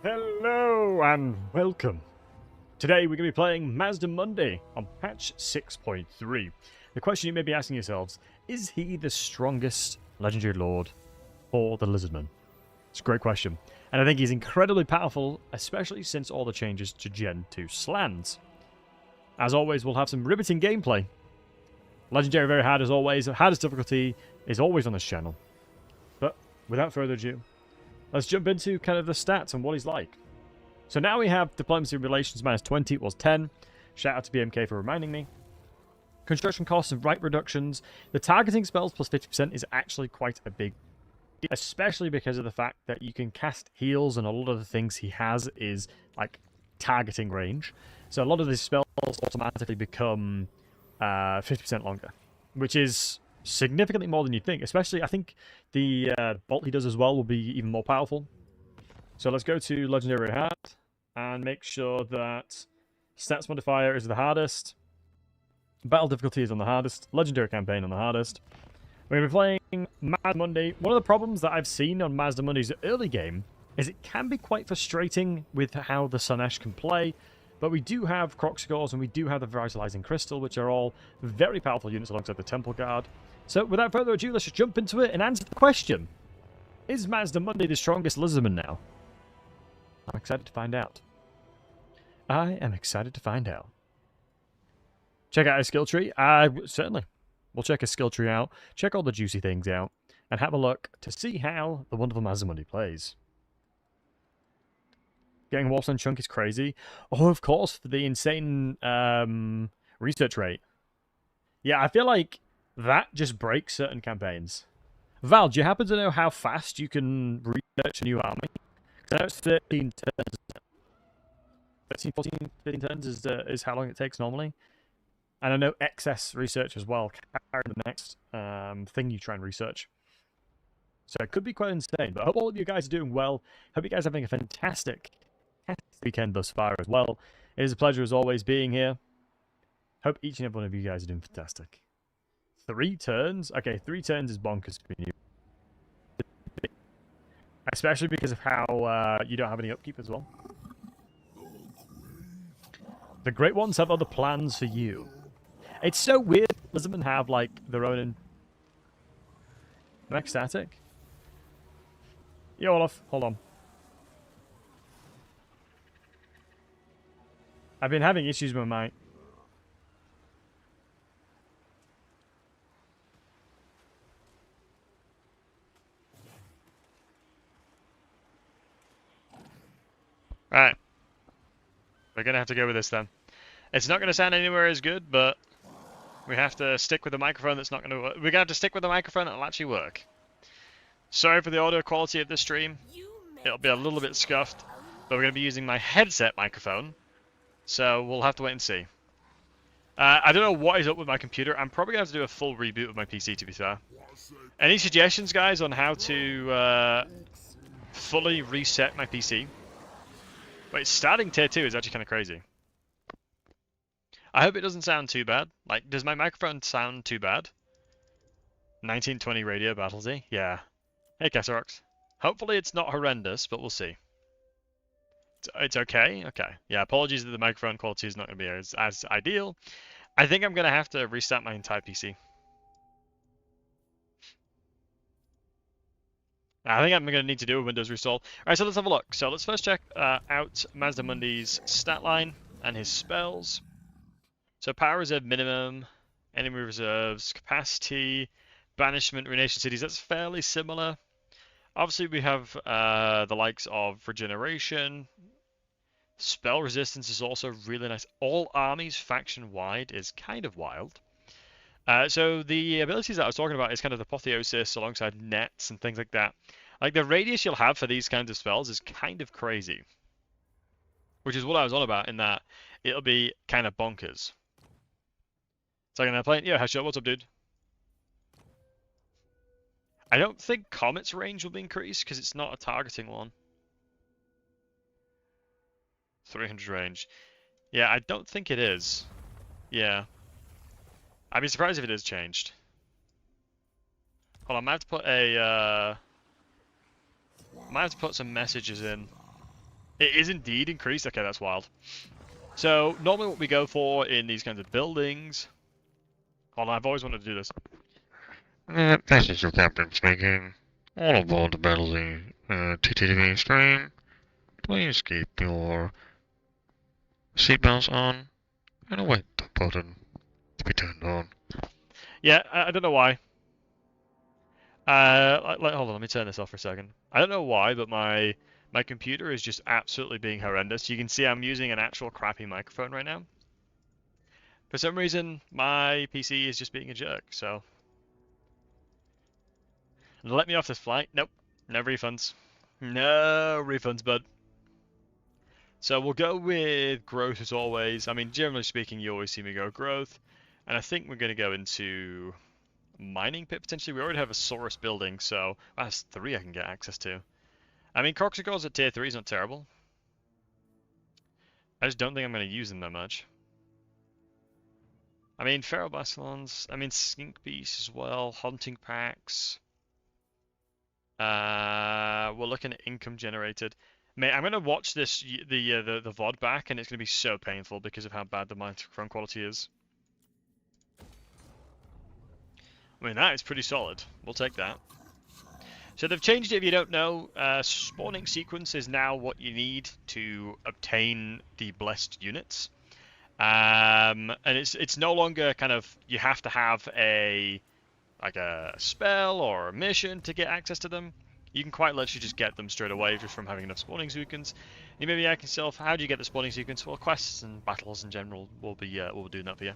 Hello and welcome. Today we're going to be playing Mazdamundi on patch 6.3. The question you may be asking yourselves, is he the strongest legendary lord for the Lizardman? It's a great question. And I think he's incredibly powerful, especially since all the changes to Gen 2 slants. As always, we'll have some riveting gameplay. Legendary very hard as always. The hardest difficulty is always on this channel. But without further ado, let's jump into kind of the stats and what he's like. So now we have Diplomacy Relations minus 20, it was 10. Shout out to BMK for reminding me. Construction costs and right reductions. The targeting spells plus 50% is actually quite a big deal, especially because of the fact that you can cast heals and a lot of the things he has is like targeting range. So a lot of these spells automatically become 50% longer, which is significantly more than you'd think. Especially, I think the bolt he does as well will be even more powerful. So let's go to Legendary Hard and make sure that Stats Modifier is the hardest. Battle difficulty is on the hardest. Legendary Campaign on the hardest. We're going to be playing Mazdamundi. One of the problems that I've seen on Mazdamundi's early game is it can be quite frustrating with how the Sunesh can play. But we do have Croxigors and we do have the Vitalizing Crystal, which are all very powerful units alongside the Temple Guard. So without further ado, let's just jump into it and answer the question. Is Mazdamundi the strongest Lizardman now? I'm excited to find out. I am excited to find out. Check out his skill tree. Certainly. We'll check his skill tree out, check all the juicy things out, and have a look to see how the wonderful Mazdamundi plays. Getting Warstone Chunk is crazy. Oh, of course, for the insane research rate. Yeah, I feel like that just breaks certain campaigns. Val, do you happen to know how fast you can research a new army? Because I know it's 13 turns. 13, 14, 15 turns is how long it takes normally. And I know excess research as well. Carry the next thing you try and research. So it could be quite insane. But I hope all of you guys are doing well. Hope you guys are having a fantastic weekend thus far as well. It is a pleasure as always being here. Hope each and every one of you guys are doing fantastic. 3 turns? Okay, 3 turns is bonkers for you. Especially because of how you don't have any upkeep as well. The Great Ones have other plans for you. It's so weird Lizardmen have like their own... Next static? Yo, Olaf, hold on. I've been having issues with my... Right. We're going to have to go with this then. It's not going to sound anywhere as good, but we have to stick with the microphone that's not going to work. We're going to have to stick with the microphone that'll actually work. Sorry for the audio quality of this stream. It'll be a little bit scuffed, but we're going to be using my headset microphone. So we'll have to wait and see. I don't know what is up with my computer. I'm probably going to have to do a full reboot of my PC, to be fair. Any suggestions, guys, on how to fully reset my PC? Wait, starting tier 2 is actually kind of crazy. I hope it doesn't sound too bad. Like, does my microphone sound too bad? 1920 radio Battlesey? Yeah. Hey, Cassarox. Hopefully it's not horrendous, but we'll see. It's okay? Okay. Yeah, apologies that the microphone quality is not going to be as ideal. I think I'm going to have to restart my entire PC. I think I'm going to need to do a Windows restore. Alright, so let's have a look. So let's first check out Mazdamundi's stat line and his spells. So power reserve minimum, enemy reserves, capacity, banishment, renation cities. That's fairly similar. Obviously we have the likes of regeneration. Spell resistance is also really nice. All armies faction-wide is kind of wild. So the abilities that I was talking about is kind of apotheosis alongside nets and things like that. Like the radius you'll have for these kinds of spells is kind of crazy. Which is what I was on about in that it'll be kind of bonkers. So I'm gonna play. Yeah, Hashot, what's up, dude? I don't think Comet's range will be increased because it's not a targeting one. 300 range. Yeah, I don't think it is. Yeah. I'd be surprised if it is changed. Hold on, I might have to put a... might have to put some messages in. It is indeed increased. Okay, that's wild. So, normally what we go for in these kinds of buildings... Hold on, I've always wanted to do this. This is your captain speaking. All aboard the Battlesey TTV stream. Please keep your seatbelts on and await the button to be turned on. Yeah, I don't know why. Hold on, let me turn this off for a second. I don't know why, but my computer is just absolutely being horrendous. You can see I'm using an actual crappy microphone right now. For some reason, my PC is just being a jerk, so... Let me off this flight. Nope. No refunds. No refunds, bud. So we'll go with growth as always. I mean, generally speaking, you always see me go growth. And I think we're going to go into mining pit potentially. We already have a Saurus building, so that's 3 I can get access to. I mean, Corksicles at tier 3 is not terrible. I just don't think I'm going to use them that much. I mean, Feral Basilions, I mean, Skink Beasts as well, Hunting Packs. We're looking at income generated. Mate, I'm gonna watch this the VOD back, and it's gonna be so painful because of how bad the microphone quality is. I mean, that is pretty solid. We'll take that. So they've changed it. If you don't know, spawning sequence is now what you need to obtain the blessed units. And it's no longer kind of you have to have a spell or a mission to get access to them. You can quite literally just get them straight away just from having enough spawning sequence. You may be asking yourself, how do you get the spawning sequence? Well, quests and battles in general will be doing that for you.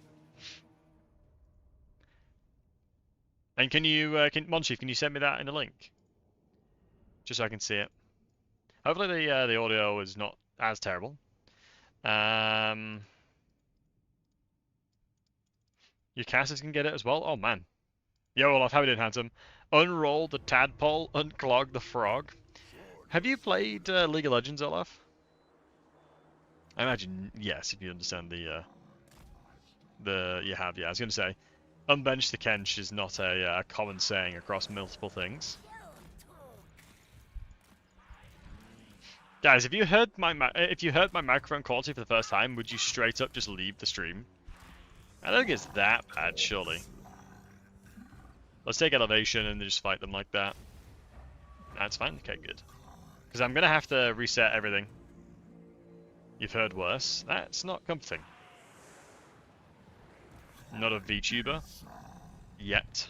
And can you, Monchief, can you send me that in a link? Just so I can see it. Hopefully the audio is not as terrible. Your casters can get it as well. Oh man. Yo, Olaf, how are you doing, handsome? Unroll the tadpole, unclog the frog. Have you played League of Legends, Olaf? I imagine yes, if you understand the you have. Yeah, I was going to say, unbench the Kench is not a common saying across multiple things. Guys, if you heard my microphone quality for the first time, would you straight up just leave the stream? I don't think it's that bad, surely. Let's take elevation and just fight them like that. That's fine. Okay, good. Because I'm going to have to reset everything. You've heard worse. That's not comforting. Not a VTuber. Yet.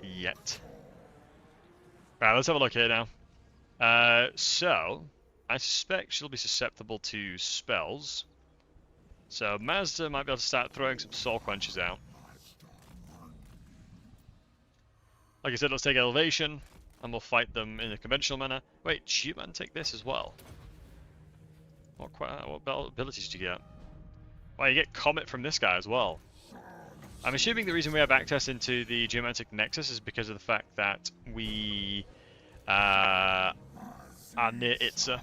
Yet. Right, let's have a look here now. So, I suspect she'll be susceptible to spells. So Mazda might be able to start throwing some soul quenches out. Like I said, let's take elevation, and we'll fight them in a conventional manner. Wait, shoot man, take this as well. What abilities do you get? Well, you get Comet from this guy as well. I'm assuming the reason we have access into the Geomantic Nexus is because of the fact that we are near Itza.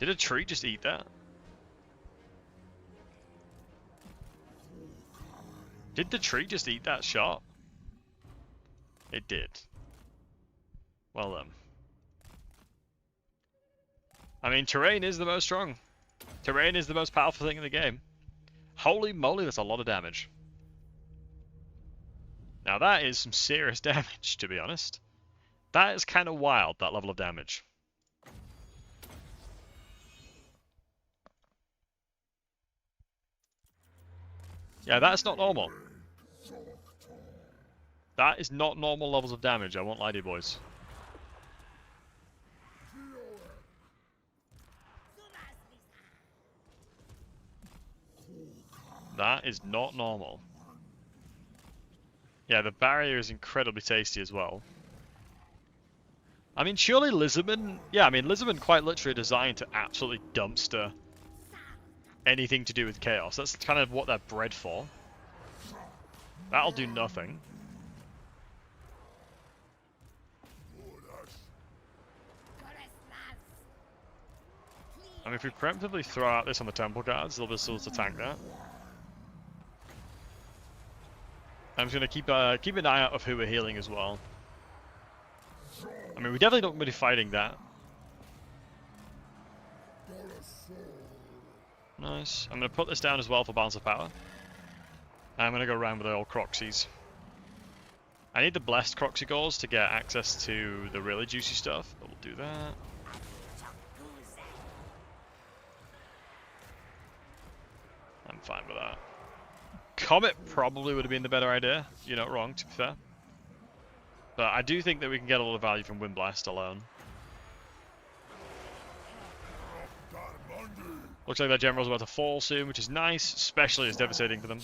Did a tree just eat that? Did the tree just eat that shot? It did. Well then. I mean, terrain is the most strong. Terrain is the most powerful thing in the game. Holy moly, that's a lot of damage. Now that is some serious damage, to be honest. That is kind of wild, that level of damage. Yeah, that's not normal. That is not normal levels of damage, I won't lie to you boys. That is not normal. Yeah, the barrier is incredibly tasty as well. I mean, surely Lizardman... Yeah, I mean, Lizardman quite literally designed to absolutely dumpster anything to do with chaos. That's kind of what they're bred for. That'll do nothing. I mean, if we preemptively throw out this on the temple guards, they'll be able to tank that. I'm just gonna keep an eye out of who we're healing as well. I mean, we definitely don't really fighting that. Nice. I'm gonna put this down as well for balance of power. I'm gonna go around with the old Croxies. I need the blessed Croxy Gauze to get access to the really juicy stuff, but we'll do that. I'm fine with that. Comet probably would have been the better idea. You're not wrong, to be fair. But I do think that we can get a lot of value from Wind Blast alone. Looks like their general's about to fall soon, which is nice, especially as devastating for them.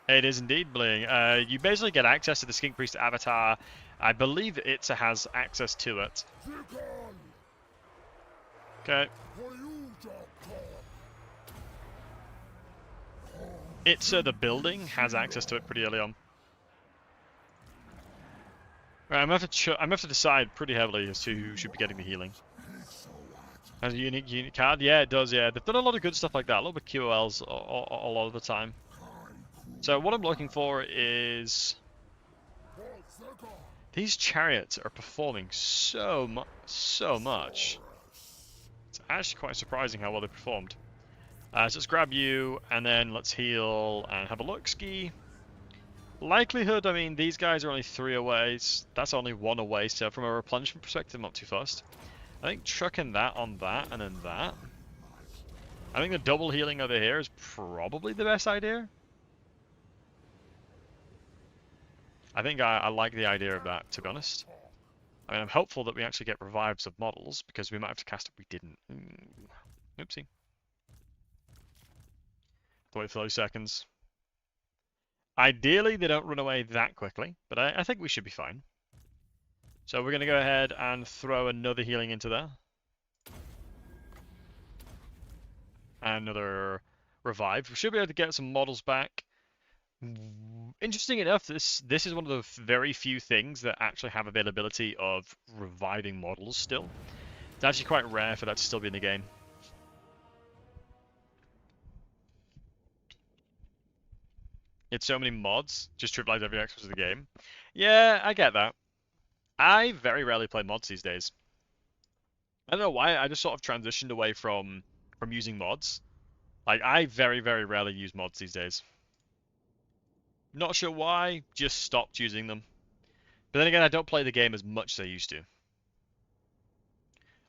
It is indeed, Bling. You basically get access to the Skink Priest avatar. I believe Itza has access to it. Okay. Itza, the building, has access to it pretty early on. Right, I'm gonna have to decide pretty heavily as to who should be getting the healing. Has a unique card? Yeah, it does, yeah. They've done a lot of good stuff like that, a lot of QOLs a lot of the time. So what I'm looking for is... these chariots are performing so much. It's actually quite surprising how well they performed. So let's grab you, and then let's heal and have a look ski. Likelihood, I mean, these guys are only 3 away. That's only 1 away, so from a replenishment perspective, I'm not too fussed. I think chucking that on that, and then that. I think the double healing over here is probably the best idea. I think I like the idea of that, to be honest. I mean, I'm hopeful that we actually get revives of models, because we might have to cast it. We didn't. Oopsie. Wait for those seconds. Ideally, they don't run away that quickly, but I think we should be fine. So we're going to go ahead and throw another healing into there. And another revive. We should be able to get some models back. Interesting enough, this is one of the very few things that actually have availability of reviving models still. It's actually quite rare for that to still be in the game. It's so many mods, just trivialize every aspect of the game. Yeah, I get that. I very rarely play mods these days. I don't know why, I just sort of transitioned away from using mods. Like, I very rarely use mods these days. Not sure why, just stopped using them. But then again, I don't play the game as much as I used to.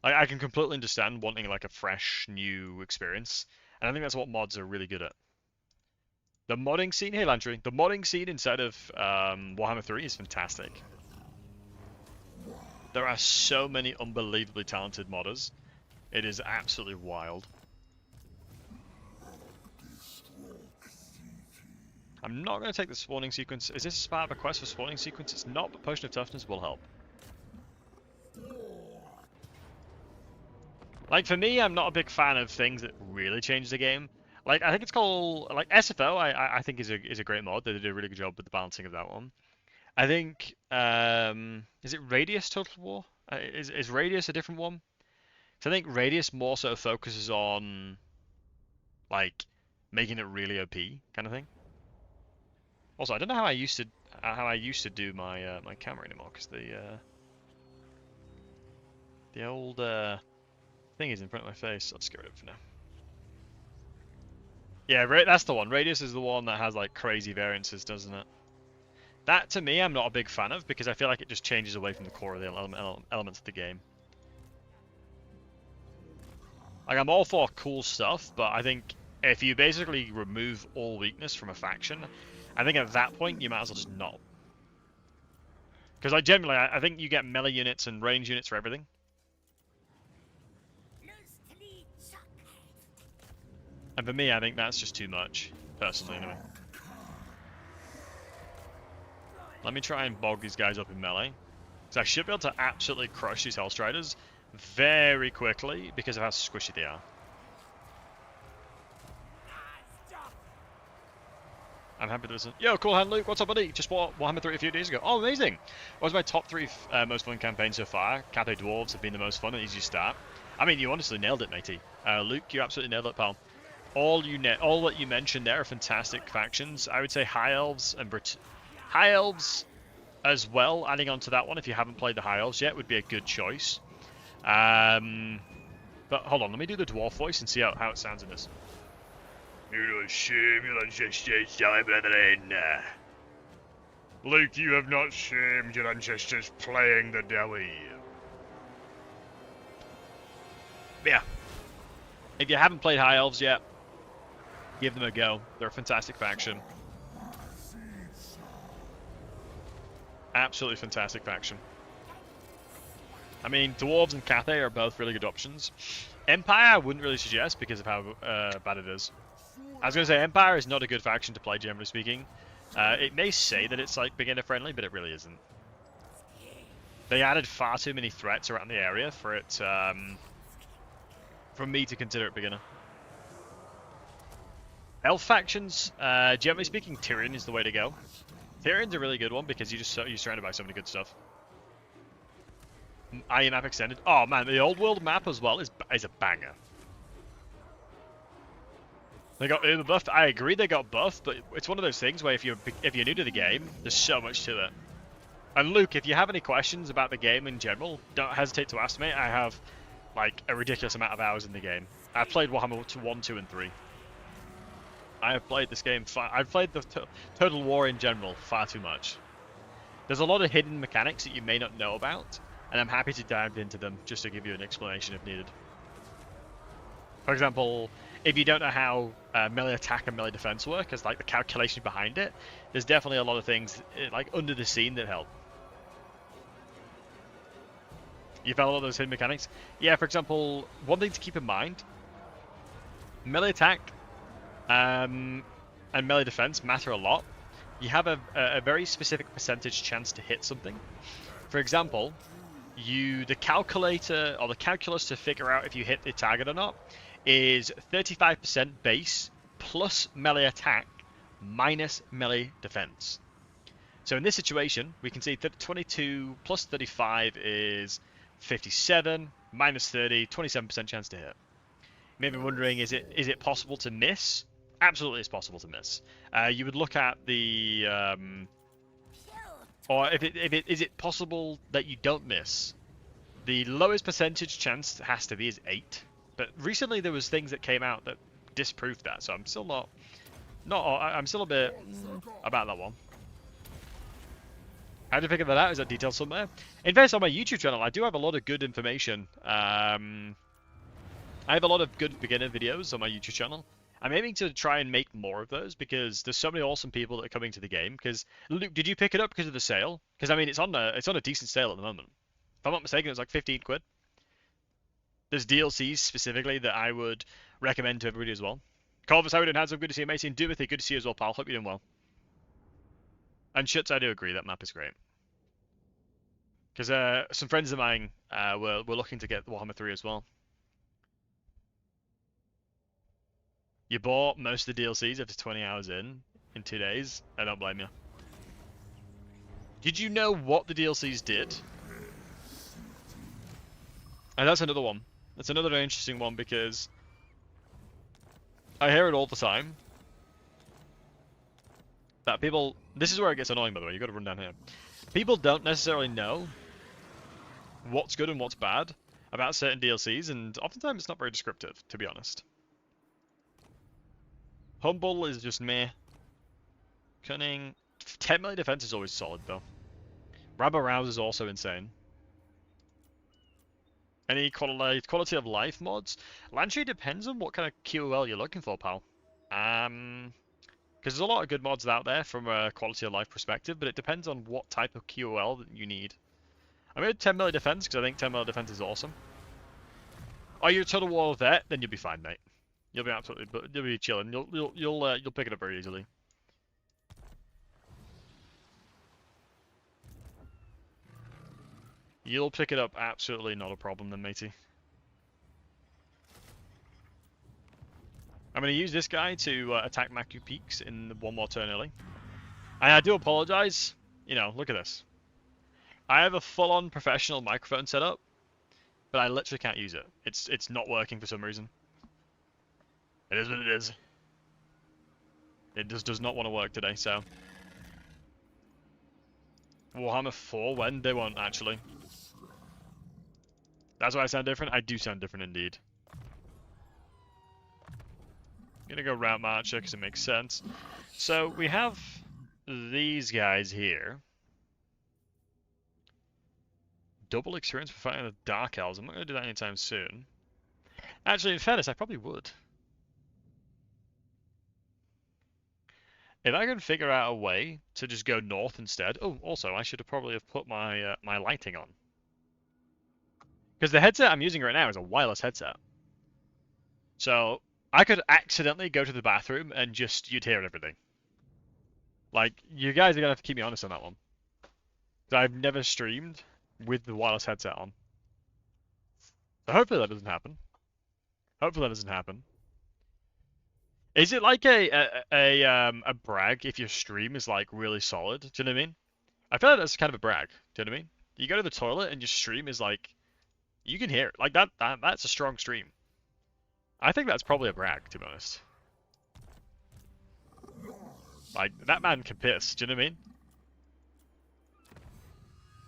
I can completely understand wanting like a fresh, new experience. And I think that's what mods are really good at. The modding scene, hey Lantry, the modding scene inside of Warhammer 3 is fantastic. There are so many unbelievably talented modders. It is absolutely wild. I'm not going to take the spawning sequence. Is this part of a quest for spawning sequence? It's not, but Potion of Toughness will help. Like, for me, I'm not a big fan of things that really change the game. Like, I think it's called, like, SFO, I think is a great mod. They did a really good job with the balancing of that one. I think, is it Radius Total War? Is Radius a different one? So I think Radius more so focuses on, like, making it really OP kind of thing. Also, I don't know how I used to do my my camera anymore, because the old thing is in front of my face. I'll just get rid of it for now. Yeah, that's the one. Radius is the one that has like crazy variances, doesn't it? That, to me, I'm not a big fan of, because I feel like it just changes away from the core of the elements of the game. Like, I'm all for cool stuff, but I think if you basically remove all weakness from a faction, I think at that point you might as well just not. Because like, generally, I think you get melee units and range units for everything. And for me, I think that's just too much, personally, anyway. Let me try and bog these guys up in melee. So I should be able to absolutely crush these Hellstriders very quickly because of how squishy they are. I'm happy to listen. Yo, cool hand Luke, what's up, buddy? Just bought Warhammer 3 a few days ago. Oh, amazing! What was my top 3 most fun campaigns so far? Cathay Dwarves have been the most fun and easy to start. I mean, you honestly nailed it, matey. Luke, you absolutely nailed it, pal. all that you mentioned there are fantastic factions. I would say High Elves and High Elves as well, adding on to that one if you haven't played the High Elves yet, would be a good choice. But hold on, let me do the Dwarf voice and see how it sounds in this. Luke, you have not shamed your ancestors playing the devil. Yeah. If you haven't played High Elves yet, give them a go. They're a fantastic faction. Absolutely fantastic faction. I mean, Dwarves and Cathay are both really good options. Empire I wouldn't really suggest because of how bad it is. I was going to say, Empire is not a good faction to play, generally speaking. It may say that it's like beginner friendly, but it really isn't. They added far too many threats around the area for it, for me to consider it beginner. Elf factions, generally speaking, Tyrion is the way to go. Tyrion's a really good one because you're surrounded by so many good stuff. IE map extended. Oh man, the old world map as well is a banger. They got uber buffed. I agree they got buffed, but it's one of those things where if you're new to the game, there's so much to it. And Luke, if you have any questions about the game in general, don't hesitate to ask me. I have like a ridiculous amount of hours in the game. I've played Warhammer 1, 2, and 3. I have played this game. I've played the Total War in general far too much. There's a lot of hidden mechanics that you may not know about, and I'm happy to dive into them just to give you an explanation if needed. For example, if you don't know how melee attack and melee defense work, as like the calculation behind it, there's definitely a lot of things like under the scene that help. You found a lot of those hidden mechanics? Yeah, for example, one thing to keep in mind, melee attack and melee defense matter a lot. You have a very specific percentage chance to hit something. For example, the calculator or the calculus to figure out if you hit the target or not is 35% base plus melee attack minus melee defense. So in this situation, we can see that 22 plus 35 is 57 minus 30, 27% chance to hit. You may be wondering, is it possible to miss? Absolutely, it's possible to miss. You would look at the or is it possible that you don't miss? The lowest percentage chance has to be is 8. But recently there was things that came out that disproved that, so I'm still I'm still a bit about that one. How to figure that out? Is that detailed somewhere? In fact, on my YouTube channel, I do have a lot of good information. I have a lot of good beginner videos on my YouTube channel. I'm aiming to try and make more of those because there's so many awesome people that are coming to the game. Because Luke, did you pick it up because of the sale? Because I mean, it's on a decent sale at the moment. If I'm not mistaken, it's like 15 quid. There's DLCs specifically that I would recommend to everybody as well. Corvus, how are we doing? Handsome, good to see you, Macy. And Dumithy, good to see you as well, pal. Hope you're doing well. And Schutz, I do agree, that map is great. Because some friends of mine were looking to get Warhammer 3 as well. You bought most of the DLCs after 20 hours in 2 days. I don't blame you. Did you know what the DLCs did? And that's another one. That's another interesting one because I hear it all the time. That people... This is where it gets annoying, by the way. You've got to run down here. People don't necessarily know what's good and what's bad about certain DLCs, and oftentimes it's not very descriptive, to be honest. Humble is just meh. Cunning. 10 melee defense is always solid, though. Rabba Rouse is also insane. Any quality of life mods? Lantry depends on what kind of QOL you're looking for, pal. Because there's a lot of good mods out there from a quality of life perspective, but it depends on what type of QOL that you need. I made 10 melee defense because I think 10 melee defense is awesome. Are you a Total War vet? Then you'll be fine, mate. You'll be chilling. You'll pick it up very easily. You'll pick it up absolutely not a problem then, matey. I'm going to use this guy to attack Macu Peaks in one more turn early. And I do apologize. You know, look at this. I have a full-on professional microphone setup, but I literally can't use it. It's not working for some reason. It is what it is. It just does not want to work today, so... Warhammer 4, when? They won't, actually. That's why I sound different? I do sound different indeed. I'm gonna go route marcher because it makes sense. So, we have these guys here. Double experience for fighting the Dark Elves. I'm not gonna do that anytime soon. Actually, in fairness, I probably would. If I can figure out a way to just go north instead... Oh, also, I should have probably have put my my lighting on. Because the headset I'm using right now is a wireless headset. So, I could accidentally go to the bathroom and just... You'd hear everything. Like, you guys are going to have to keep me honest on that one. I've never streamed with the wireless headset on. So hopefully that doesn't happen. Hopefully that doesn't happen. Is it like a brag if your stream is like really solid? Do you know what I mean? I feel like that's kind of a brag. Do you know what I mean? You go to the toilet and your stream is like, you can hear it. Like that's a strong stream. I think that's probably a brag, to be honest. Like that man can piss. Do you know what I mean?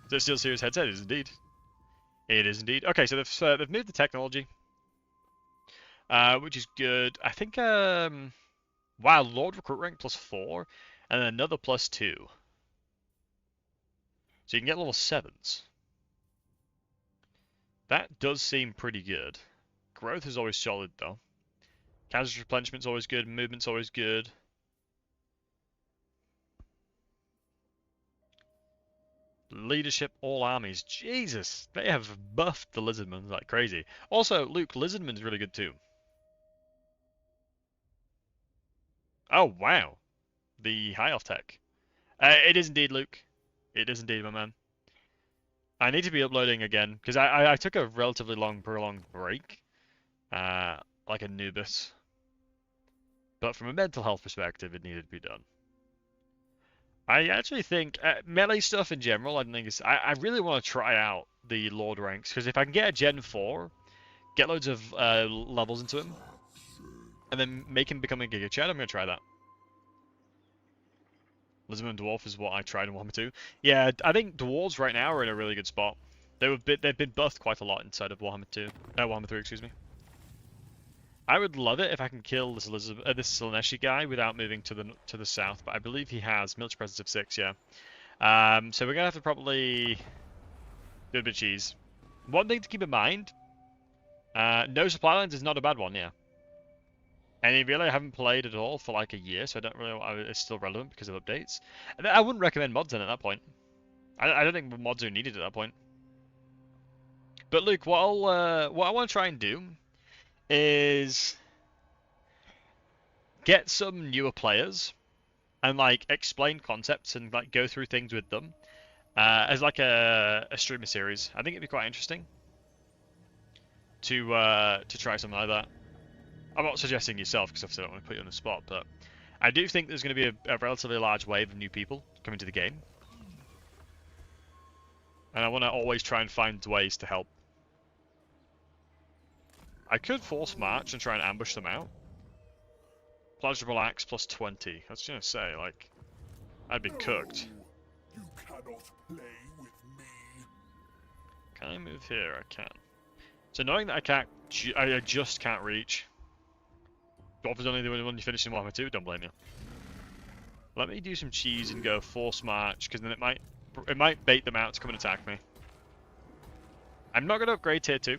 Is it still serious headset? It is indeed. It is indeed. Okay, so they've moved the technology. Which is good. I think, wow, Lord Recruit rank +4, and then another +2. So you can get level 7s. That does seem pretty good. Growth is always solid, though. Casualty replenishment's always good, movement's always good. Leadership, all armies. Jesus, they have buffed the Lizardmen like crazy. Also, Luke, Lizardman's really good too. Oh, wow. The high elf tech. It is indeed, Luke. It is indeed, my man. I need to be uploading again, because I took a relatively prolonged break. Like a Nubis. But from a mental health perspective, it needed to be done. I actually think, melee stuff in general, I think is... I really want to try out the Lord ranks, because if I can get a Gen 4, get loads of levels into him, and then make him become a Giga Chad, I'm going to try that. Lizardman Dwarf is what I tried in Warhammer 2. Yeah, I think Dwarves right now are in a really good spot. They've been buffed quite a lot inside of Warhammer 2. Warhammer 3, excuse me. I would love it if I can kill this Slaneshi guy without moving to the south, but I believe he has military presence of 6, yeah. So we're going to have to probably do a bit of cheese. One thing to keep in mind, no supply lines is not a bad one, yeah. And really, I haven't played at all for like a year, so I don't really know it's still relevant because of updates. And I wouldn't recommend mods in at that point. I don't think mods are needed at that point. But Luke, what I want to try and do is get some newer players and like explain concepts and like go through things with them as like a streamer series. I think it'd be quite interesting to try something like that. I'm not suggesting yourself because obviously I don't want to put you on the spot, but I do think there's going to be a relatively large wave of new people coming to the game. And I want to always try and find ways to help. I could force march and try and ambush them out. Pleasurable axe +20. I was going to say, like, I'd be cooked. You cannot play with me. Can I move here? I can. So knowing that I just can't reach. Dwarf is only the only one you finish in Warhammer 2, don't blame you. Let me do some cheese and go force march, because then it might bait them out to come and attack me. I'm not going to upgrade tier 2.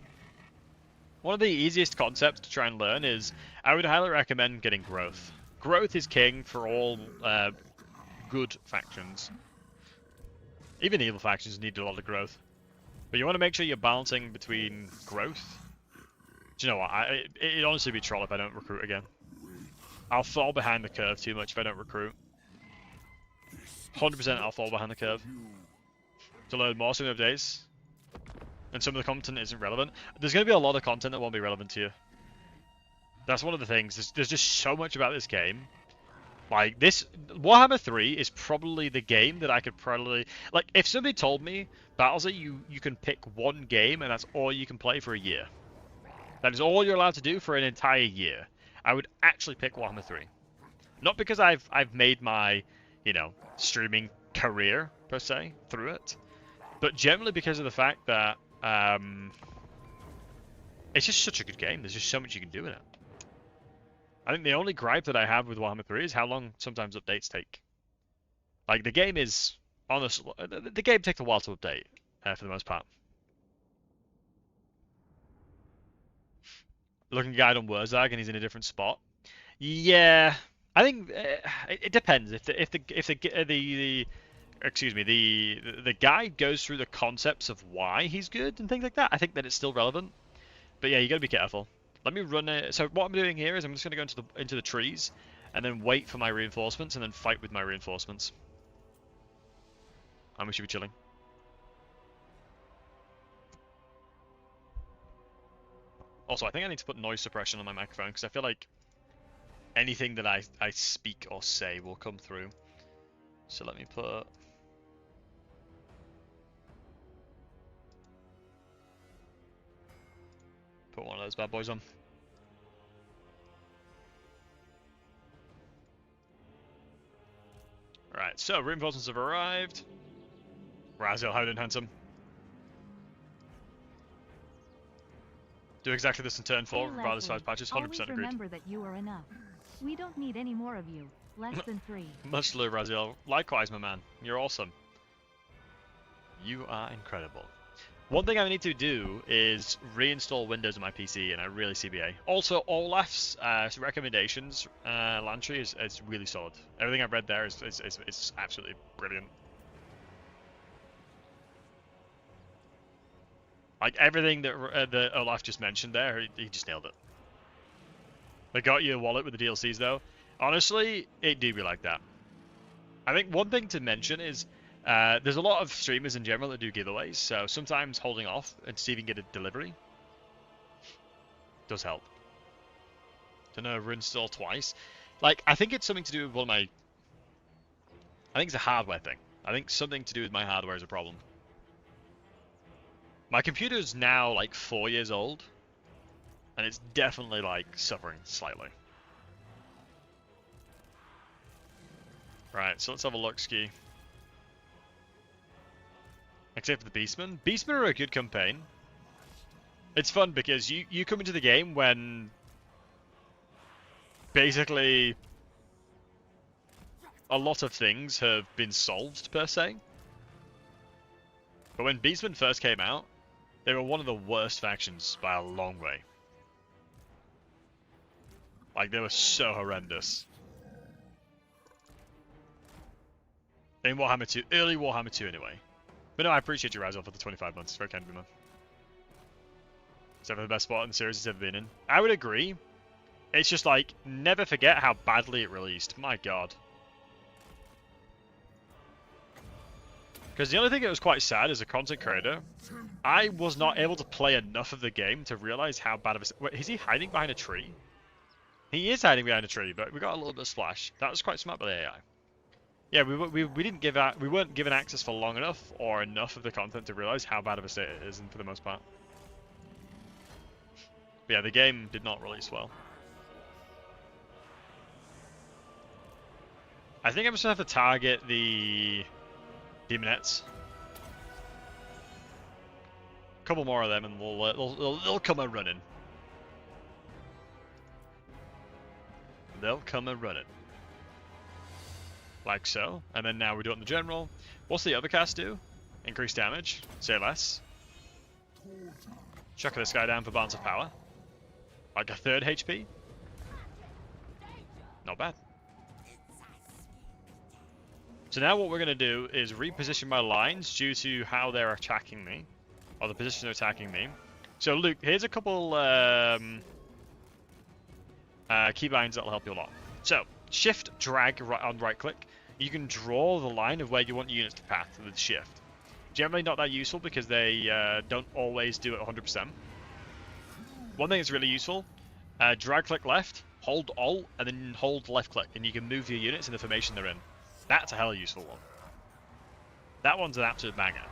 One of the easiest concepts to try and learn is, I would highly recommend getting growth. Growth is king for all good factions. Even evil factions need a lot of growth. But you want to make sure you're balancing between growth. Do you know what? It'd honestly be troll if I don't recruit again. I'll fall behind the curve too much if I don't recruit. 100% I'll fall behind the curve. To learn more some updates. And some of the content isn't relevant. There's going to be a lot of content that won't be relevant to you. That's one of the things. There's just so much about this game. Like, this... Warhammer 3 is probably the game that I could probably... Like, if somebody told me, Battlesey, you can pick one game and that's all you can play for a year. That is all you're allowed to do for an entire year. I would actually pick Warhammer 3. Not because I've made my, you know, streaming career per se through it, but generally because of the fact that it's just such a good game. There's just so much you can do in it. I think the only gripe that I have with Warhammer 3 is how long sometimes updates take. Like, the game is honestly, the game takes a while to update for the most part. Looking guide on Wurzag and he's in a different spot. Yeah, I think it depends. If the excuse me, the guide goes through the concepts of why he's good and things like that, I think that it's still relevant. But yeah, you gotta be careful. Let me run it. So what I'm doing here is I'm just gonna go into the trees, and then wait for my reinforcements, and then fight with my reinforcements. And we should be chilling. Also, I think I need to put noise suppression on my microphone because I feel like anything that I speak or say will come through. So let me put one of those bad boys on. Right, so reinforcements have arrived. Raziel, how did handsome? Do exactly this in turn 4, regardless of size patches. 100% agreed. Remember that you are enough. We don't need any more of you. Less than 3. Much love, Raziel. Likewise, my man. You're awesome. You are incredible. One thing I need to do is reinstall Windows on my PC, and I really CBA. Also, Olaf's recommendations, Lantry, is really solid. Everything I've read there is absolutely brilliant. Like, everything that Olaf just mentioned there, he just nailed it. They got you a wallet with the DLCs, though. Honestly, it do be like that. I think one thing to mention is there's a lot of streamers in general that do giveaways, so sometimes holding off and see if you can get a delivery does help. Don't know, reinstall twice. Like, I think it's something to do with one of my... I think it's a hardware thing. I think something to do with my hardware is a problem. My computer's now like 4 years old, and it's definitely like suffering slightly. Right, so let's have a look, Ski. Except for the Beastmen. Beastmen are a good campaign. It's fun because you come into the game when basically a lot of things have been solved, per se. But when Beastmen first came out, they were one of the worst factions by a long way. Like, they were so horrendous. In Warhammer 2, early Warhammer 2 anyway. But no, I appreciate you, Raziel, for the 25 months. It's very kind of you, man. It's ever the best spot in the series it's ever been in. I would agree. It's just like, never forget how badly it released. My god. Because the only thing that was quite sad as a content creator, I was not able to play enough of the game to realize how bad of a... Wait, is he hiding behind a tree? He is hiding behind a tree, but we got a little bit of splash. That was quite smart by the AI. Yeah, we didn't give out... We weren't given access for long enough, or enough of the content to realize how bad of a state it is, and for the most part. But yeah, the game did not release well. I think I'm just going to have to target the... Demonettes. Couple more of them and they'll come a running. They'll come a running. Like so. And then now we do it in the general. What's the other cast do? Increase damage. Say less. Chuck this guy down for balance of power. Like a 3rd HP. Not bad. So now what we're going to do is reposition my lines due to how they're attacking me. Or the position they're attacking me. So Luke, here's a couple keybinds that'll help you a lot. So, shift, drag on right click. You can draw the line of where you want your units to path with shift. Generally not that useful because they don't always do it 100%. One thing that's really useful, drag click left, hold Alt, and then hold left click. And you can move your units in the formation they're in. That's a hell useful one. That one's an absolute banger.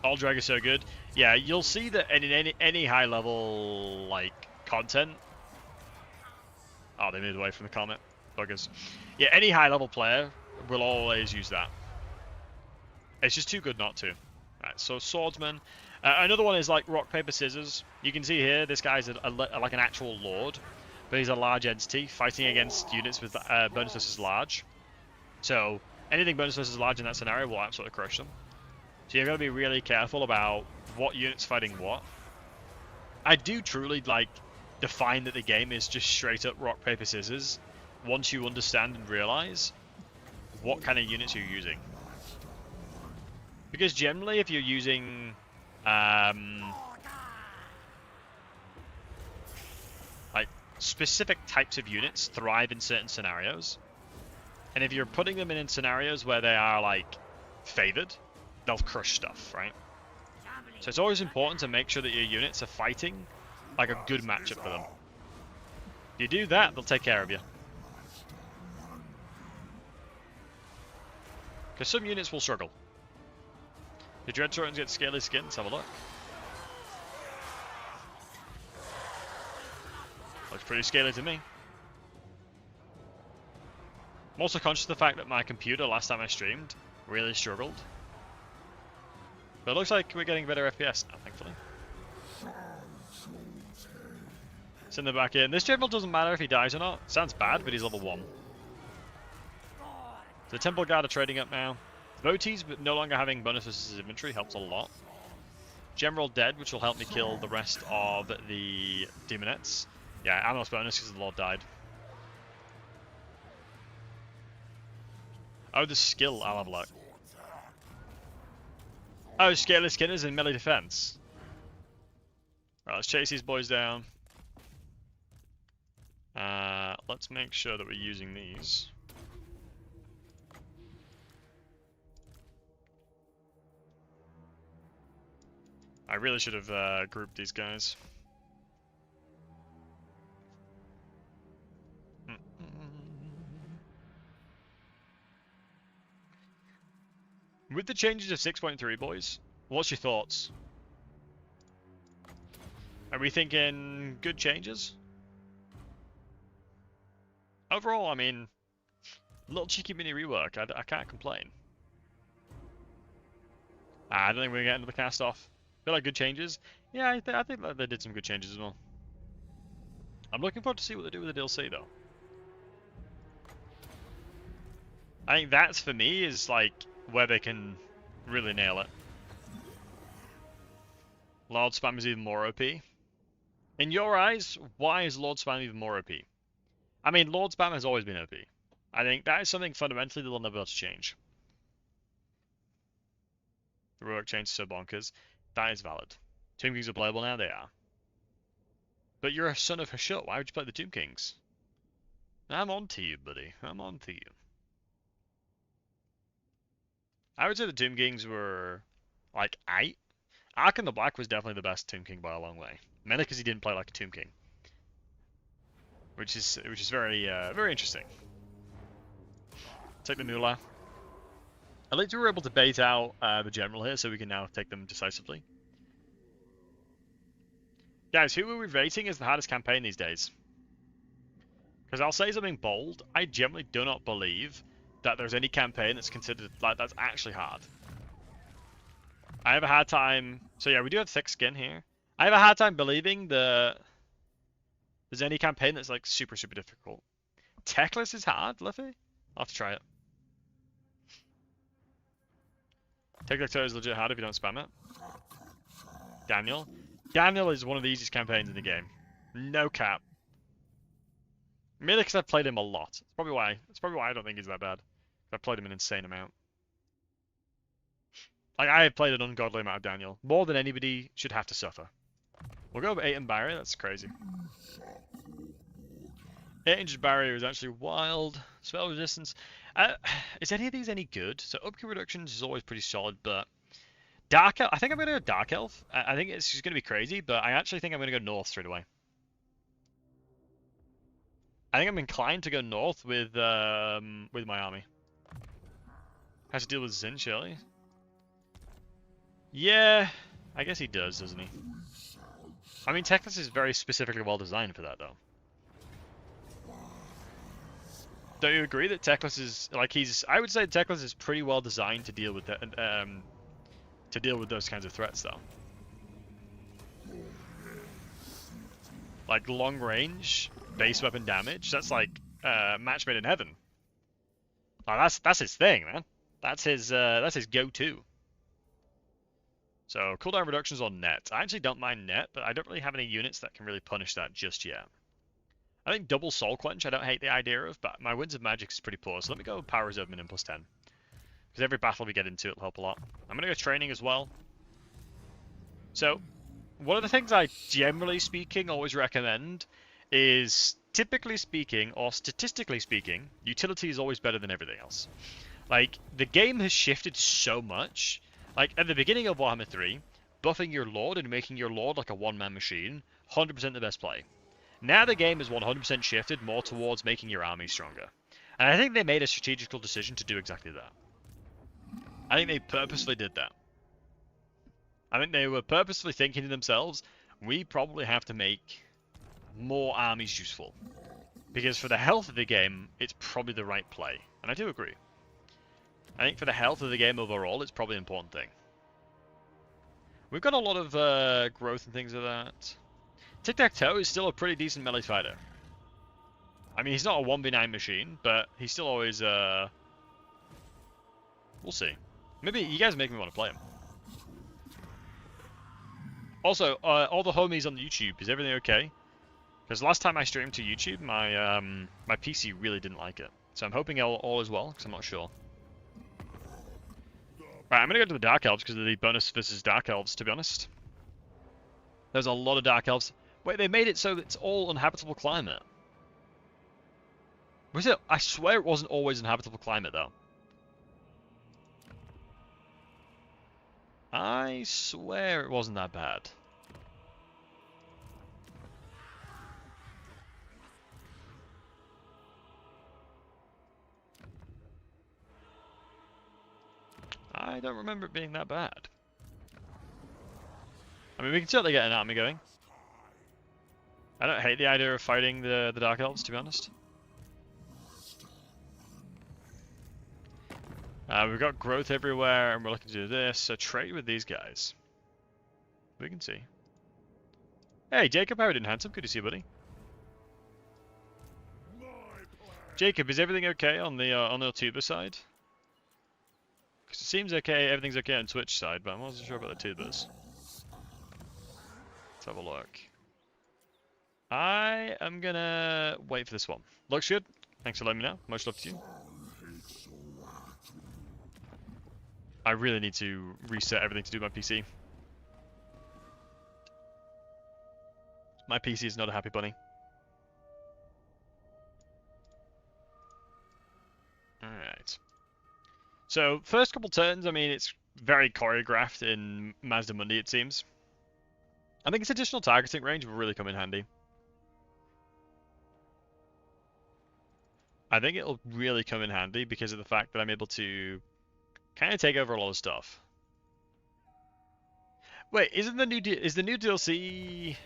All drag is so good. Yeah, you'll see that in any high level like content. Oh, they moved away from the comment. Buggers. Yeah, any high-level player will always use that. It's just too good not to. Right, so swordsman. Another one is like rock, paper, scissors. You can see here, this guy's like an actual lord, but he's a large entity fighting against units with bonus versus large. So anything bonus versus large in that scenario will absolutely crush them. So you've got to be really careful about what unit's fighting what. I do truly like define that the game is just straight up rock, paper, scissors once you understand and realize what kind of units you're using. Because generally if you're using like specific types of units thrive in certain scenarios, and if you're putting them in scenarios where they are like favored, they'll crush stuff, right? So it's always important to make sure that your units are fighting like a good matchup for them. If you do that, they'll take care of you. Because some units will struggle. The Dread Torrents get scaly skin, let's have a look. Looks pretty scaly to me. I'm also conscious of the fact that my computer last time I streamed really struggled. But it looks like we're getting better FPS now, thankfully. Send them back in. This general doesn't matter if he dies or not. Sounds bad, but he's level 1. The Temple Guard are trading up now. Votees, but no longer having bonus versus his inventory helps a lot. General dead, which will help me kill the rest of the demonettes. Yeah, Anos bonus because the Lord died. Oh, the skill, I'll have a look. Oh, Scaleless Skinners in melee defense. Right, let's chase these boys down. Let's make sure that we're using these. I really should have grouped these guys. With the changes of 6.3, boys, what's your thoughts? Are we thinking good changes? Overall, I mean, little cheeky mini rework. I can't complain. I don't think we're getting to the cast off. Feel like good changes. Yeah, I think that they did some good changes as well. I'm looking forward to see what they do with the DLC though. I think that's for me is like where they can really nail it. Lord Spam is even more OP. In your eyes, why is Lord Spam even more OP? I mean, Lord Spam has always been OP. I think that is something fundamentally they'll never be able to change. The rework change is so bonkers. That is valid. Tomb Kings are playable now? They are. But you're a son of Hashut. Why would you play the Tomb Kings? I'm on to you, buddy. I'm on to you. I would say the Tomb Kings were like 8. Ark the Black was definitely the best Tomb King by a long way. Mainly because he didn't play like a Tomb King, which is very very interesting. Take the Moolah. At least we were able to bait out the general here, so we can now take them decisively. Guys, who are we rating as the hardest campaign these days? Because I'll say something bold. I generally do not believe that there's any campaign that's considered like that's actually hard. I have a hard time. So yeah, we do have thick skin here. I have a hard time believing that there's any campaign that's like super difficult. Techless is hard, Liffy. I'll have to try it. Techless is legit hard if you don't spam it. Daniel. Daniel is one of the easiest campaigns in the game. No cap. Mainly because I've played him a lot. That's probably why I don't think he's that bad. I've played him an insane amount. Like, I have played an ungodly amount of Daniel. More than anybody should have to suffer. We'll go over 8 and barrier. That's crazy. 8-inch barrier is actually wild. Spell resistance. Is any of these any good? So upkeep reductions is always pretty solid, but Dark Elf. I think I'm going to go Dark Elf. I think it's just going to be crazy, but I actually think I'm going to go North straight away. I think I'm inclined to go North with my army. Has to deal with Zin, surely. Yeah, I guess he does, doesn't he? I mean, Teclis is very specifically well designed for that, though. Don't you agree that Teclis is like I would say Teclis is pretty well designed to deal with that, to deal with those kinds of threats, though. Like long range, base weapon damage. That's like match made in heaven. Like, that's his thing, man. That's his go-to. So cooldown reductions on net. I actually don't mind net, but I don't really have any units that can really punish that just yet. I think double soul quench I don't hate the idea of, but my Winds of Magic is pretty poor, so let me go Power Reserve Minimum +10. Because every battle we get into it'll help a lot. I'm going to go training as well. So, one of the things I generally speaking always recommend is, typically speaking, or statistically speaking, utility is always better than everything else. Like, the game has shifted so much. Like, at the beginning of Warhammer 3, buffing your Lord and making your Lord like a one-man machine, 100% the best play. Now the game is 100% shifted more towards making your army stronger. And I think they made a strategical decision to do exactly that. I think they purposely did that. I think they were purposely thinking to themselves, we probably have to make more armies useful. Because for the health of the game, it's probably the right play. And I do agree. I think for the health of the game overall, it's probably an important thing. We've got a lot of growth and things like that. Tic-Tac-Toe is still a pretty decent melee fighter. I mean, he's not a 1v9 machine, but he's still always, we'll see. Maybe you guys make me want to play him. Also, all the homies on YouTube, is everything okay? Because last time I streamed to YouTube, my my PC really didn't like it. So I'm hoping all is well, because I'm not sure. Right, I'm going to go to the Dark Elves because of the bonus versus Dark Elves, to be honest. There's a lot of Dark Elves. Wait, they made it so it's all inhabitable climate. Was it? I swear it wasn't always inhabitable climate, though. I swear it wasn't that bad. I don't remember it being that bad. I mean, we can certainly get an army going. I don't hate the idea of fighting the Dark Elves, to be honest. We've got growth everywhere, and we're looking to do this, so trade with these guys. We can see. Hey, Jacob, how are you doing, handsome? Good to see you, buddy. Jacob, is everything okay on the tuber side? Because it seems okay, everything's okay on Twitch side, but I'm not sure about the tubers. Let's have a look. I am gonna wait for this one. Looks good. Thanks for letting me know. Much love to you. I really need to reset everything to do my PC. My PC is not a happy bunny. Alright. So, first couple turns, I mean, it's very choreographed in Mazdamundi, it seems. I think its additional targeting range will really come in handy. I think it'll really come in handy because of the fact that I'm able to kind of take over a lot of stuff. Wait, is the new DLC...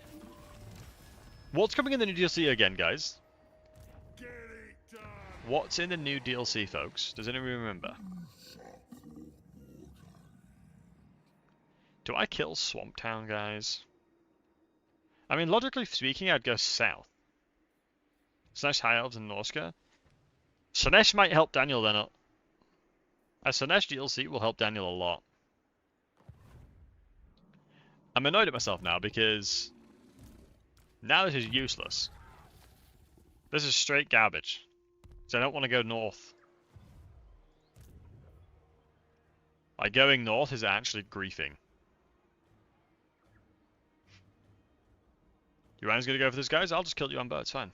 What's coming in the new DLC again, guys? What's in the new DLC, folks? Does anyone remember? Do I kill Swamp Town, guys? I mean, logically speaking, I'd go south. Slash High Elves and Norska. Slaanesh might help Daniel then. A Slaanesh DLC will help Daniel a lot. I'm annoyed at myself now because now this is useless. This is straight garbage. So I don't want to go north. Like, going north is actually griefing. Yuan's gonna go for this, guys? I'll just kill Yuan, but it's fine.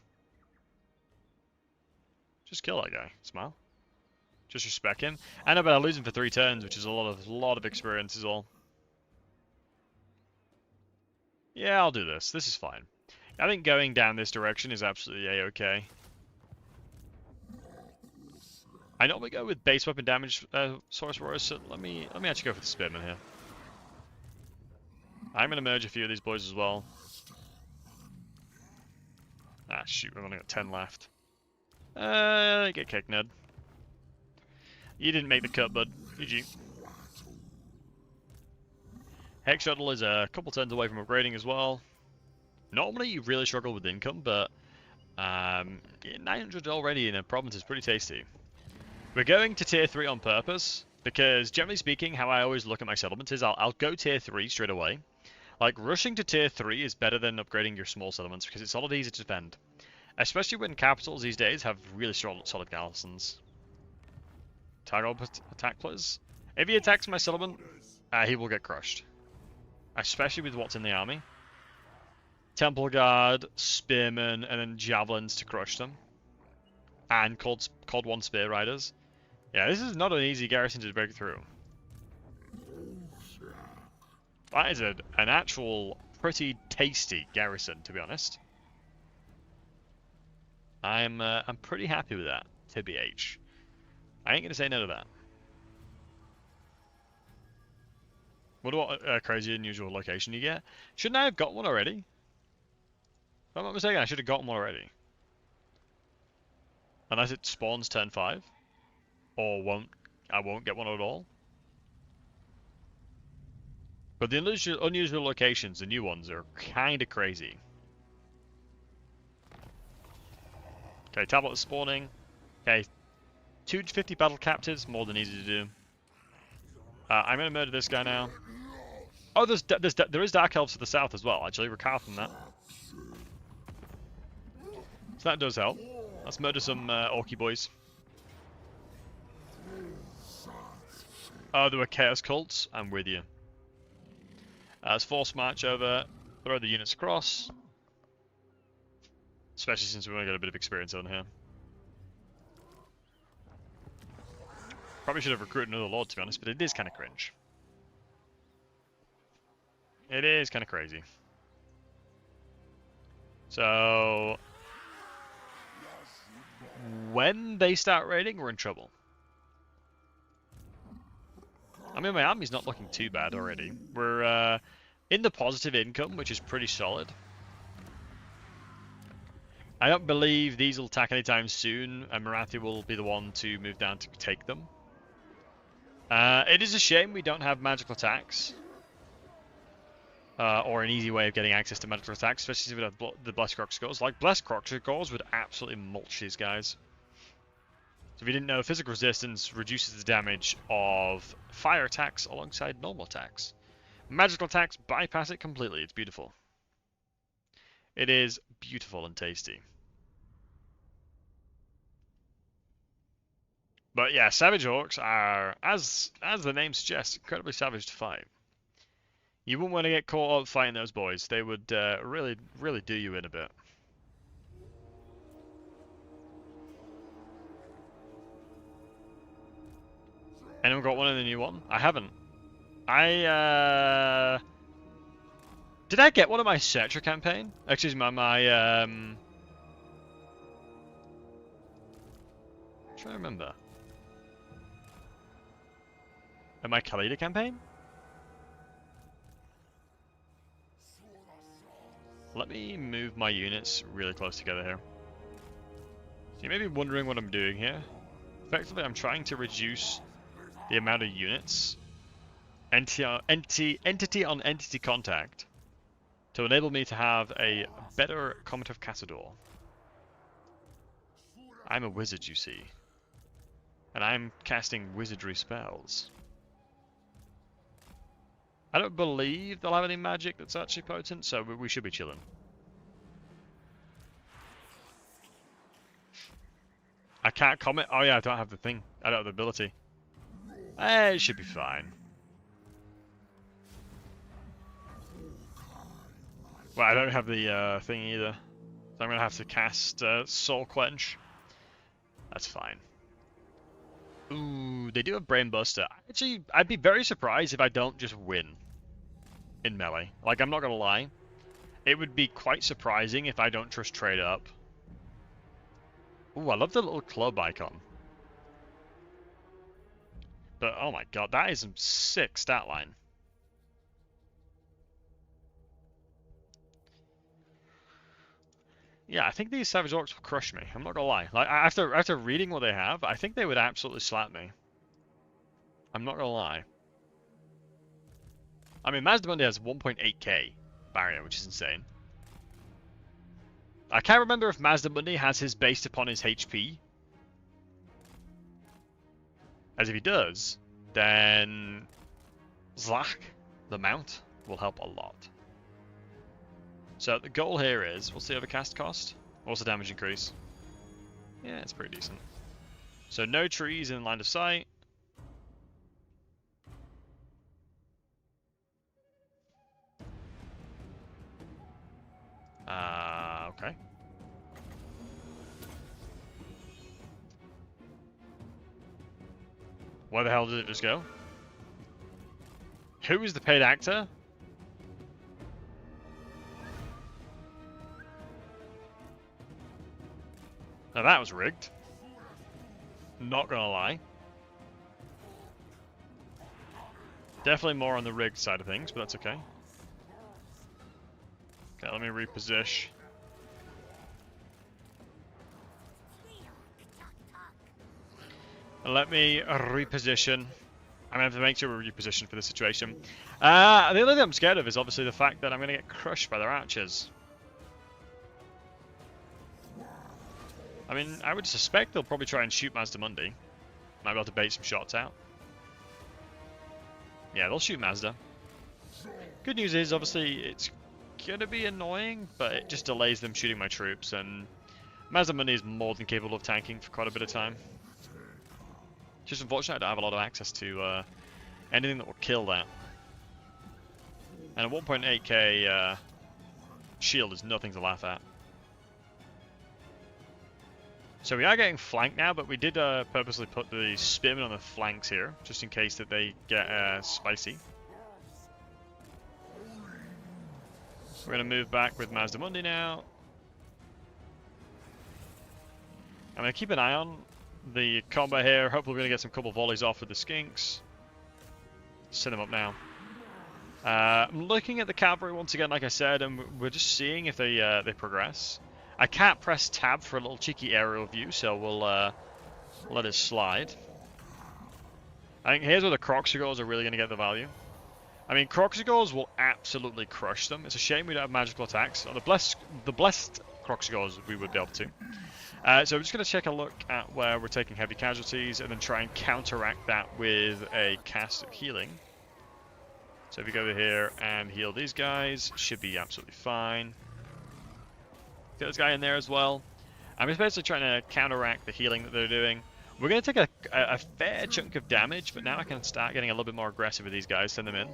Just kill that guy. Smile. Just respect him. I know, but I lose him for 3 turns, which is a lot of experience as well. Yeah, I'll do this. This is fine. I think going down this direction is absolutely a-okay. I normally go with base weapon damage Saurus Roars, so let me actually go for the Spearman here. I'm gonna merge a few of these boys as well. Ah, shoot, we've only got 10 left. Get kicked, Ned. You didn't make the cut, bud. GG. Hex Shuttle is a couple turns away from upgrading as well. Normally, you really struggle with income, but 900 already in a province is pretty tasty. We're going to tier 3 on purpose, because generally speaking, how I always look at my settlements is I'll go tier 3 straight away. Like, rushing to tier 3 is better than upgrading your small settlements, because it's a lot easier to defend. Especially when capitals these days have really solid garrisons. Target attack, please. If he attacks my settlement, he will get crushed. Especially with what's in the army. Temple Guard, Spearmen, and then Javelins to crush them. And Cold 1 Spear Riders. Yeah, this is not an easy garrison to break through. That is an actual pretty tasty garrison, to be honest. I'm pretty happy with that, TBH. I ain't gonna say no to that. What a crazy unusual location you get. Shouldn't I have got one already? If I'm not mistaken, I should have gotten one already. Unless it spawns turn 5. Or I won't get one at all. But the unusual locations, the new ones, are kinda crazy. Okay, tablet is spawning. Okay, 250 battle captives, more than easy to do. I'm gonna murder this guy now. Oh, there is Dark Elves to the south as well, actually, recall from that. So that does help. Let's murder some Orky boys. Oh, there were Chaos Cults. I'm with you. Let's force march over, throw the units across. Especially since we've only got a bit of experience on here. Probably should have recruited another Lord, to be honest, but it is kind of cringe. It is kind of crazy. So, when they start raiding, we're in trouble. I mean, my army's not looking too bad already. We're in the positive income, which is pretty solid. I don't believe these will attack anytime soon, and Marathi will be the one to move down to take them. It is a shame we don't have magical attacks. Or an easy way of getting access to magical attacks, especially if we have the Blessed Croc scores. Like, Blessed Croc scores would absolutely mulch these guys. So if you didn't know, physical resistance reduces the damage of fire attacks alongside normal attacks. Magical attacks bypass it completely. It's beautiful. It is beautiful and tasty. But yeah, Savage Orcs are, as the name suggests, incredibly savage to fight. You wouldn't want to get caught up fighting those boys. They would really do you in a bit. Anyone got one in the new one? I haven't. Did I get one of my Searcher campaign? Excuse me, my I'm trying to remember. My Khalida campaign? Let me move my units really close together here. So you may be wondering what I'm doing here. Effectively, I'm trying to reduce the amount of units, entity on entity contact, to enable me to have a better Comet of Cassador. I'm a wizard, you see, and I'm casting wizardry spells. I don't believe they'll have any magic that's actually potent, so we should be chilling. I can't comment. Oh yeah, I don't have the thing. I don't have the ability. It should be fine. Well, I don't have the thing either. So I'm going to have to cast Soul Quench. That's fine. Ooh, they do have Brain Buster. Actually, I'd be very surprised if I don't just win in melee. Like, I'm not going to lie. It would be quite surprising if I don't just trade up. Ooh, I love the little club icon. But, oh my god, that is some sick stat line. Yeah, I think these Savage Orcs will crush me. I'm not gonna lie. Like after reading what they have, I think they would absolutely slap me. I'm not gonna lie. I mean, Mazdamundi has 1.8k barrier, which is insane. I can't remember if Mazdamundi has his based upon his HP. As if he does, then Zlach, the mount, will help a lot. So the goal here is, what's the overcast cost? What's the damage increase? Yeah, it's pretty decent. So no trees in line of sight. Okay. Where the hell did it just go? Who is the paid actor? Now that was rigged. Not gonna lie. Definitely more on the rigged side of things, but that's okay. Okay, let me reposition. Let me reposition. I'm going to have to make sure we reposition for this situation. The only thing I'm scared of is obviously the fact that I'm going to get crushed by their archers. I mean, I would suspect they'll probably try and shoot Mazdamundi. Might be able to bait some shots out. Yeah, they'll shoot Mazda. Good news is, obviously, it's going to be annoying, but it just delays them shooting my troops, and Mazdamundi is more than capable of tanking for quite a bit of time. It's just unfortunate I don't have a lot of access to anything that will kill that. And a 1.8k shield is nothing to laugh at. So we are getting flanked now, but we did purposely put the spearmen on the flanks here, just in case that they get spicy. We're going to move back with Mazdamundi now. I'm going to keep an eye on the combo here. Hopefully we're going to get some couple volleys off with the skinks. Send them up now. I'm looking at the cavalry once again, like I said, and we're just seeing if they progress. I can't press tab for a little cheeky aerial view, so we'll let it slide. I think here's where the Croxigors are really going to get the value. I mean, Croxigors will absolutely crush them. It's a shame we don't have magical attacks. On the blessed Croxigors, we would be able to. So we're just going to take a look at where we're taking heavy casualties and then try and counteract that with a cast of healing. So if we go over here and heal these guys, should be absolutely fine. Get this guy in there as well. I'm just basically trying to counteract the healing that they're doing. We're going to take a fair chunk of damage, but now I can start getting a little bit more aggressive with these guys, send them in.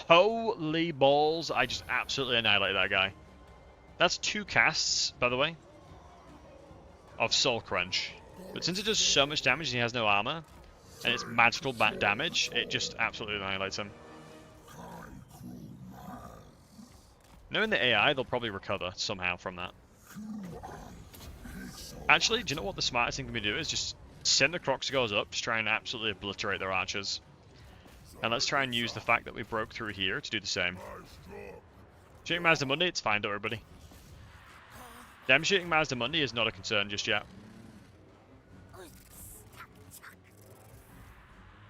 Holy balls, I just absolutely annihilated that guy. That's 2 casts, by the way, of Soul Crunch. But since it does so much damage and he has no armor, and it's magical damage, it just absolutely annihilates him. Knowing the AI, they'll probably recover somehow from that. Actually, do you know what the smartest thing we do is? Just send the Croxigors up, just try and absolutely obliterate their archers. And let's try and use the fact that we broke through here to do the same. Shooting Mazdamundi, it's fine, don't worry, buddy. Them shooting Mazdamundi is not a concern just yet.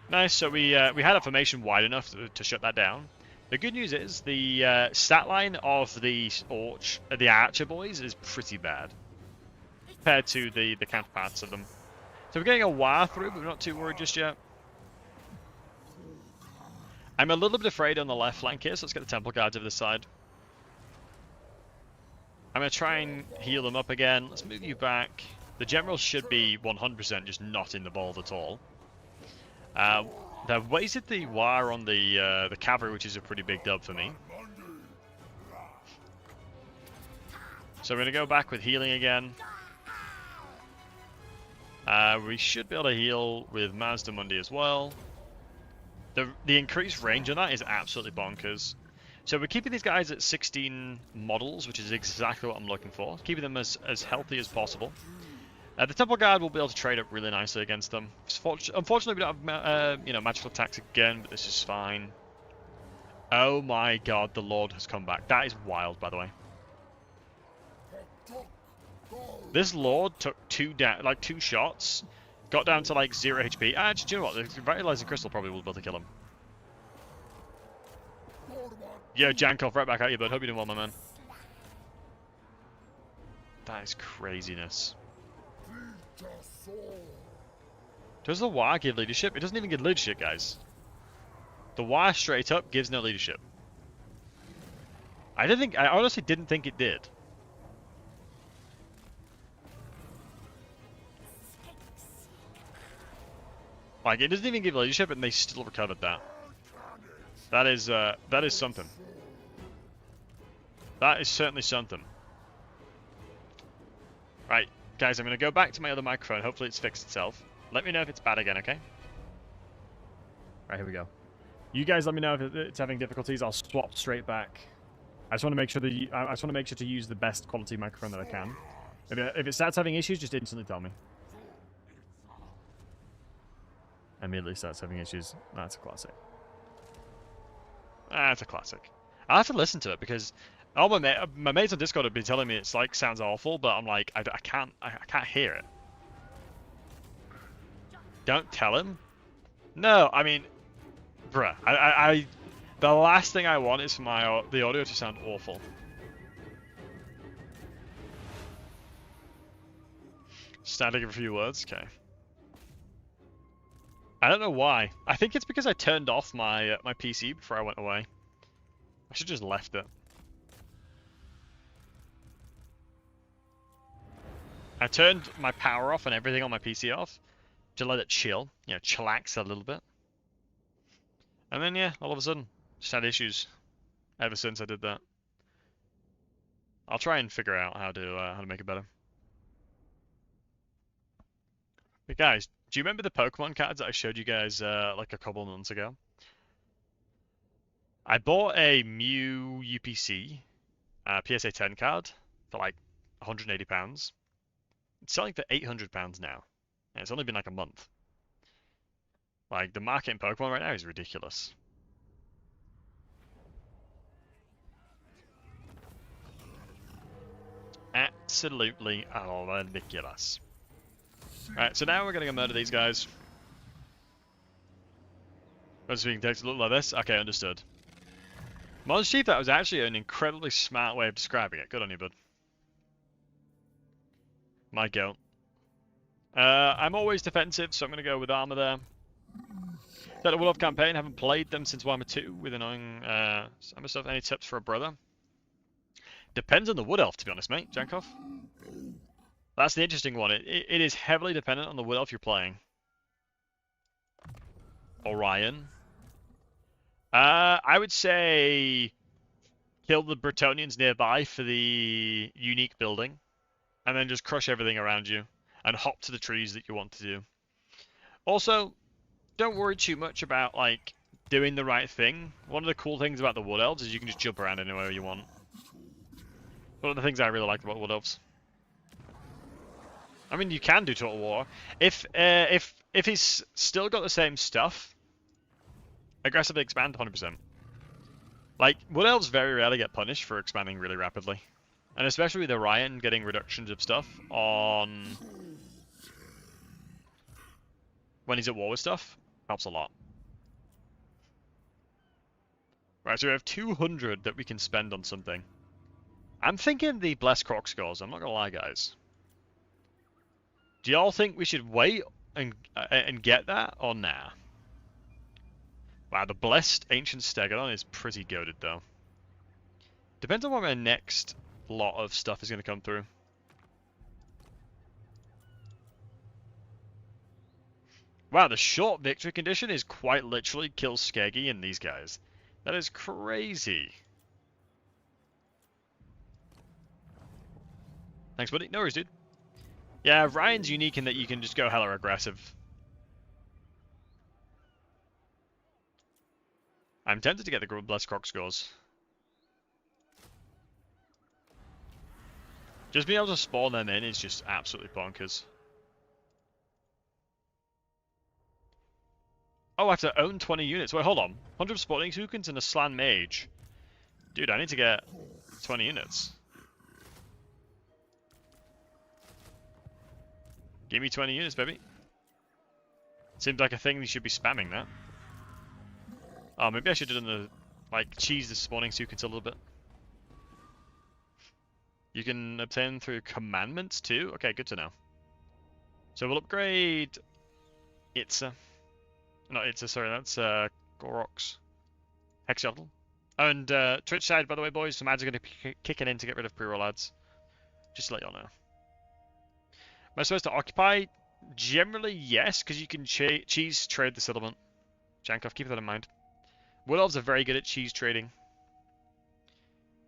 Nice, so we had a formation wide enough to shut that down. The good news is the stat line of the Archer boys is pretty bad compared to the counterparts of them. So we're getting a war through, but we're not too worried just yet. I'm a little bit afraid on the left flank here, so let's get the Temple Guards over this side. I'm going to try and heal them up again. Let's move you back. The generals should be 100% just not in the ball at all. They've wasted the war on the cavalry, which is a pretty big dub for me. So we're going to go back with healing again. We should be able to heal with Mazdamundi as well. The increased range on that is absolutely bonkers. So we're keeping these guys at 16 models, which is exactly what I'm looking for. Keeping them as healthy as possible. The Temple Guard will be able to trade up really nicely against them. Unfortunately, we don't have magical attacks again, but this is fine. Oh my god, the Lord has come back. That is wild, by the way. This Lord took two shots, got down to like 0 HP. Actually, do you know what? The Revitalizing Crystal probably will be able to kill him. Yo, Jankov, right back at you, bud. Hope you're doing well, my man. That is craziness. Does the War give leadership? It doesn't even give leadership, guys. The War straight up gives no leadership. I honestly didn't think it did. Like, it doesn't even give leadership, and they still recovered that. That is something. That is certainly something. Right, guys, I'm going to go back to my other microphone. Hopefully it's fixed itself. Let me know if it's bad again, okay? Right, here we go. You guys let me know if it's having difficulties. I'll swap straight back. I just want to make sure to use the best quality microphone that I can. If it starts having issues, just instantly tell me. Immediately starts having issues. That's a classic. That's a classic. I have to listen to it because all my mates on Discord have been telling me it's like sounds awful, but I'm like I can't hear it. Don't tell him. No, I mean, bruh, the last thing I want is for the audio to sound awful. Standing a few words, okay. I don't know why. I think it's because I turned off my my PC before I went away. I should just left it. I turned my power off and everything on my PC off to let it chill, you know, chillax a little bit. And then yeah, all of a sudden, just had issues ever since I did that. I'll try and figure out how to make it better. But guys, do you remember the Pokemon cards that I showed you guys like a couple of months ago? I bought a Mew UPC PSA 10 card for like £180. It's selling for £800 now, and it's only been like a month. Like, the market in Pokemon right now is ridiculous. Absolutely ridiculous. Alright, so now we're gonna go murder these guys. Most speaking text look like this? Okay, understood. Monster Chief, that was actually an incredibly smart way of describing it. Good on you, bud. My go. I'm always defensive, so I'm gonna go with armor there. Is that a Wood Elf campaign? Haven't played them since Warhammer 2 with annoying armor stuff. Any tips for a brother? Depends on the Wood Elf, to be honest, mate. Jankov. That's the interesting one. It is heavily dependent on the Wood Elf you're playing. Orion. I would say kill the Bretonnians nearby for the unique building, and then just crush everything around you, and hop to the trees that you want to do. Also, don't worry too much about like doing the right thing. One of the cool things about the Wood Elves is you can just jump around anywhere you want. One of the things I really like about Wood Elves. I mean, you can do Total War. If he's still got the same stuff, aggressively expand 100%. Like, Wood Elves very rarely get punished for expanding really rapidly. And especially with Orion getting reductions of stuff on... when he's at war with stuff, helps a lot. Right, so we have 200 that we can spend on something. I'm thinking the Blessed Croc Scores, I'm not gonna lie, guys. Do y'all think we should wait and get that, or nah? Wow, the Blessed Ancient Stegodon is pretty goated, though. Depends on what my next lot of stuff is going to come through. Wow, the short victory condition is quite literally kill Skeggy and these guys. That is crazy. Thanks, buddy. No worries, dude. Yeah, Ryan's unique in that you can just go hella aggressive. I'm tempted to get the Blessed Croc Scores. Just being able to spawn them in is just absolutely bonkers. Oh, I have to own 20 units. Wait, hold on. 100 spawning tokens and a Slan Mage. Dude, I need to get 20 units. Give me 20 units, baby. Seems like a thing you should be spamming that. Oh, maybe I should have done the, like, cheese this morning so you can tell a little bit. You can obtain through commandments too? Okay, good to know. So we'll upgrade Itza. Not Itza, sorry, that's Gorox. Hex Shuttle. And Twitch side, by the way, boys, some ads are going to be kicking in to get rid of pre-roll ads. Just to let y'all know. Am I supposed to occupy? Generally, yes, because you can cheese trade the settlement. Jankov, keep that in mind. Wood Elves are very good at cheese trading.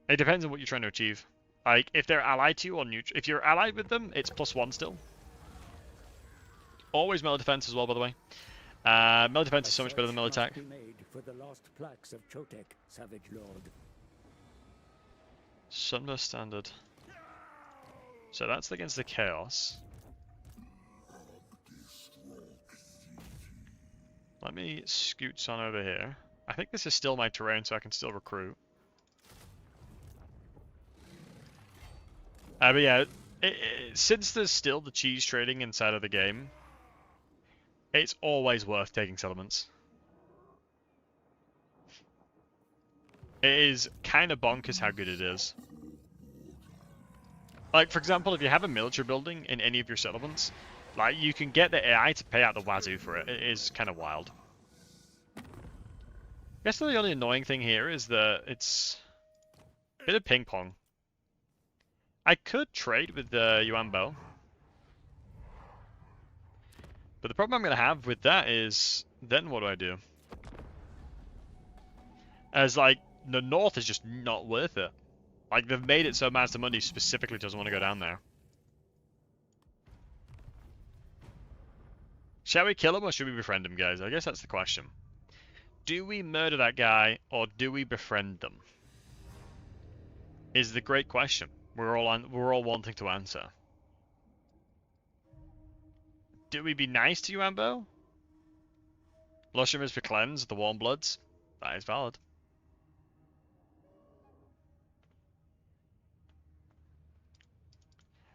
It depends on what you're trying to achieve. Like, if they're allied to you or neutral, if you're allied with them, it's +1 still. Always melee defense as well, by the way. Melee defense is so much better than melee attack. For the lost plaques of Sotek, Savage Lord. Sunburst standard. So that's against the chaos. Let me scoot on over here. I think this is still my terrain, so I can still recruit. But yeah, since there's still the cheese trading inside of the game, it's always worth taking settlements. It is kind of bonkers how good it is. Like, for example, if you have a military building in any of your settlements, like, you can get the AI to pay out the wazoo for it. It is kind of wild. I guess the only annoying thing here is that it's a bit of ping pong. I could trade with the Yuanbo. But the problem I'm going to have with that is, then what do I do? As, like, the north is just not worth it. Like, they've made it so Mazdamundi specifically doesn't want to go down there. Shall we kill him or should we befriend him, guys? I guess that's the question. Do we murder that guy or do we befriend them? Is the great question. We're all wanting to answer. Do we be nice to Yuanbo? Lushimers for cleanse, the warm bloods. That is valid.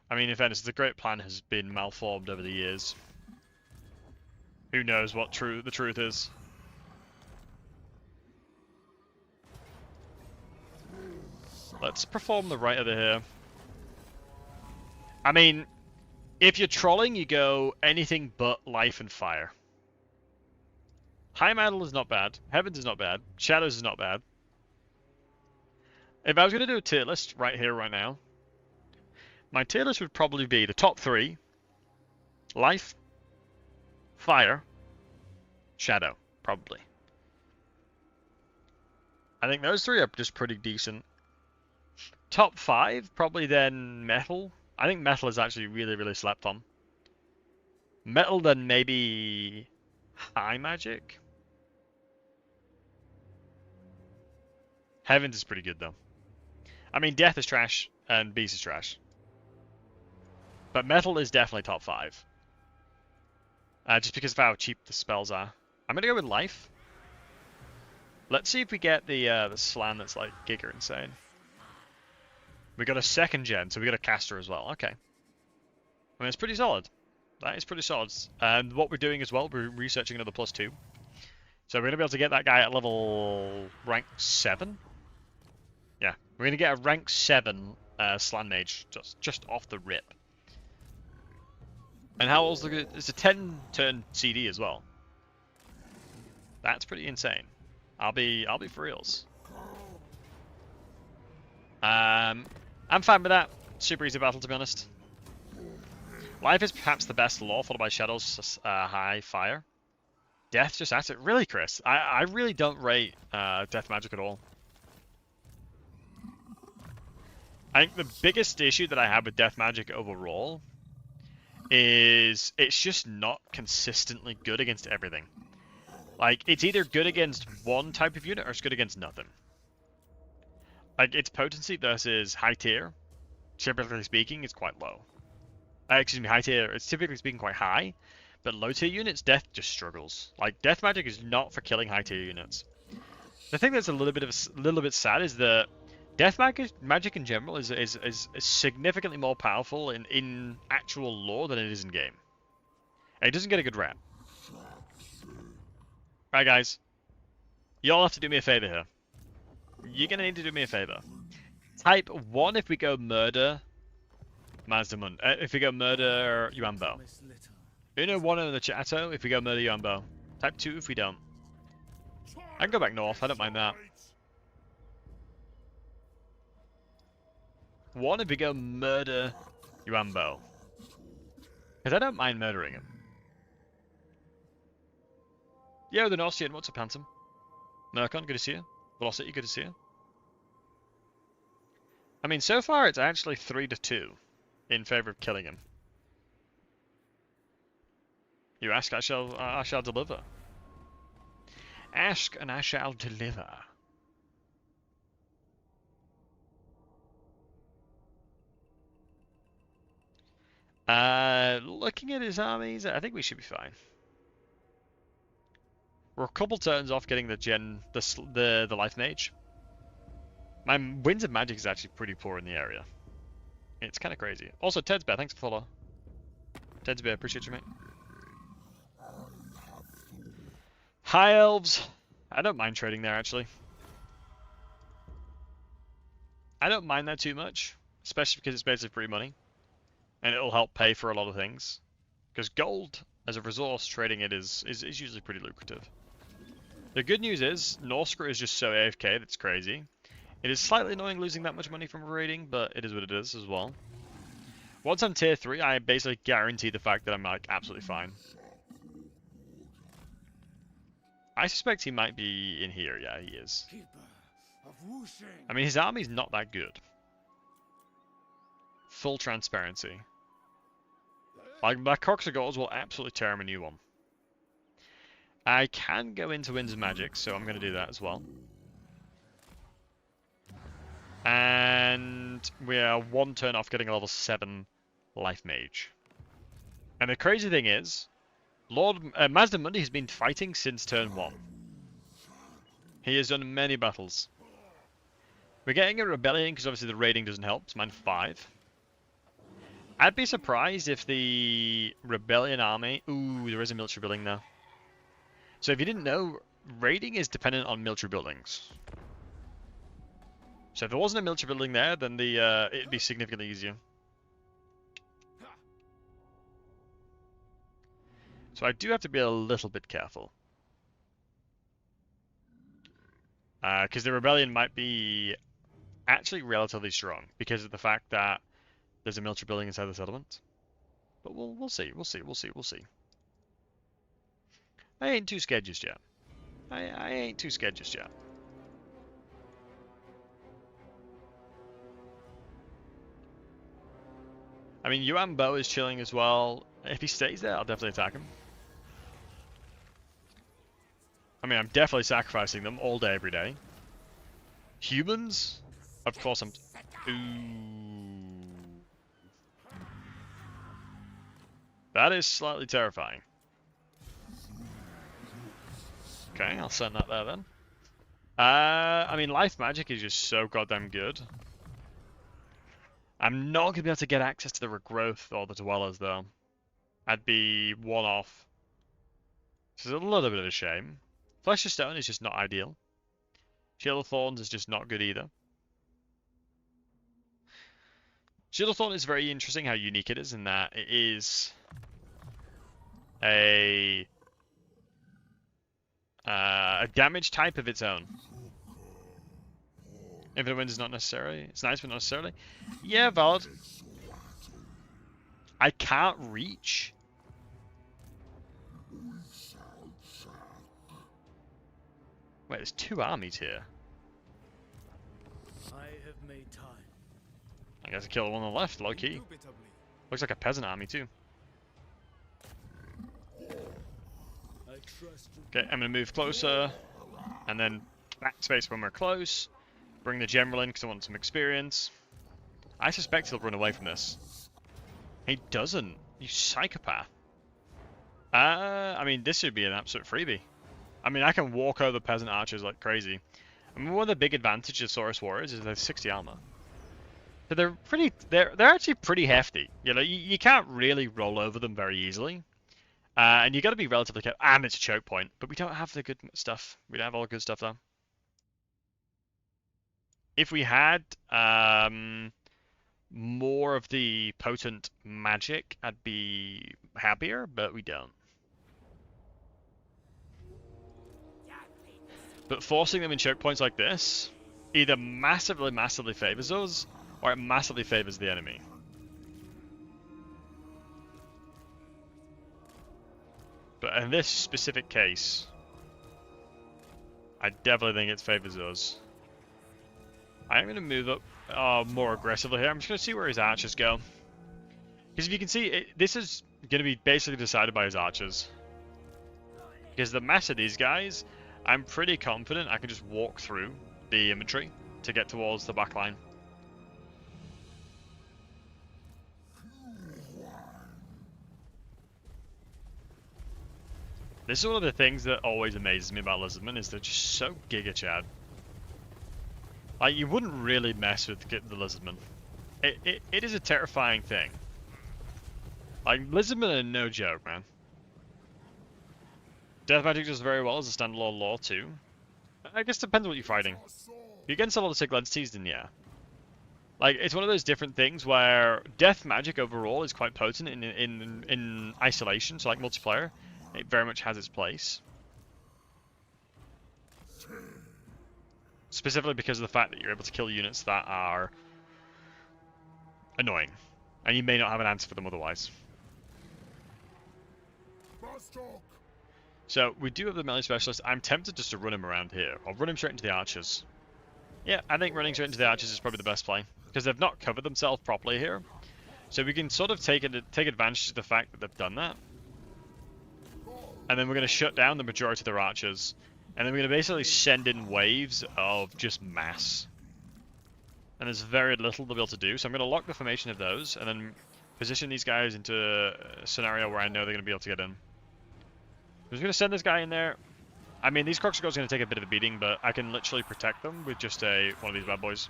I mean, in fairness, the great plan has been malformed over the years. Who knows what the truth is? Let's perform the rite over here. I mean, if you're trolling, you go anything but life and fire. High Metal is not bad. Heavens is not bad. Shadows is not bad. If I was going to do a tier list right here, right now, my tier list would probably be the top 3. Life, Fire, Shadow, probably. I think those 3 are just pretty decent. Top 5, probably then Metal. I think Metal is actually really, really slept on. Metal, then maybe High Magic. Heavens is pretty good, though. I mean, Death is trash, and Beast is trash. But Metal is definitely top 5. Just because of how cheap the spells are. I'm going to go with Life. Let's see if we get the slam that's like giga insane. We got a 2nd gen, so we got a caster as well. Okay. I mean, it's pretty solid. That is pretty solid. And what we're doing as well, we're researching another +2. So we're going to be able to get that guy at level rank 7. Yeah, we're going to get a rank 7 Slan Mage just off the rip. And how old's the... It's a 10-turn CD as well. That's pretty insane. I'll be for reals. I'm fine with that. Super easy battle, to be honest. Life is perhaps the best law, followed by Shadows, High, Fire. Death just at it. Really, Chris? I really don't rate Death Magic at all. I think the biggest issue that I have with Death Magic overall is it's just not consistently good against everything. Like, it's either good against one type of unit or it's good against nothing. Like, its potency versus high tier, typically speaking, is quite low. Excuse me, high tier, it's typically speaking quite high, but low tier units, Death just struggles. Like, Death Magic is not for killing high tier units. The thing that's a little bit sad is that Death Magic in general is significantly more powerful in actual lore than it is in game. He doesn't get a good rep. Right, guys. You all have to do me a favor here. You're going to need to do me a favor. Type 1 if we go murder Mazdamundi. If we go murder Yuanbo. Uno 1 in the chatto if we go murder Yuanbo. Type 2 if we don't. I can go back north, I don't mind that. 1 if we go murder Yuanbo. Because I don't mind murdering him. Yo, the Norsian, what's up, handsome? Mercon, good to see you. Velocity, good to see you. I mean, so far it's actually 3-2 in favor of killing him. You ask, I shall deliver. Ask and I shall deliver. Looking at his armies, I think we should be fine. We're a couple turns off getting the life mage. My winds of magic is actually pretty poor in the area. It's kind of crazy. Also, Ted's Bear, thanks for the follow. Ted's Bear, appreciate you, mate. High elves. I don't mind trading there, actually. I don't mind that too much, especially because it's basically free money. And it'll help pay for a lot of things. Because gold, as a resource, trading it is usually pretty lucrative. The good news is, Norscra is just so AFK that's crazy. It is slightly annoying losing that much money from a raiding, but it is what it is as well. Once I'm tier 3, I basically guarantee the fact that I'm like absolutely fine. I suspect he might be in here, yeah he is. I mean his army's not that good. Full transparency. Like my Coxagores will absolutely tear him a new one. I can go into Winds of Magic, so I'm going to do that as well. And we are 1 turn off getting a level 7 Life Mage. And the crazy thing is, Mazdamundi has been fighting since turn 1. He has done many battles. We're getting a rebellion because obviously the raiding doesn't help. It's -5. I'd be surprised if the rebellion army... Ooh, there is a military building there. So if you didn't know, raiding is dependent on military buildings. So if there wasn't a military building there, then it'd be significantly easier. So I do have to be a little bit careful. Because the rebellion might be actually relatively strong because of the fact that there's a military building inside the settlement. But we'll see. I ain't too scared just yet. I ain't too scared just yet. I mean, Yuanbo is chilling as well. If he stays there, I'll definitely attack him. I mean, I'm definitely sacrificing them all day, every day. Humans? Of course I'm... Ooh. That is slightly terrifying. Okay, I'll send that there then. I mean, life magic is just so goddamn good. I'm not going to be able to get access to the regrowth or the dwellers though. I'd be 1 off. This is a little bit of a shame. Flesh of Stone is just not ideal. Shield of Thorns is just not good either. Shield of Thorns is very interesting how unique it is in that it is a damage type of its own. Infinite Wind is not necessary. It's nice, but not necessarily. Yeah, valid. I can't reach. Wait, there's 2 armies here. I have made time. I guess I killed one on the left, low key. Looks like a peasant army too. Okay, I'm gonna move closer, and then backspace when we're close. Bring the general in because I want some experience. I suspect he'll run away from this. He doesn't. You psychopath. I mean, this should be an absolute freebie. I mean, I can walk over peasant archers like crazy. I mean, one of the big advantages of Saurus Warriors is they have 60 armor. So they're actually pretty hefty. You know, you can't really roll over them very easily. And you got to be relatively careful. And it's a choke point, but we don't have the good stuff. We don't have all the good stuff though. If we had more of the potent magic, I'd be happier, but we don't. But forcing them in choke points like this either massively favors us, or it massively favors the enemy. But in this specific case, I definitely think it favors us. I'm going to move up more aggressively here. I'm just going to see where his archers go. Because if you can see, this is going to be basically decided by his archers. Because the mass of these guys, I'm pretty confident I can just walk through the infantry to get towards the back line. This is one of the things that always amazes me about Lizardmen, is they're just so giga chad. Like, you wouldn't really mess with the Lizardmen. It is a terrifying thing. Like, Lizardmen are no joke, man. Death magic does very well as a standalone lore too. I guess it depends on what you're fighting. If you're against a lot of sick entities, then yeah. Like, it's one of those different things where death magic overall is quite potent in isolation, so like multiplayer, it very much has its place. Specifically because of the fact that you're able to kill units that are annoying, and you may not have an answer for them otherwise. So we do have the melee specialist. I'm tempted just to run him around here. I'll run him straight into the archers. Yeah, I think running straight into the archers is probably the best play, because they've not covered themselves properly here. So we can sort of take advantage of the fact that they've done that. And then we're going to shut down the majority of their archers. And then we're going to basically send in waves of just mass. And there's very little to be able to do. So I'm going to lock the formation of those, and then position these guys into a scenario where I know they're going to be able to get in. I'm just going to send this guy in there. I mean, these Crocs are going to take a bit of a beating, but I can literally protect them with just one of these bad boys.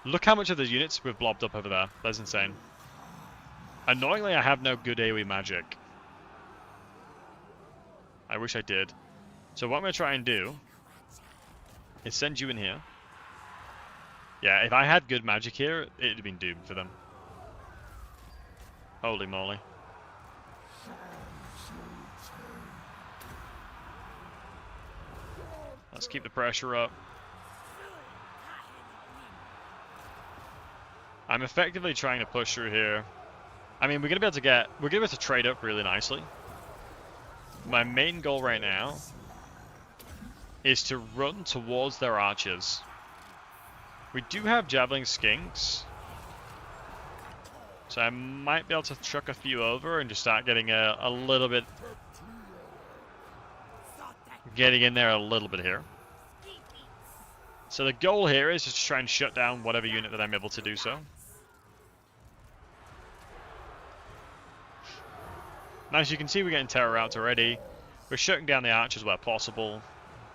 Look how much of the units we've blobbed up over there. That's insane. Annoyingly, I have no good AoE magic. I wish I did. So what I'm going to try and do is send you in here. Yeah, if I had good magic here, it would have been doomed for them. Holy moly. Let's keep the pressure up. I'm effectively trying to push through here. I mean, we're going to be able to trade up really nicely. My main goal right now is to run towards their archers. We do have javelin skinks, so I might be able to chuck a few over and just start getting a little bit, getting in there a little bit here. So the goal here is just to try and shut down whatever unit that I'm able to do so. Now, as you can see, we're getting terror out already. We're shutting down the archers where possible,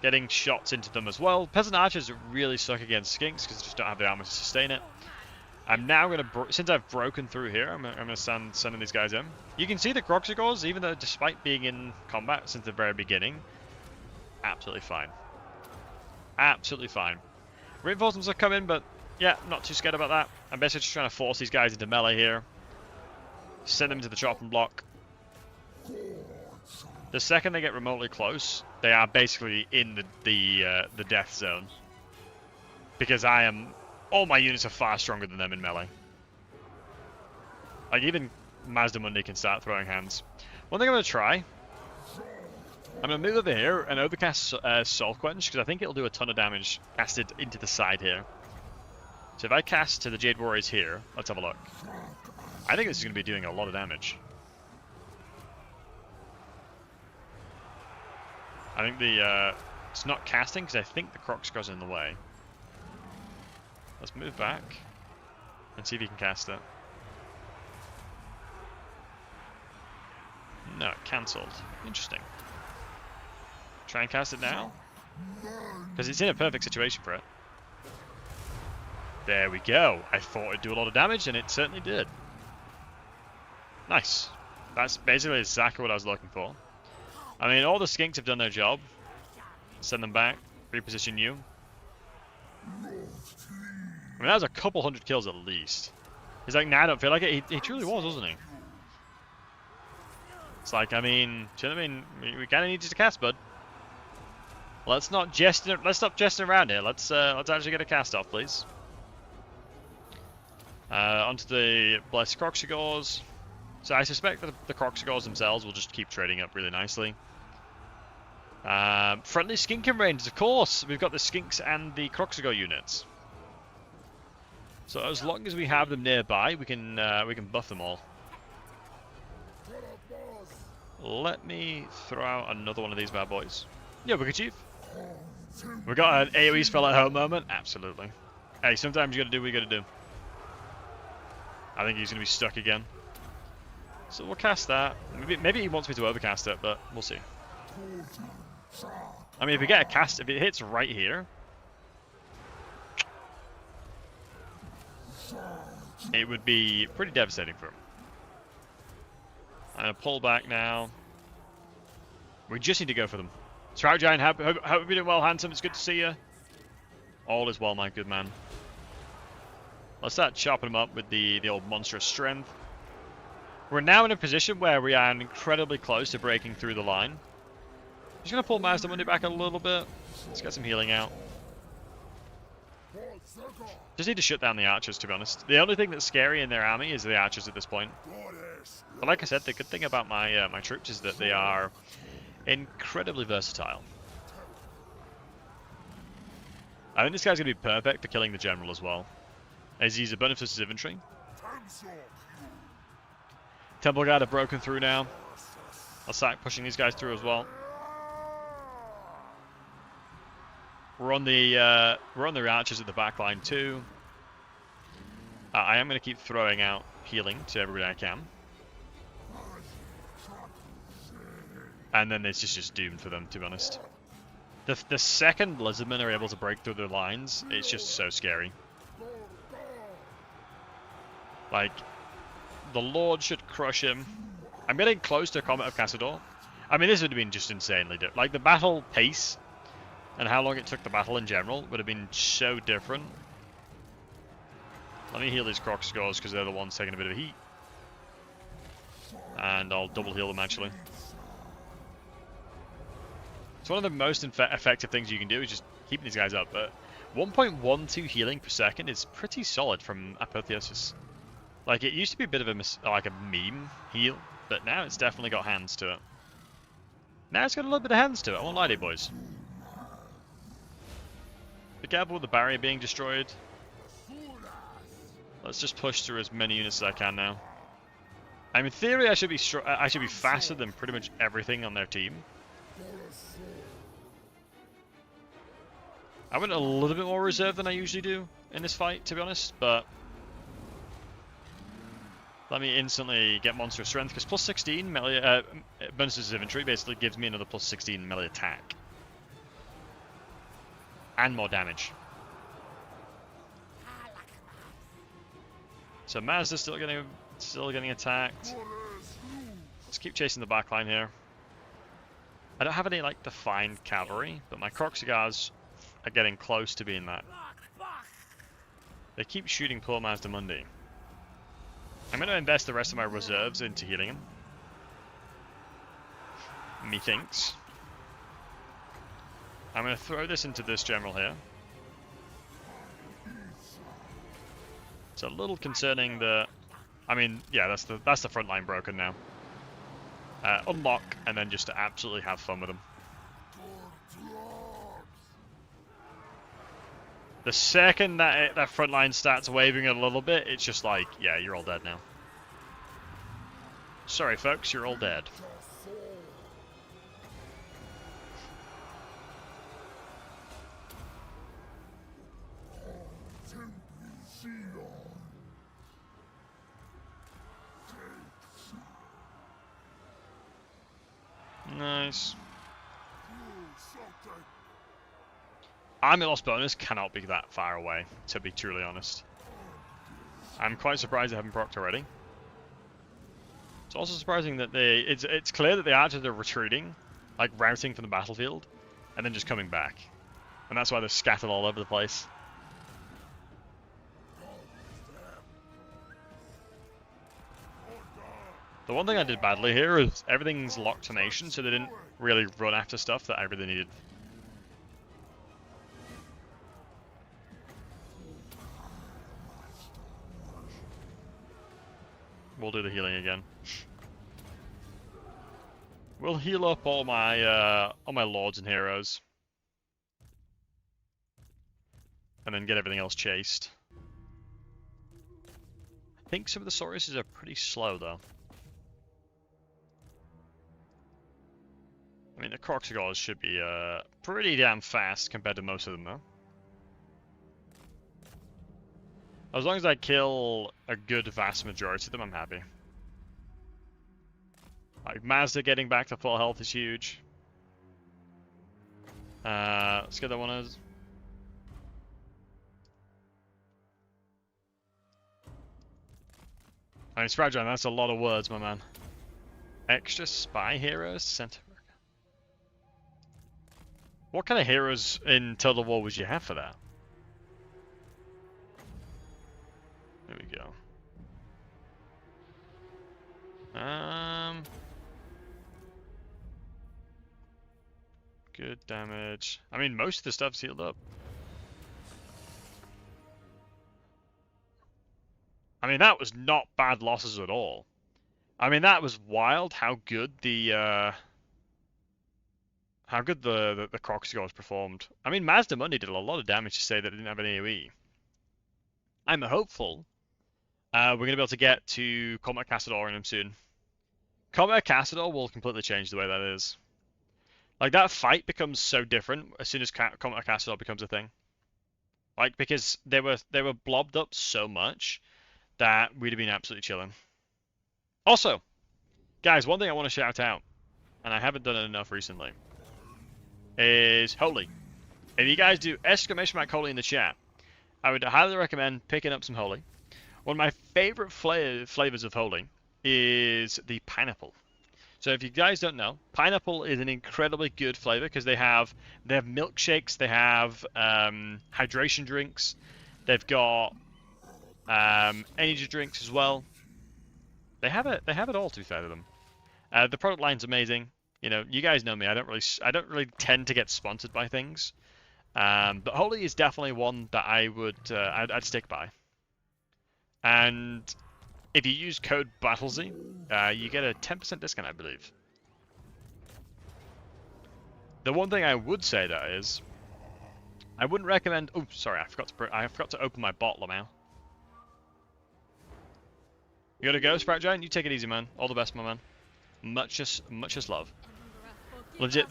getting shots into them as well. Peasant archers really suck against skinks because they just don't have the armor to sustain it. I'm now going to, since I've broken through here, I'm going to start sending these guys in. You can see the Croxigors, even though despite being in combat since the very beginning, absolutely fine. Absolutely fine. Reinforcements are coming, but yeah, not too scared about that. I'm basically just trying to force these guys into melee here. Send them to the chopping block. The second they get remotely close, they are basically in the death zone. Because all my units are far stronger than them in melee. Like, even Mazdamundi can start throwing hands. One thing I'm going to try, I'm going to move over here and overcast Soul Quench, because I think it'll do a ton of damage casted into the side here. So if I cast to the Jade Warriors here, let's have a look. I think this is going to be doing a lot of damage. I think it's not casting because I think the Croxigor's in the way. Let's move back and see if he can cast it. No, it cancelled. Interesting. Try and cast it now? Because it's in a perfect situation for it. There we go. I thought it'd do a lot of damage and it certainly did. Nice. That's basically exactly what I was looking for. I mean, all the skinks have done their job. Send them back. Reposition you. I mean, that was a couple hundred kills at least. He's like, nah, I don't feel like it. He truly was, wasn't he? It's like, I mean, do you know what I mean? We kind of need you to cast, bud. Let's not jesting. Let's stop jesting around here. Let's actually get a cast off, please. Onto the Blessed Croxigores. So I suspect that the Croxigores themselves will just keep trading up really nicely. Friendly skinking ranges, of course. We've got the skinks and the Croxigore units. So as long as we have them nearby, we can buff them all. Let me throw out another one of these bad boys. Yeah, we could chief. We got an AoE spell at home moment. Absolutely. Hey, sometimes you gotta do what you gotta do. I think he's gonna be stuck again. So we'll cast that. Maybe he wants me to overcast it, but we'll see. I mean, if we get a cast, if it hits right here, it would be pretty devastating for him. I'm gonna pull back now. We just need to go for them. Trout Giant, hope you're doing well, handsome. It's good to see you. All is well, my good man. Let's start chopping them up with the old monstrous strength. We're now in a position where we are incredibly close to breaking through the line. Just gonna pull Mazdamundi back a little bit. Let's get some healing out. Just need to shut down the archers, to be honest. The only thing that's scary in their army is the archers at this point. But like I said, the good thing about my my troops is that they are incredibly versatile. I think this guy's gonna be perfect for killing the general as well, as he's a bonus versus infantry. Temple Guard have broken through now. I'll start pushing these guys through as well. We're on the archers at the back line too. I am going to keep throwing out healing to everybody I can. And then it's just doomed for them, to be honest. The second Lizardmen are able to break through their lines, it's just so scary. Like, the Lord should crush him. I'm getting close to a Comet of Cassador. I mean, this would have been just insanely different. Like, the battle pace and how long it took the battle in general would have been so different. Let me heal these Croxigores because they're the ones taking a bit of heat. And I'll double heal them, actually. It's one of the most effective things you can do is just keeping these guys up. But 1.12 healing per second is pretty solid from Apotheosis. Like, it used to be a bit of a meme heal, but now it's definitely got hands to it. Now it's got a little bit of hands to it, I won't lie to you, boys. Be careful with the barrier being destroyed. Let's just push through as many units as I can now. I mean, in theory, I should be faster than pretty much everything on their team. I went a little bit more reserved than I usually do in this fight, to be honest, but let me instantly get monstrous strength, because plus 16 melee bonuses infantry basically gives me another plus 16 melee attack. And more damage. So Mazda's still getting attacked. Let's keep chasing the backline here. I don't have any like defined cavalry, but my Croxigars are getting close to being that. They keep shooting poor Mazdamundi. I'm going to invest the rest of my reserves into healing him. Methinks. I'm going to throw this into this general here. It's a little concerning that, I mean, yeah, that's the front line broken now. Unlock and then just to absolutely have fun with them. The second that front line starts waving a little bit, it's just like, yeah, you're all dead now. Sorry, folks, you're all dead. Nice. Army loss bonus cannot be that far away, to be truly honest. I'm quite surprised I haven't procced already. It's also surprising that it's clear that the archers are retreating, like routing from the battlefield, and then just coming back. And that's why they're scattered all over the place. The one thing I did badly here is everything's locked to nation, so they didn't really run after stuff that I really needed. We'll do the healing again. We'll heal up all my lords and heroes, and then get everything else chased. I think some of the Sauruses are pretty slow though. I mean, the Croxagors should be pretty damn fast compared to most of them though. As long as I kill a good vast majority of them, I'm happy. Like, Mazda getting back to full health is huge. Let's get that one as... I mean, Sprajan, that's a lot of words, my man. Extra spy heroes? Center. What kind of heroes in Total War would you have for that? There we go. Good damage. I mean, most of the stuff's healed up. I mean, that was not bad losses at all. I mean, that was wild how good the Croxagors performed. I mean, Mazdamundi did a lot of damage to say that it didn't have an AoE. I'm hopeful we're going to be able to get to Combat Cassador in him soon. Combat Cassador will completely change the way that is. Like, that fight becomes so different as soon as Combat Cassador becomes a thing. Like, because they were blobbed up so much that we'd have been absolutely chilling. Also, guys, one thing I want to shout out, and I haven't done it enough recently, is Holy. If you guys do !Holy in the chat, I would highly recommend picking up some Holy. One of my favorite flavors of Holy is the pineapple. So if you guys don't know, pineapple is an incredibly good flavor because they have milkshakes, they have hydration drinks, they've got energy drinks as well. They have it all, to be fair to them. The product line's amazing. You know, you guys know me. I don't really tend to get sponsored by things, but Holy is definitely one that I'd stick by. And if you use code Battlesey, you get a 10% discount, I believe. The one thing I would say that is, I wouldn't recommend. Oh, sorry, I forgot to open my bottle now. You gotta go, Sprout Giant. You take it easy, man. All the best, my man. Much as love. Legit,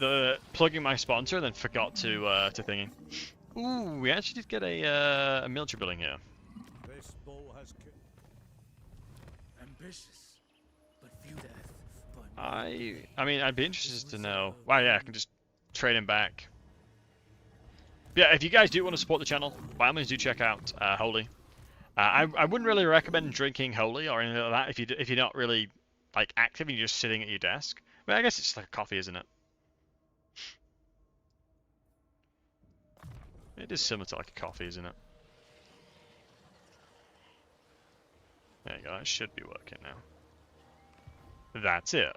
plugging my sponsor, then forgot to thingy. Ooh, we actually did get a military building here. This bow has ambitious, but few death. I mean, I'd be interested to know. Wow, yeah, I can just trade him back. But yeah, if you guys do want to support the channel, by all means do check out Holy. I wouldn't really recommend drinking Holy or anything like that if you're not really like active and you're just sitting at your desk. But I guess it's like a coffee, isn't it? It is similar to like a coffee, isn't it? There you go, that should be working now. That's it.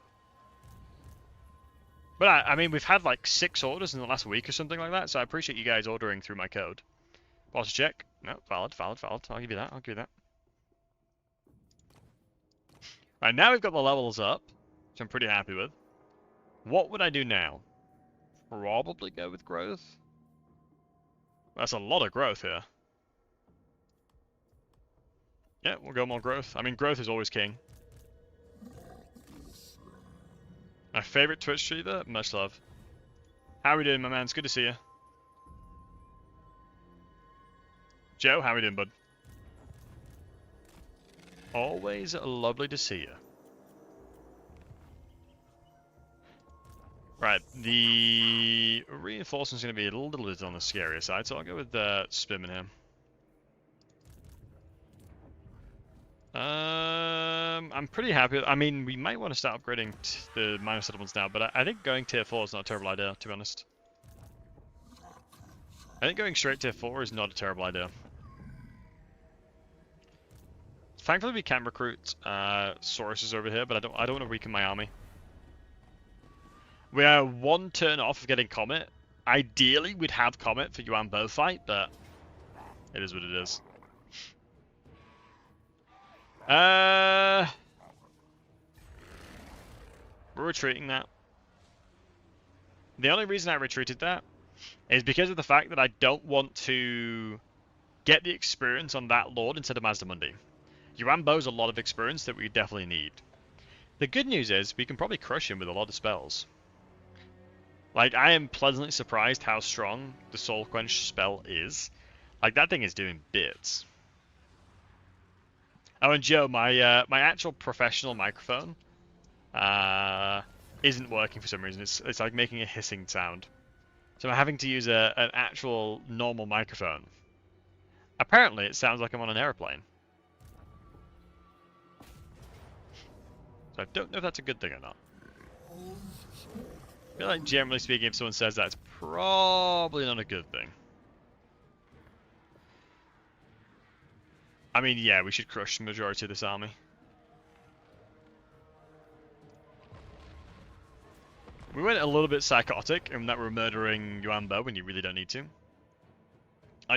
But I mean, we've had like 6 orders in the last week or something like that, so I appreciate you guys ordering through my code. Boss check. No, valid. I'll give you that. Right, now we've got the levels up, which I'm pretty happy with. What would I do now? Probably go with growth. That's a lot of growth here. Yeah, we'll go more growth. I mean, growth is always king. My favorite Twitch streamer? Much love. How we doing, my man? It's good to see you. Joe, how we doing, bud? Always lovely to see you. Right, the reinforcement's going to be a little bit on the scarier side, so I'll go with Spimmin here. I'm pretty happy. I mean, we might want to start upgrading the minor settlements now, but I think going tier 4 is not a terrible idea, to be honest. I think going straight tier 4 is not a terrible idea. Thankfully, we can recruit Sauruses over here, but I don't want to weaken my army. We are 1 turn off of getting Comet. Ideally, we'd have Comet for Yuan Bo fight, but it is what it is. We're retreating that. The only reason I retreated that is because of the fact that I don't want to get the experience on that lord instead of Mazdamundi. Yuan Bo's a lot of experience that we definitely need. The good news is we can probably crush him with a lot of spells. Like, I am pleasantly surprised how strong the Soul Quench spell is. Like, that thing is doing bits. Oh, and Joe, my actual professional microphone isn't working for some reason. It's like making a hissing sound. So I'm having to use an actual normal microphone. Apparently, it sounds like I'm on an airplane. So I don't know if that's a good thing or not. I feel like, generally speaking, if someone says that, it's probably not a good thing. I mean, yeah, we should crush the majority of this army. We went a little bit psychotic in that we're murdering Yuan Bo when you really don't need to.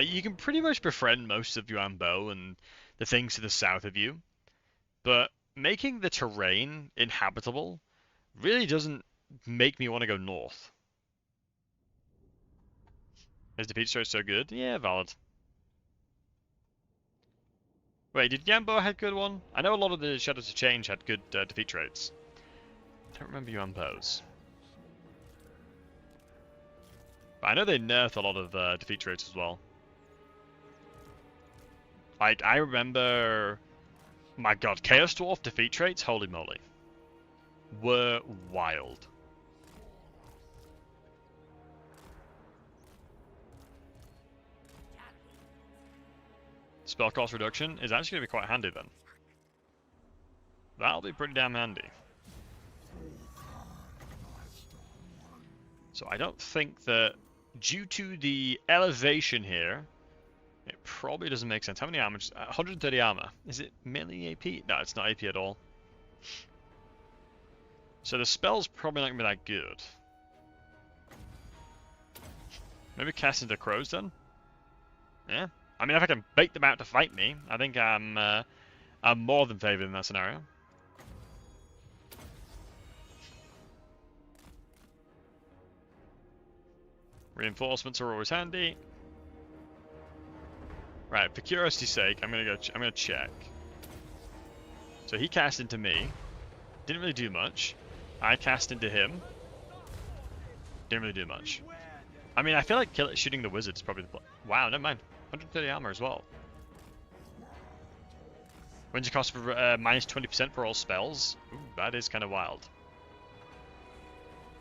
You can pretty much befriend most of Yuan Bo and the things to the south of you, but making the terrain inhabitable really doesn't make me want to go north. Is defeat rate so good? Yeah, valid. Wait, did Yambo had good one? I know a lot of the Shadows of Change had good defeat rates. I don't remember Yambo's. But I know they nerfed a lot of defeat rates as well. Like, I remember... My god, Chaos Dwarf defeat rates, holy moly, were wild. Spell cost reduction is actually going to be quite handy then. That'll be pretty damn handy. So I don't think that, due to the elevation here, it probably doesn't make sense. How many armor? 130 armor. Is it mainly AP? No, it's not AP at all. So the spell's probably not going to be that good. Maybe cast into crows then? Yeah. I mean, if I can bait them out to fight me, I think I'm more than favored in that scenario. Reinforcements are always handy. Right, for curiosity's sake, I'm gonna check. So he cast into me, didn't really do much. I cast into him, didn't really do much. I mean, I feel like shooting the wizard is probably the wow. Never mind. 130 armor as well. When's your cost for minus 20% for all spells? Ooh, that is kind of wild.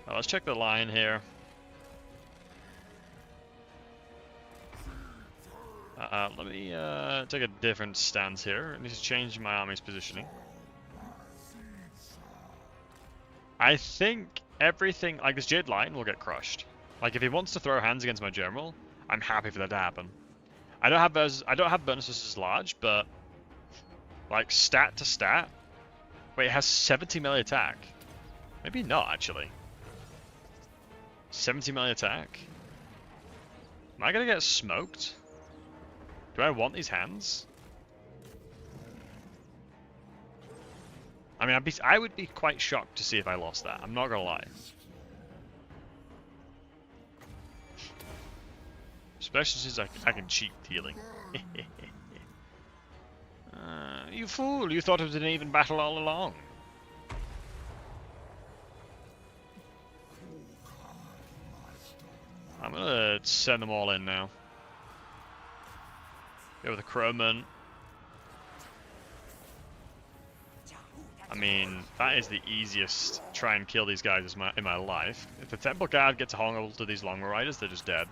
Let's check the line here. Let me take a different stance here. I need to change my army's positioning. I think everything, like this Jade line, will get crushed. Like if he wants to throw hands against my general, I'm happy for that to happen. I don't have bonuses as large, but like stat to stat. Wait, it has 70 melee attack. Maybe not actually. 70 melee attack. Am I gonna get smoked? Do I want these hands? I mean, I would be quite shocked to see if I lost that. I'm not gonna lie. Especially since I can cheat healing. You fool! You thought it was an even battle all along. I'm gonna send them all in now. Go with the Crowman. I mean, that is the easiest try and kill these guys in my life. If the Temple Guard gets a hold to these Long Riders, they're just dead.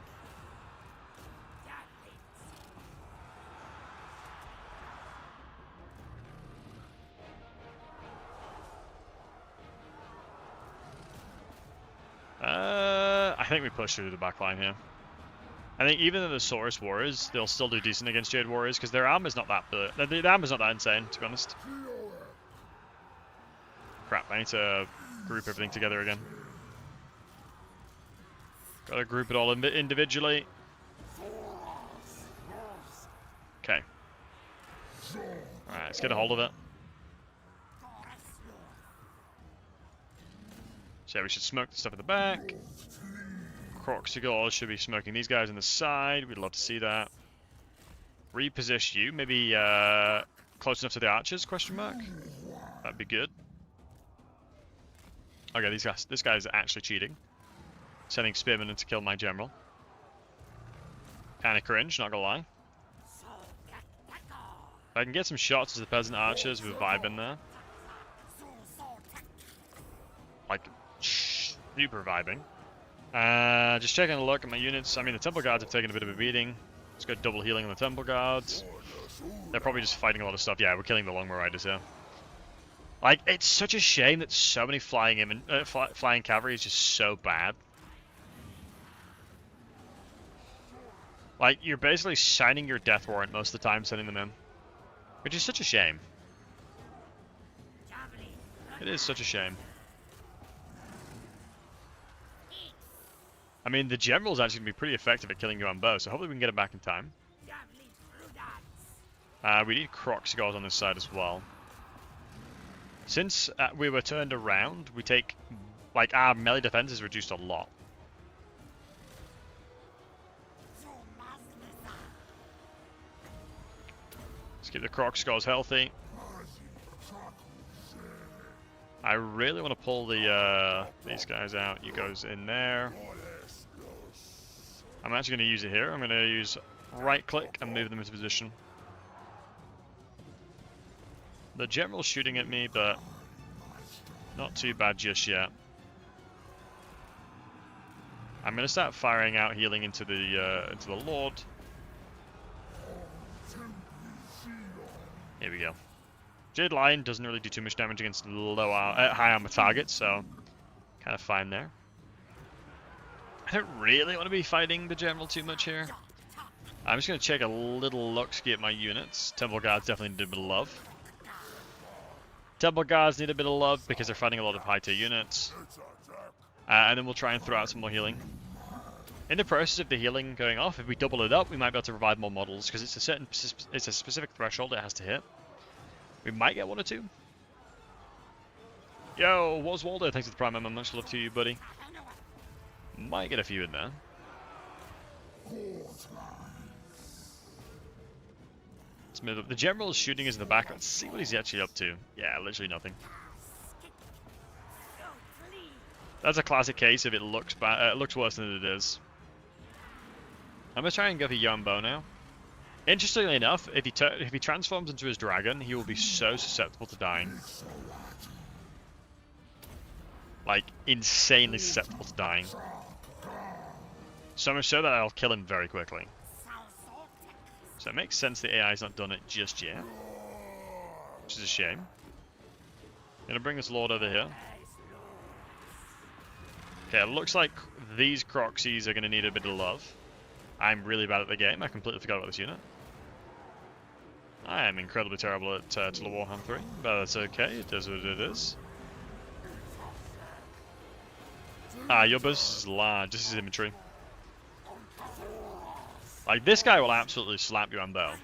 think we push through the back line here. I think even though the Saurus Warriors, they'll still do decent against Jade Warriors because their armor's not that the armor's not that insane, to be honest. Crap, I need to group everything together again. Gotta group it all individually. Okay. Alright, let's get a hold of it. So yeah, we should smoke the stuff at the back. Croxigol should be smoking these guys on the side. We'd love to see that. Reposition you, maybe close enough to the archers, question mark? That'd be good. Okay, this guy's actually cheating. Sending spearmen in to kill my general. Kinda cringe, not gonna lie. If I can get some shots as the peasant archers with vibe in there. Like, super vibing. Just taking a look at my units. I mean, the Temple Guards have taken a bit of a beating. Let's go double healing on the Temple Guards. They're probably just fighting a lot of stuff. Yeah, we're killing the Longbow Riders here. Like, it's such a shame that so many flying cavalry is just so bad. Like, you're basically signing your death warrant most of the time, sending them in. Which is such a shame. It is such a shame. I mean, the general's actually going to be pretty effective at killing you on bow, so hopefully we can get it back in time. We need Croxigors on this side as well. Since we were turned around, we take, like, our melee defense is reduced a lot. Let's keep the Croxigors healthy. I really want to pull the these guys out. You guys in there. I'm actually going to use it here. I'm going to use right-click and move them into position. The general's shooting at me, but not too bad just yet. I'm going to start firing out healing into the Lord. Here we go. Jade Lion doesn't really do too much damage against high armor targets, so kind of fine there. I don't really want to be fighting the general too much here. I'm just going to check a little look-ski at my units. Temple Guards definitely need a bit of love. Temple Guards need a bit of love because they're fighting a lot of high-tier units. And then we'll try and throw out some more healing. In the process of the healing going off, if we double it up, we might be able to revive more models because it's a specific threshold it has to hit. We might get one or two. Yo, what's Waldo? Thanks for the prime member. Much love to you, buddy. Might get a few in there. Let's move up. The general is shooting us in the back. Let's see what he's actually up to. Yeah, literally nothing. That's a classic case if it looks bad. It looks worse than it is. I'm gonna try and go for Yambo now. Interestingly enough, if he transforms into his dragon, he will be so susceptible to dying. Like, insanely susceptible to dying. So much so that I'll kill him very quickly. So it makes sense the AI's not done it just yet. Which is a shame. Gonna bring this Lord over here. Okay, it looks like these Croxies are gonna need a bit of love. I'm really bad at the game. I completely forgot about this unit. I am incredibly terrible at Total Warhammer 3, but that's okay. It does what it is. Ah, your bus is large. This is infantry. Like, this guy will absolutely slap Yuanbo.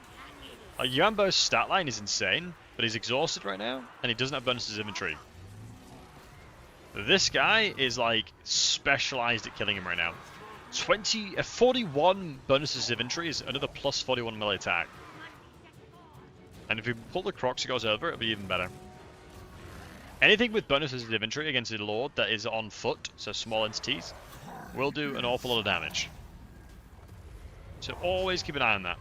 Like, Yuanbo's stat line is insane, but he's exhausted right now, and he doesn't have bonuses infantry. This guy is, like, specialized at killing him right now. 41 bonuses infantry is another plus 41 melee attack. And if we pull the Croxigors over, it'll be even better. Anything with bonuses of infantry against a Lord that is on foot, so small entities, will do an awful lot of damage. So always keep an eye on that.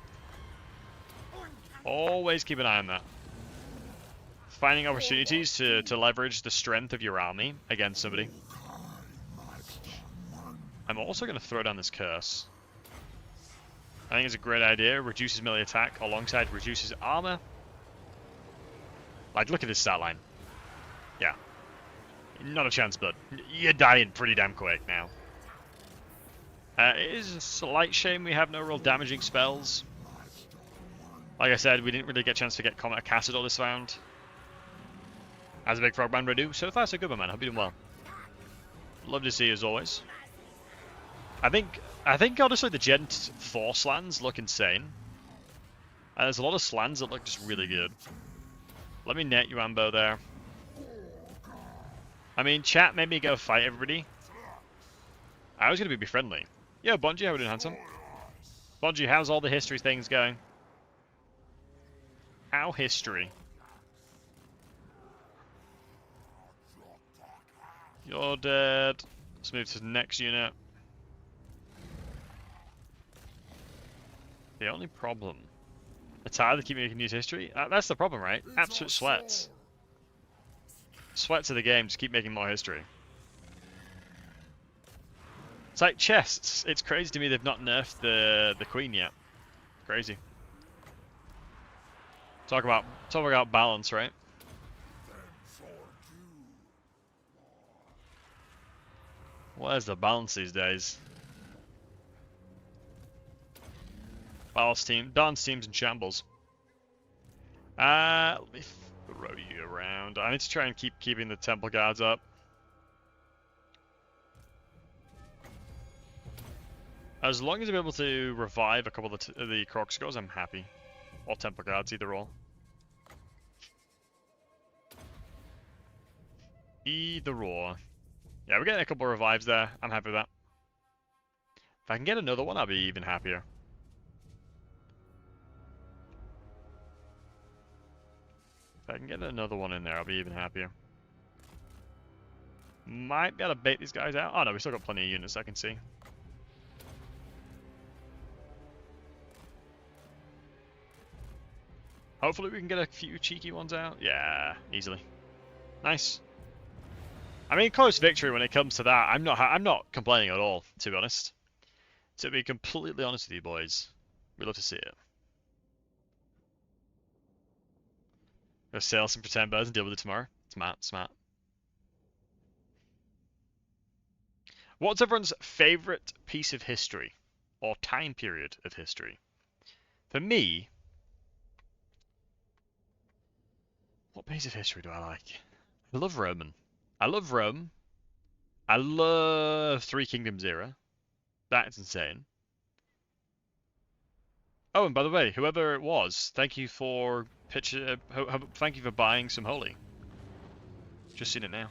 Always keep an eye on that. Finding opportunities to leverage the strength of your army against somebody. I'm also going to throw down this curse. I think it's a great idea. Reduces melee attack alongside reduces armor. Like, look at this stat line. Yeah. Not a chance, but you're dying pretty damn quick now. It is a slight shame we have no real damaging spells. Like I said, we didn't really get a chance to get Comet Cassador this round. As a big frogman would do. So far so good, my man. Hope you're doing well. Love to see you as always. I think honestly the Gen 4 slans look insane. And there's a lot of slans that look just really good. Let me net you, Ambo, there. I mean, chat made me go fight everybody. I was going to be friendly. Yo, Bungie, how are we doing, handsome? Bungie, how's all the history things going? How history? You're dead. Let's move to the next unit. The only problem... It's hard to keep making use history. That's the problem, right? Absolute sweats. Sweats of the game, just keep making more history. It's like chests. It's crazy to me they've not nerfed the queen yet. Crazy. Talk about balance, right? Where's the balance these days? Balance team, Don's team's in shambles. Let me throw you around. I need to try and keeping the temple guards up. As long as I'm able to revive a couple of the Corkscrews, I'm happy. Or temple guards, either or. Either or. Yeah, we're getting a couple of revives there. I'm happy with that. If I can get another one, I'll be even happier. If I can get another one in there, I'll be even happier. Might be able to bait these guys out. Oh no, we still got plenty of units I can see. Hopefully we can get a few cheeky ones out. Yeah, easily. Nice. I mean, close victory when it comes to that. I'm not complaining at all, to be honest. To be completely honest with you boys, we love to see it. Go sell some pretend birds and deal with it tomorrow. Smart. What's everyone's favorite piece of history or time period of history? For me, what piece of history do I like? I love Roman. I love Rome. I love Three Kingdoms era. That's insane. Oh, and by the way, whoever it was, thank you for thank you for buying some holy. Just seen it now.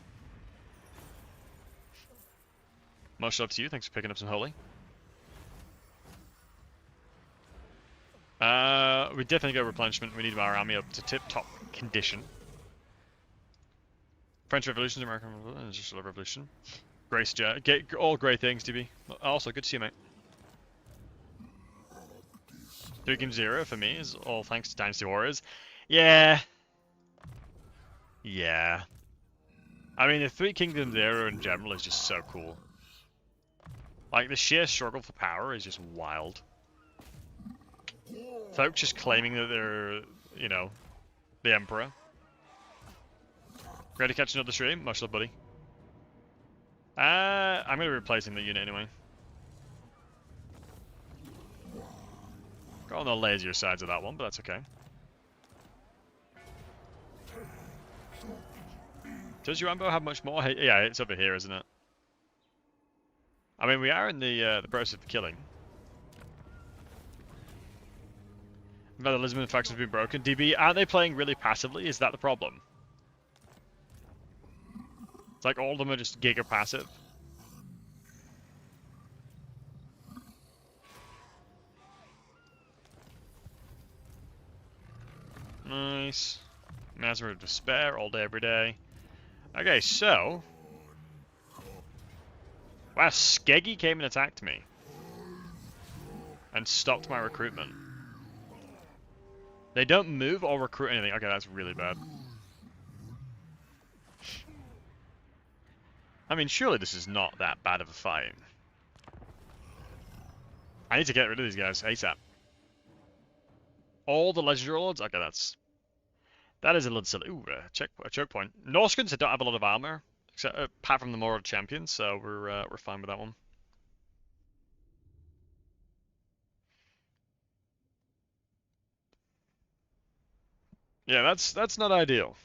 Much love to you. Thanks for picking up some holy. We definitely go replenishment. We need our army up to tip-top condition. French Revolution, American Revolution, Industrial Revolution. Grace, all great things, DB. Also, good to see you, mate. 3 Kingdoms Zero for me is all thanks to Dynasty Warriors. Yeah. I mean, the 3 Kingdoms Zero in general is just so cool. Like, the sheer struggle for power is just wild. Folks just claiming that they're, you know, the Emperor. Ready to catch another stream? Much love, buddy. I'm going to be replacing the unit anyway. Got on the lazier sides of that one, but that's okay. Does your Ambo have much more? Yeah, it's over here, isn't it? I mean, we are in the process of killing. The Lisbon faction's been broken. DB, aren't they playing really passively? Is that the problem? It's like all of them are just giga passive. Nice. Master of Despair all day, every day. Okay, so... Wow, Skeggy came and attacked me. And stopped my recruitment. They don't move or recruit anything. Okay, that's really bad. I mean, surely this is not that bad of a fight. I need to get rid of these guys ASAP. All the Legendary Lords? Okay, that is a little silly. Ooh, a choke point. Norskins don't have a lot of armor, except apart from the Moral Champions, so we're fine with that one. Yeah, that's not ideal.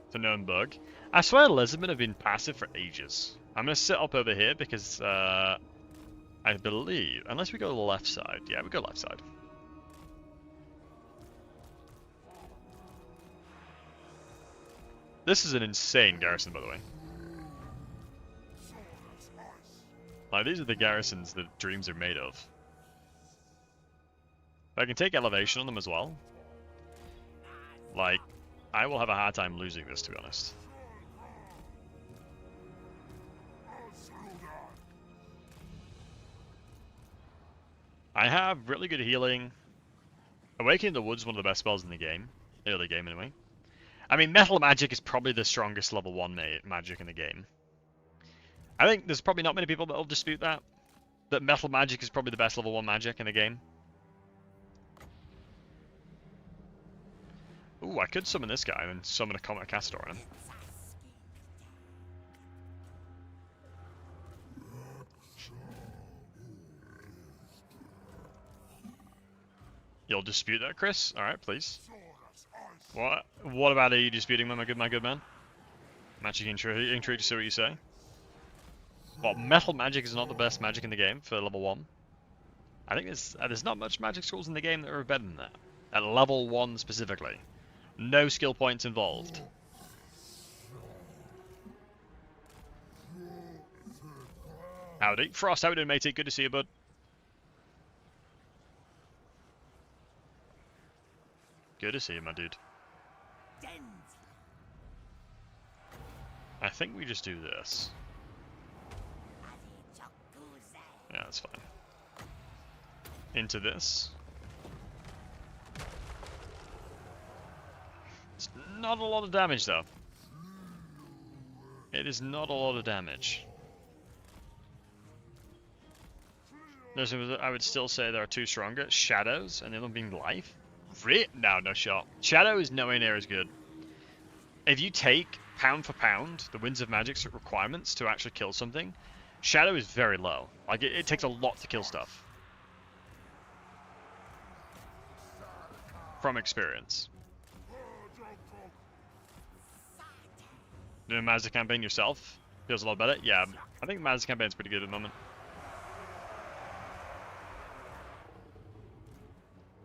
It's a known bug. I swear Lisbon have been passive for ages. I'm gonna sit up over here because I believe, unless we go to the left side. Yeah, we go left side. This is an insane garrison, by the way. Like, these are the garrisons that dreams are made of. If I can take elevation on them as well, like, I will have a hard time losing this, to be honest. I have really good healing. Awakening the Woods is one of the best spells in the game. Early game, anyway. I mean, Metal Magic is probably the strongest level 1 magic in the game. I think there's probably not many people that will dispute that. That Metal Magic is probably the best level 1 magic in the game. Ooh, I could summon this guy and then summon a Comet Castor on him. You'll dispute that, Chris? Alright, please. What about are you disputing, my good man? I'm actually intrigued to see what you say. What, Metal Magic is not the best magic in the game for level 1? I think there's not much magic schools in the game that are better than that. At level 1 specifically. No skill points involved. Howdy. Frost, how we doing, matey? Good to see you, bud. Good to see you, my dude. I think we just do this. Yeah, that's fine. Into this. It's not a lot of damage, though. It is not a lot of damage. I would still say there are two stronger. Shadows, and the other one being Life. No, no shot. Shadow is nowhere near as good. If you take, pound for pound, the Winds of Magic's requirements to actually kill something, Shadow is very low. Like, it takes a lot to kill stuff. From experience. Doing a Mazda campaign yourself feels a lot better. Yeah, I think Mazda campaign's pretty good at the moment.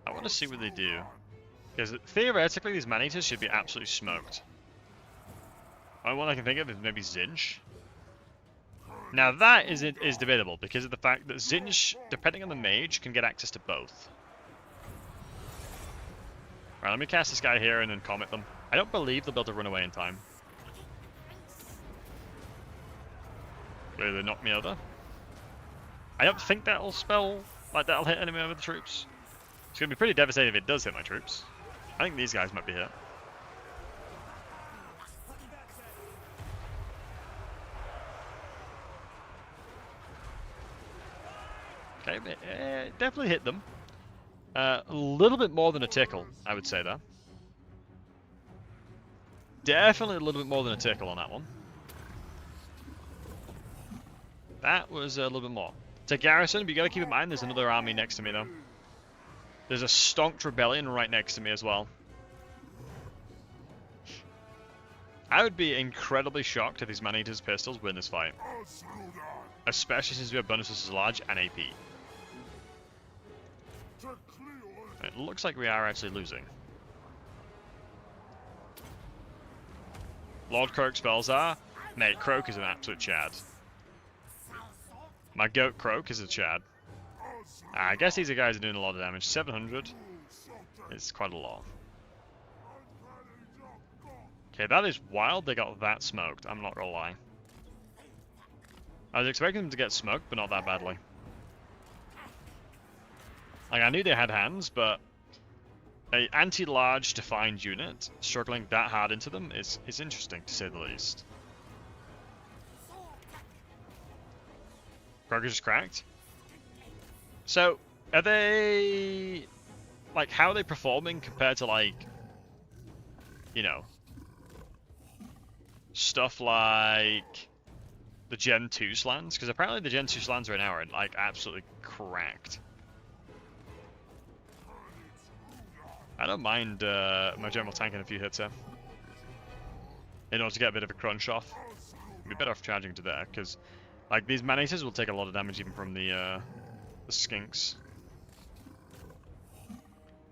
I want to see what they do. Because theoretically, these man-eaters should be absolutely smoked. Only one I can think of is maybe Zinj. Now that is debatable because of the fact that Zinj, depending on the mage, can get access to both. Right, let me cast this guy here and then comet them. I don't believe they'll be able to run away in time. Clearly they knocked me over. I don't think that'll that'll hit any of the troops. It's going to be pretty devastating if it does hit my troops. I think these guys might be hit. Okay, definitely hit them. A little bit more than a tickle, I would say, though. Definitely a little bit more than a tickle on that one. That was a little bit more. It's a garrison, but you got to keep in mind there's another army next to me, though. There's a stonked rebellion right next to me as well. I would be incredibly shocked if these man-eaters pistols win this fight. Especially since we have bonuses as large and AP. It looks like we are actually losing. Lord Croak spells are. Mate, Croak is an absolute chad. My goat Croak is a chad. I guess these guys are doing a lot of damage. 700 is quite a lot. Okay, that is wild they got that smoked, I'm not gonna lie. I was expecting them to get smoked, but not that badly. Like, I knew they had hands, but an anti-large defined unit struggling that hard into them is interesting, to say the least. Progress is cracked. So, are they... like, how are they performing compared to, like, you know, stuff like the Gen 2 slants? Because apparently the Gen 2 slants right now are, like, absolutely cracked. I don't mind my general tanking a few hits here. In order to get a bit of a crunch off. We'd be better off charging to there, because like these man-eaters will take a lot of damage even from the skinks.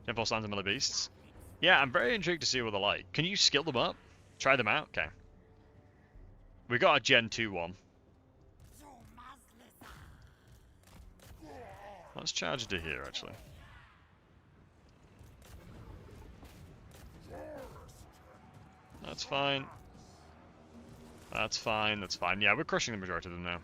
10 Slams and melee beasts. Yeah, I'm very intrigued to see what they're like. Can you skill them up? Try them out? Okay. We got a Gen 2 one. Let's charge it to here, actually. That's fine. That's fine, that's fine. Yeah, we're crushing the majority of them now.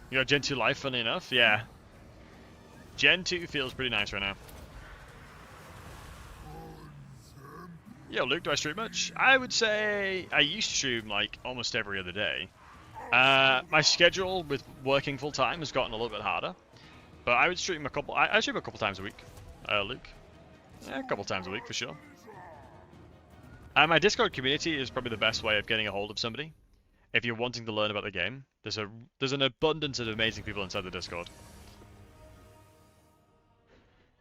You got Gen 2 life, funny enough? Yeah. Gen 2 feels pretty nice right now. Yo, Luke, do I stream much? I would say I used to stream like almost every other day. My schedule with working full time has gotten a little bit harder, but I would stream a couple. I stream a couple times a week. Luke, yeah, a couple times a week for sure. My Discord community is probably the best way of getting a hold of somebody. If you're wanting to learn about the game, there's an abundance of amazing people inside the Discord.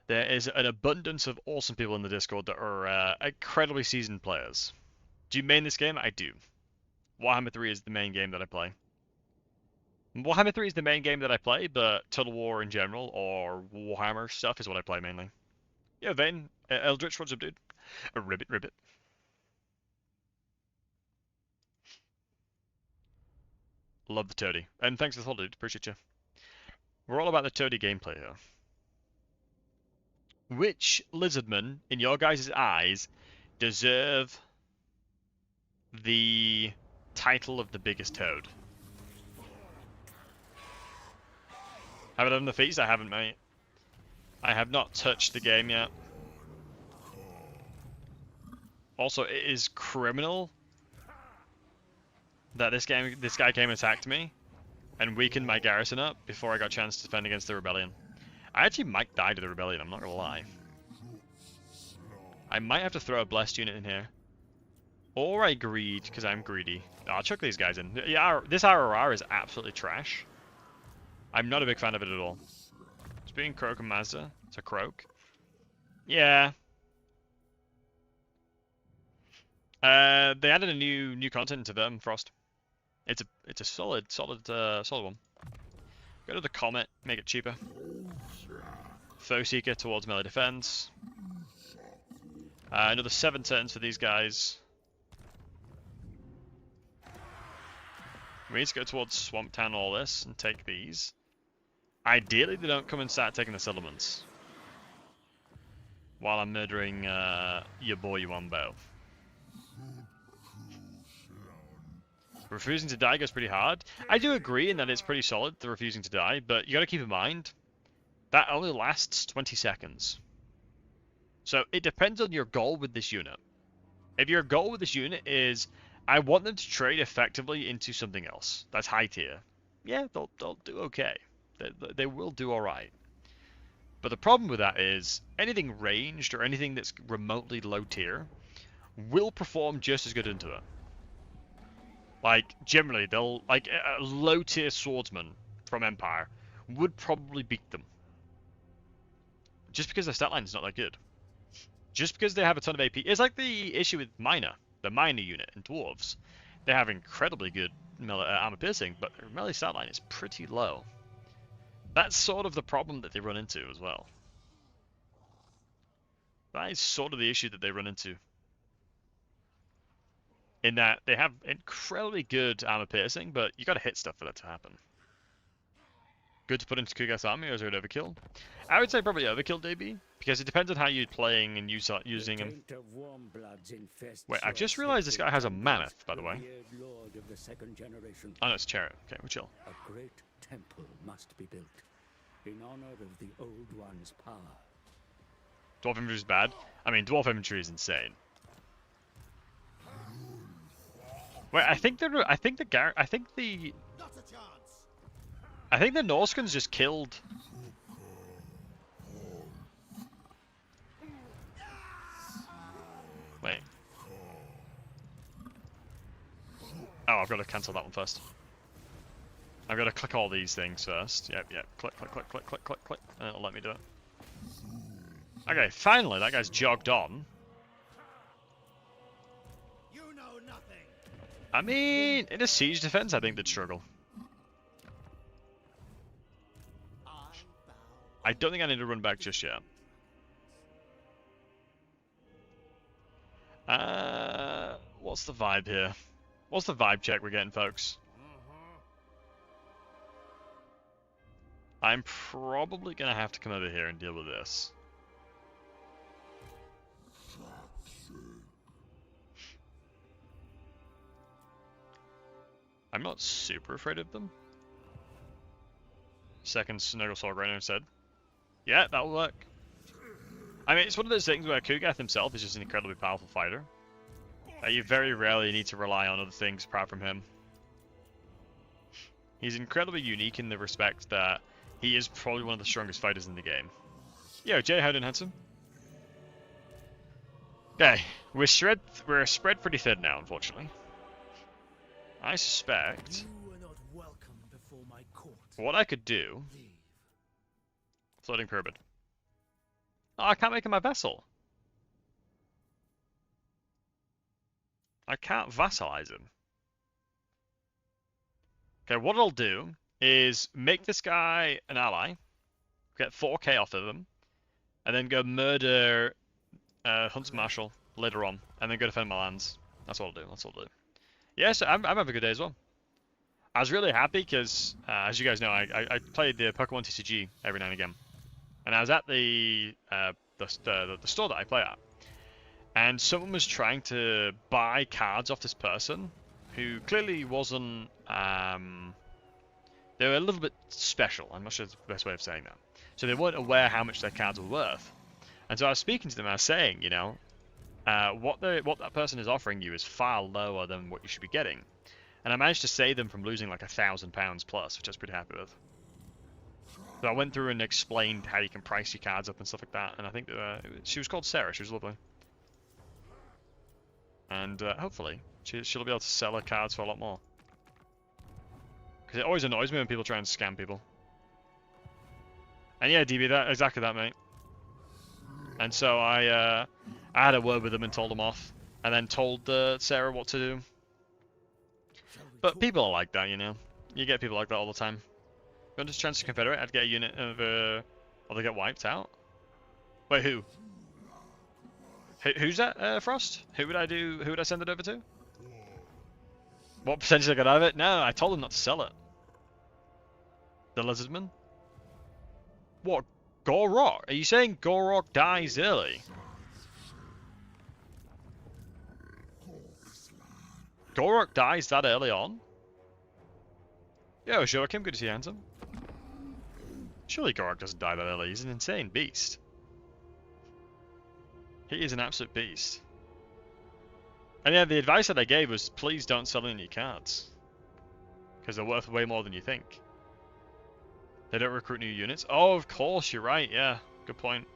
There is an abundance of awesome people in the Discord that are incredibly seasoned players. Do you main this game? I do. Warhammer 3 is the main game that I play. Warhammer 3 is the main game that I play, but Total War in general, or Warhammer stuff, is what I play mainly. Yeah, Vane, Eldritch, what's up, dude? Ribbit. Love the toady. And thanks for the follow, dude. Appreciate you. We're all about the toady gameplay here. Which lizardmen, in your guys' eyes, deserve the title of the biggest toad? Have I done the feast? I haven't, mate. I have not touched the game yet. Also, it is criminal that this guy came and attacked me and weakened my garrison up before I got a chance to defend against the rebellion. I actually might die to the rebellion, I'm not gonna lie. I might have to throw a blessed unit in here. Or I greed, because I'm greedy. I'll chuck these guys in. Yeah, this RRR is absolutely trash. I'm not a big fan of it at all. It's being Croak and Mazda. It's a Croak. Yeah. They added a new content to them, Frost. It's a solid one. Go to the Comet, make it cheaper. Foe Seeker towards melee defense. Another 7 turns for these guys. We need to go towards Swamp Town all this and take these. Ideally, they don't come and start taking the settlements while I'm murdering your boy Wombo. Refusing to die goes pretty hard. I do agree in that it's pretty solid, the refusing to die, but you gotta keep in mind, that only lasts 20 seconds. So it depends on your goal with this unit. If your goal with this unit is, I want them to trade effectively into something else that's high tier, yeah, they'll do okay. They will do alright. But the problem with that is, anything ranged or anything that's remotely low tier will perform just as good into it. Like, generally, they'll, like, a low tier swordsman from Empire would probably beat them. Just because their stat line is not that good. Just because they have a ton of AP. It's like the issue with Miner, the Miner unit in Dwarves. They have incredibly good armor piercing, but their melee stat line is pretty low. That's sort of the problem that they run into as well. That is sort of the issue that they run into. In that they have incredibly good armor piercing, but you gotta hit stuff for that to happen. Good to put into Kugat's army, or is it overkill? I would say probably overkill, DB, because it depends on how you're playing and using him. Wait, I've just realized this guy has a mammoth, by the way. Oh no, it's a chariot. Okay, we're chill. A great temple must be built in honor of the old one's power. Dwarf infantry is bad. I mean, dwarf infantry is insane. Wait, I think the Norskins just killed. Wait. Oh, I've got to cancel that one first. I've got to click all these things first. Yep, yep. Click, click, click, click, click, click, click. And it'll let me do it. Okay, finally, that guy's jogged on. You know nothing. I mean, in a siege defense, I think they'd struggle. I don't think I need to run back just yet. What's the vibe here? What's the vibe check we're getting, folks? I'm probably going to have to come over here and deal with this. I'm not super afraid of them. Second Snuggle Sword Rhino said. Yeah, that'll work. I mean, it's one of those things where Kugath himself is just an incredibly powerful fighter. You very rarely need to rely on other things apart from him. He's incredibly unique in the respect that he is probably one of the strongest fighters in the game. Yo, Jay, how doing, handsome? Okay, we're spread pretty thin now, unfortunately. I suspect You are not welcome before my court. what I could do. Leave. Floating pyramid. Oh, I can't make him my vessel. I can't vassalize him. Okay, what I'll do is make this guy an ally, get 4k off of him, and then go murder Hunt's Marshal later on, and then go defend my lands. That's what I'll do. That's what I'll do. Yes, I'm having a good day as well. I was really happy because, as you guys know, I played the Pokemon TCG every now and again, and I was at the store that I play at, and someone was trying to buy cards off this person who clearly wasn't. They were a little bit special. I'm not sure the best way of saying that. So they weren't aware how much their cards were worth, and so I was speaking to them. I was saying, you know, what that person is offering you is far lower than what you should be getting. And I managed to save them from losing like £1,000 plus, which I was pretty happy with. So I went through and explained how you can price your cards up and stuff like that. And I think she was called Sarah. She was lovely. And hopefully she'll be able to sell her cards for a lot more. Because it always annoys me when people try and scam people. And yeah, DB, exactly that, mate. And so I had a word with them and told them off. And then told Sarah what to do. But people are like that, you know. You get people like that all the time. You want to chance to Confederate? I'd get a unit of, or they get wiped out. Wait, who? Who's that, Frost? Who would I send it over to? What percentage I got out of it? No, I told them not to sell it. The Lizardman? What? Gorok? Are you saying Gorok dies early? Gorok dies that early on? Yo, Joachim, good to see you, handsome. Surely Gorok doesn't die that early. He's an insane beast. He is an absolute beast. And yeah, the advice that I gave was please don't sell any cards. Because they're worth way more than you think. They don't recruit new units. Oh, of course, you're right, yeah. Good point.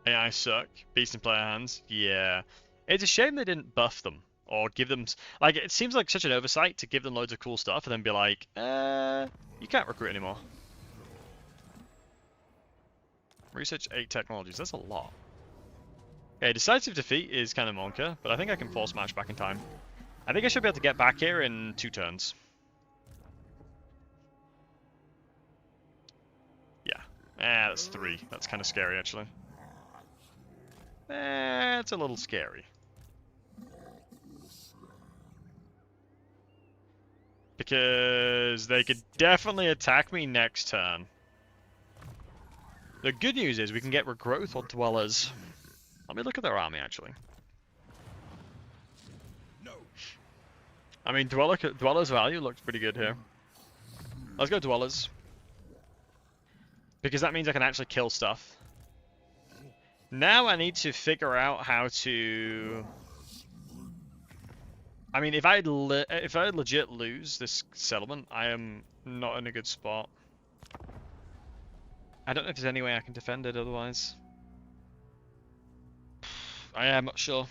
AI suck. Beast in player hands. Yeah. It's a shame they didn't buff them. Or give them... Like, it seems like such an oversight to give them loads of cool stuff and then be like, you can't recruit anymore. Research 8 technologies. That's a lot. Okay, decisive defeat is kind of monka, but I think I can force match back in time. I think I should be able to get back here in 2 turns. Yeah. That's 3. That's kind of scary, actually. It's a little scary. Because they could definitely attack me next turn. The good news is we can get regrowth on Dwellers. Let me look at their army, actually. No. I mean, Dwellers value looks pretty good here. Let's go Dwellers. Because that means I can actually kill stuff. Now I need to figure out how to... I mean, if I legit lose this settlement, I am not in a good spot. I don't know if there's any way I can defend it otherwise. I am not sure.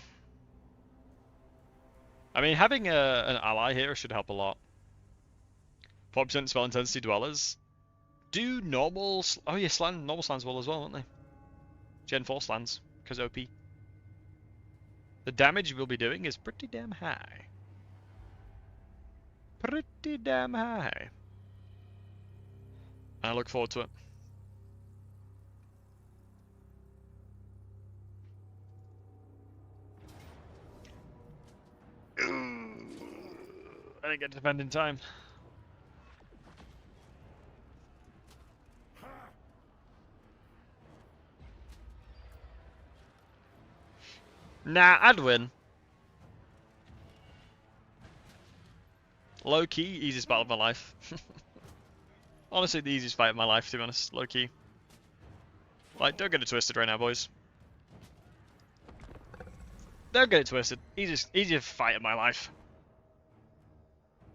I mean, having an ally here should help a lot. 4% spell intensity dwellers. Do normal... Oh yeah, normal slans will as well, won't they? Gen 4 slans, because OP. The damage we'll be doing is pretty damn high. Pretty damn high. I look forward to it. I didn't get to defend in time. Nah, I'd win. Low key, easiest battle of my life. Honestly, the easiest fight of my life, to be honest. Low key. Like, don't get it twisted right now, boys. Don't get it twisted. Easiest fight of my life.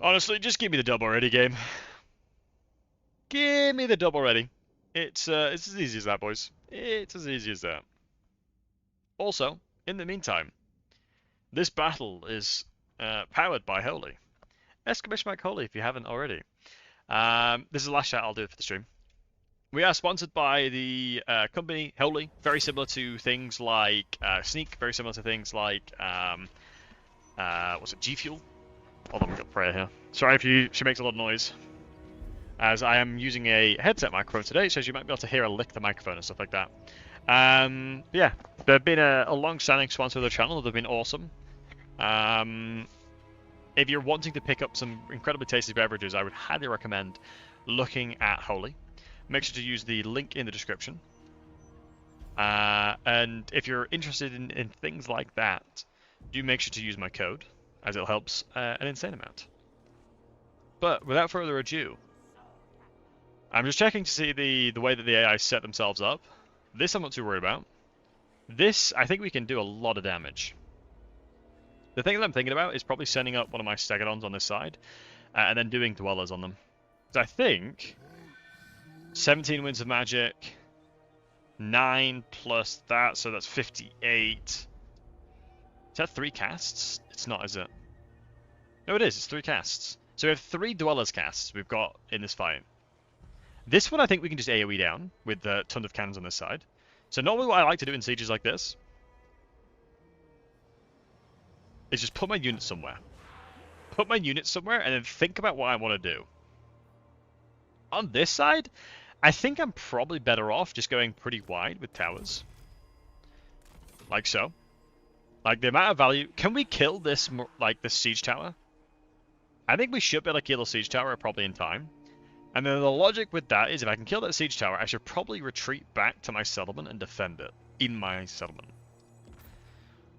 Honestly, just give me the dub already, game. Give me the dub already. It's as easy as that, boys. It's as easy as that. Also, in the meantime, this battle is powered by Holy. Exclamation mark Holy if you haven't already. This is the last shout I'll do for the stream. We are sponsored by the company Holy, very similar to things like Sneak, very similar to things like what's it, G Fuel. Hold on, we've got Freya here. Sorry if she makes a lot of noise, as I am using a headset microphone today, so you might be able to hear her lick the microphone and stuff like that. Yeah, they've been a long-standing sponsor of the channel. They've been awesome. If you're wanting to pick up some incredibly tasty beverages, I would highly recommend looking at Holy. Make sure to use the link in the description. And if you're interested in things like that, do make sure to use my code, as it helps an insane amount. But without further ado, I'm just checking to see the way that the AI set themselves up. This I'm not too worried about. This, I think we can do a lot of damage. The thing that I'm thinking about is probably sending up one of my Stegodons on this side, and then doing Dwellers on them. So I think 17 Winds of Magic, 9 plus that, so that's 58. Is that 3 casts? It's not, is it? No, it is. It's 3 casts. So we have 3 Dwellers casts we've got in this fight. This one I think we can just AoE down with tons of cannons on this side. So normally what I like to do in sieges like this is just put my units somewhere. Put my units somewhere and then think about what I want to do. On this side, I think I'm probably better off just going pretty wide with towers. Like so. Like the amount of value... Can we kill this, like, this siege tower? I think we should be able to kill the siege tower probably in time. And then the logic with that is if I can kill that siege tower, I should probably retreat back to my settlement and defend it in my settlement.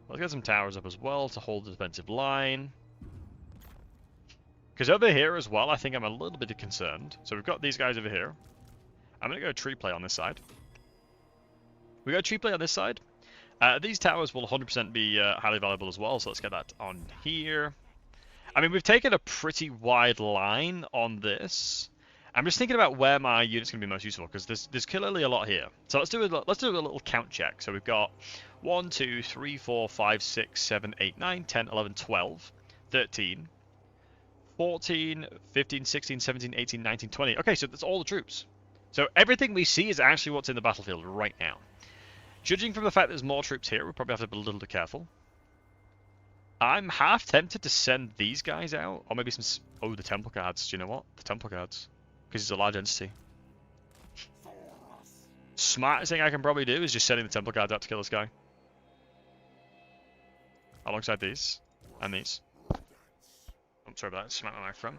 Let's get some towers up as well to hold the defensive line. Because over here as well, I think I'm a little bit concerned. So we've got these guys over here. I'm going to go tree play on this side. We go tree play on this side. These towers will 100% be highly valuable as well, so let's get that on here. I mean, we've taken a pretty wide line on this. I'm just thinking about where my unit's going to be most useful, because there's clearly a lot here. So let's do a little count check. So we've got 1, 2, 3, 4, 5, 6, 7, 8, 9, 10, 11, 12, 13, 14, 15, 16, 17, 18, 19, 20. Okay, so that's all the troops. So everything we see is actually what's in the battlefield right now. Judging from the fact there's more troops here, we'll probably have to be a little bit careful. I'm half tempted to send these guys out, or maybe some... Oh, the Temple Guards. Do you know what? The Temple Guards. Because it's a large entity. Smartest thing I can probably do is just sending the Temple Guards out to kill this guy. Alongside these. And these. I'm sorry about that. Smack my microphone.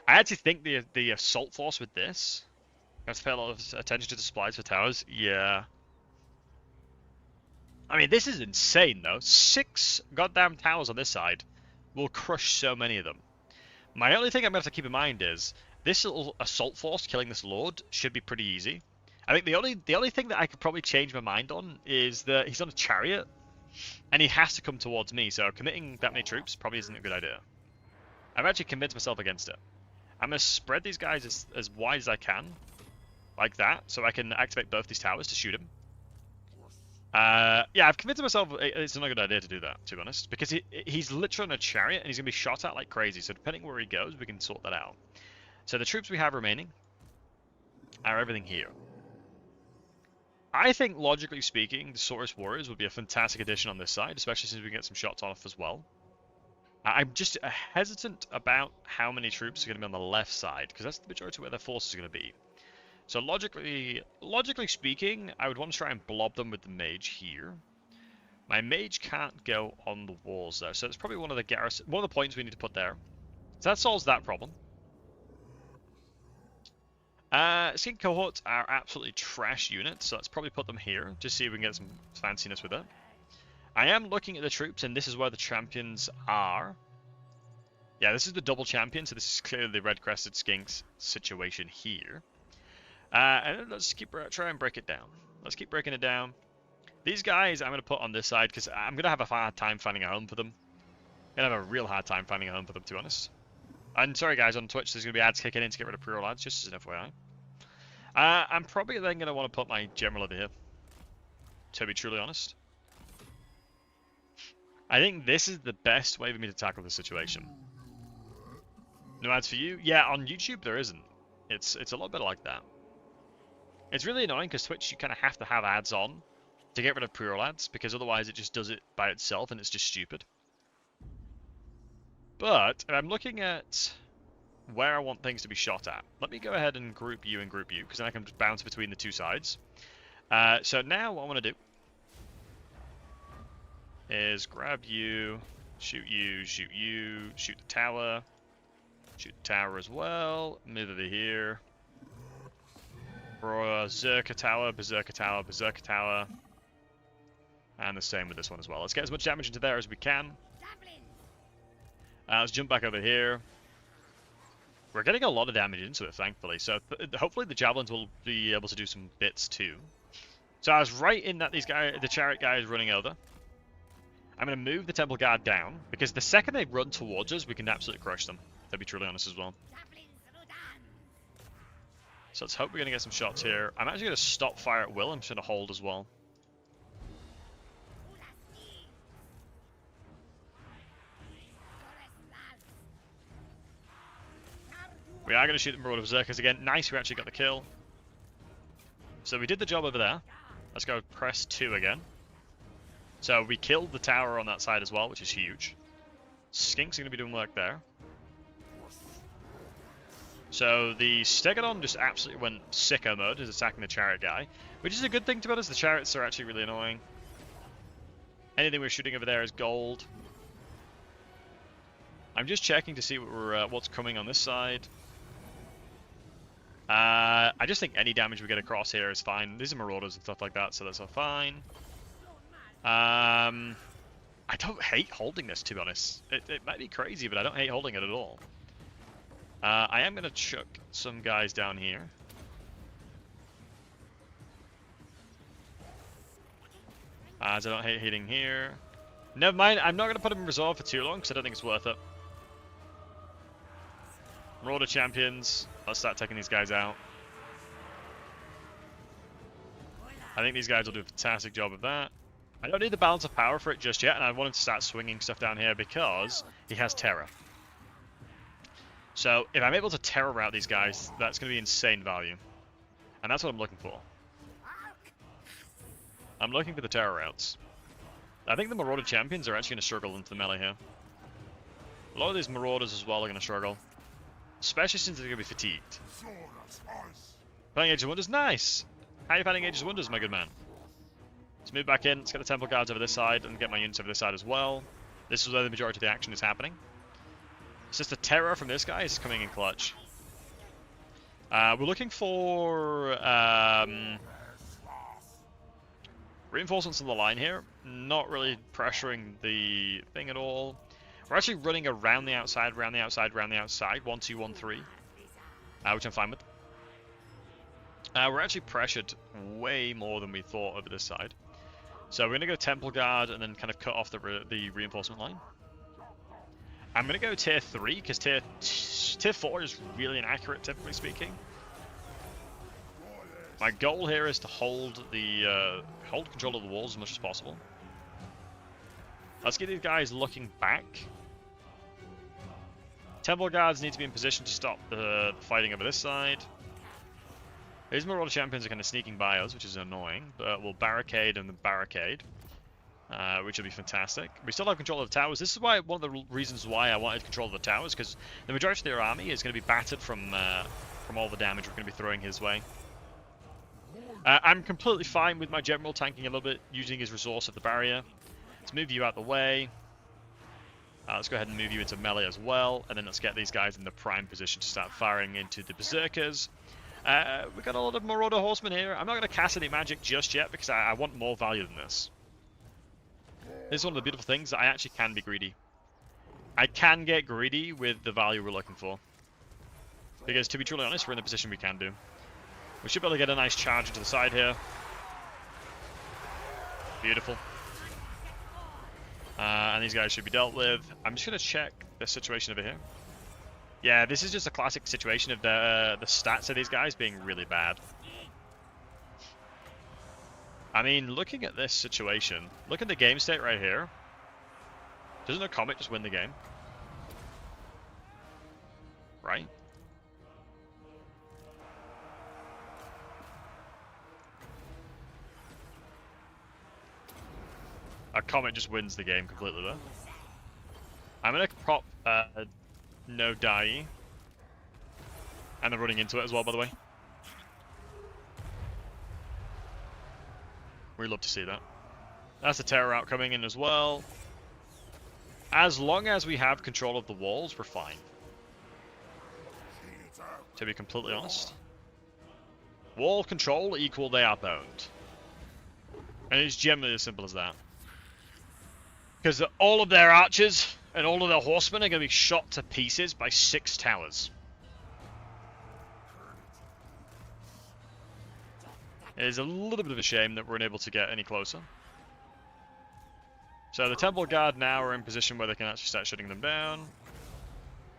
I actually think the assault force with this... I have to pay a lot of attention to the supplies for towers. Yeah. I mean, this is insane, though. 6 goddamn towers on this side will crush so many of them. My only thing I'm going to have to keep in mind is this little assault force killing this lord should be pretty easy. I think the only thing that I could probably change my mind on is that he's on a chariot, and he has to come towards me, so committing that many troops probably isn't a good idea. I've actually convinced myself against it. I'm going to spread these guys as wide as I can, like that, so I can activate both these towers to shoot him. Yeah, I've convinced myself it's not a good idea to do that, to be honest, because he's literally on a chariot and he's going to be shot at like crazy, so depending where he goes, we can sort that out. So the troops we have remaining are everything here. I think, logically speaking, the Saurus Warriors would be a fantastic addition on this side, especially since we can get some shots off as well. I'm just hesitant about how many troops are going to be on the left side, because that's the majority of where their force is going to be. So logically speaking, I would want to try and blob them with the mage here. My mage can't go on the walls though, so it's probably one of the points we need to put there. So that solves that problem. Skink cohorts are absolutely trash units, so let's probably put them here, just see if we can get some fanciness with it. I am looking at the troops, and this is where the champions are. Yeah, this is the double champion, so this is clearly the red-crested skinks situation here. And let's try and break it down. Let's keep breaking it down. These guys I'm going to put on this side, because I'm going to have a hard time finding a home for them. I'm going to have a real hard time finding a home for them, to be honest. And sorry guys, on Twitch there's going to be ads kicking in to get rid of pre-roll ads, just as an FYI. I'm probably then going to want to put my general over here, to be truly honest. I think this is the best way for me to tackle the situation. No ads for you? Yeah, on YouTube there isn't. It's a lot better like that. It's really annoying because Twitch you kind of have to have ads on to get rid of pre-roll ads, because otherwise it just does it by itself and it's just stupid. But if I'm looking at where I want things to be shot at, let me go ahead and group you, because then I can just bounce between the two sides. So now what I want to do is grab you, shoot the tower as well, move over here, berserker tower, and the same with this one as well. Let's get as much damage into there as we can. Let's jump back over here. We're getting a lot of damage into it, thankfully, so hopefully the javelins will be able to do some bits too. So I was right in that the chariot guy is running over. I'm going to move the temple guard down, because the second they run towards us, we can absolutely crush them, to be truly honest as well. So let's hope we're going to get some shots here. I'm actually going to stop fire at will. I'm just going to hold as well. We are going to shoot the Marauder Berserkers again. Nice, we actually got the kill. So we did the job over there. Let's go press 2 again. So we killed the tower on that side as well, which is huge. Skinks are going to be doing work there. So the Stegodon just absolutely went sicko mode, is attacking the chariot guy, which is a good thing to be honest. The chariots are actually really annoying. Anything we're shooting over there is gold. I'm just checking to see what's coming on this side. I just think any damage we get across here is fine. These are marauders and stuff like that, so that's all fine. I don't hate holding this, to be honest. It might be crazy, but I don't hate holding it at all. I am going to chuck some guys down here. As I don't hate hitting here. Never mind, I'm not going to put them in resolve for too long, because I don't think it's worth it. Marauder champions. Let's start taking these guys out. I think these guys will do a fantastic job of that. I don't need the balance of power for it just yet, and I wanted to start swinging stuff down here because he has terror. So if I'm able to terror route these guys, that's going to be insane value. And that's what I'm looking for. I'm looking for the terror routes. I think the Marauder champions are actually going to struggle into the melee here. A lot of these Marauders as well are going to struggle. Especially since they're going to be fatigued. Fighting Age of Wonders, nice! How are you fighting Age of Wonders, my good man? Let's move back in, let's get the Temple Guards over this side, and get my units over this side as well. This is where the majority of the action is happening. It's just the terror from this guy is coming in clutch. We're looking for reinforcements on the line here. Not really pressuring the thing at all. We're actually running around the outside, 1, 2, 1, 3, which I'm fine with. We're actually pressured way more than we thought over this side. So we're going to go Temple Guard and then kind of cut off the reinforcement line. I'm going to go tier 3 because tier 4 is really inaccurate, typically speaking. My goal here is to hold control of the walls as much as possible. Let's get these guys looking back. Temple guards need to be in position to stop the fighting over this side. These Marauder champions are kind of sneaking by us, which is annoying, but we'll barricade and barricade, which will be fantastic. We still have control of the towers. This is why one of the reasons why I wanted control of the towers, because the majority of their army is going to be battered from all the damage we're going to be throwing his way. I'm completely fine with my general tanking a little bit, using his resource of the barrier. Let's move you out the way. Let's go ahead and move you into melee as well, and then let's get these guys in the prime position to start firing into the berserkers. We've got a lot of Marauder horsemen here. I'm not going to cast any magic just yet because I want more value than this. This is one of the beautiful things that I actually can be greedy. I can get greedy with the value we're looking for. Because to be truly honest, we're in the position we can do. We should be able to get a nice charge into the side here. Beautiful. And these guys should be dealt with. I'm just going to check the situation over here. Yeah, this is just a classic situation of the stats of these guys being really bad. I mean, looking at this situation, look at the game state right here. Doesn't a comet just win the game? Right? A comet just wins the game completely there. I'm going to prop no die. And they're running into it as well, by the way. We love to see that. That's the terror out coming in as well. As long as we have control of the walls, we're fine. To be completely honest. Wall control equal they are boned. And it's generally as simple as that. Because all of their archers and all of their horsemen are going to be shot to pieces by 6 towers. It is a little bit of a shame that we're unable to get any closer. So the Temple Guard now are in position where they can actually start shutting them down.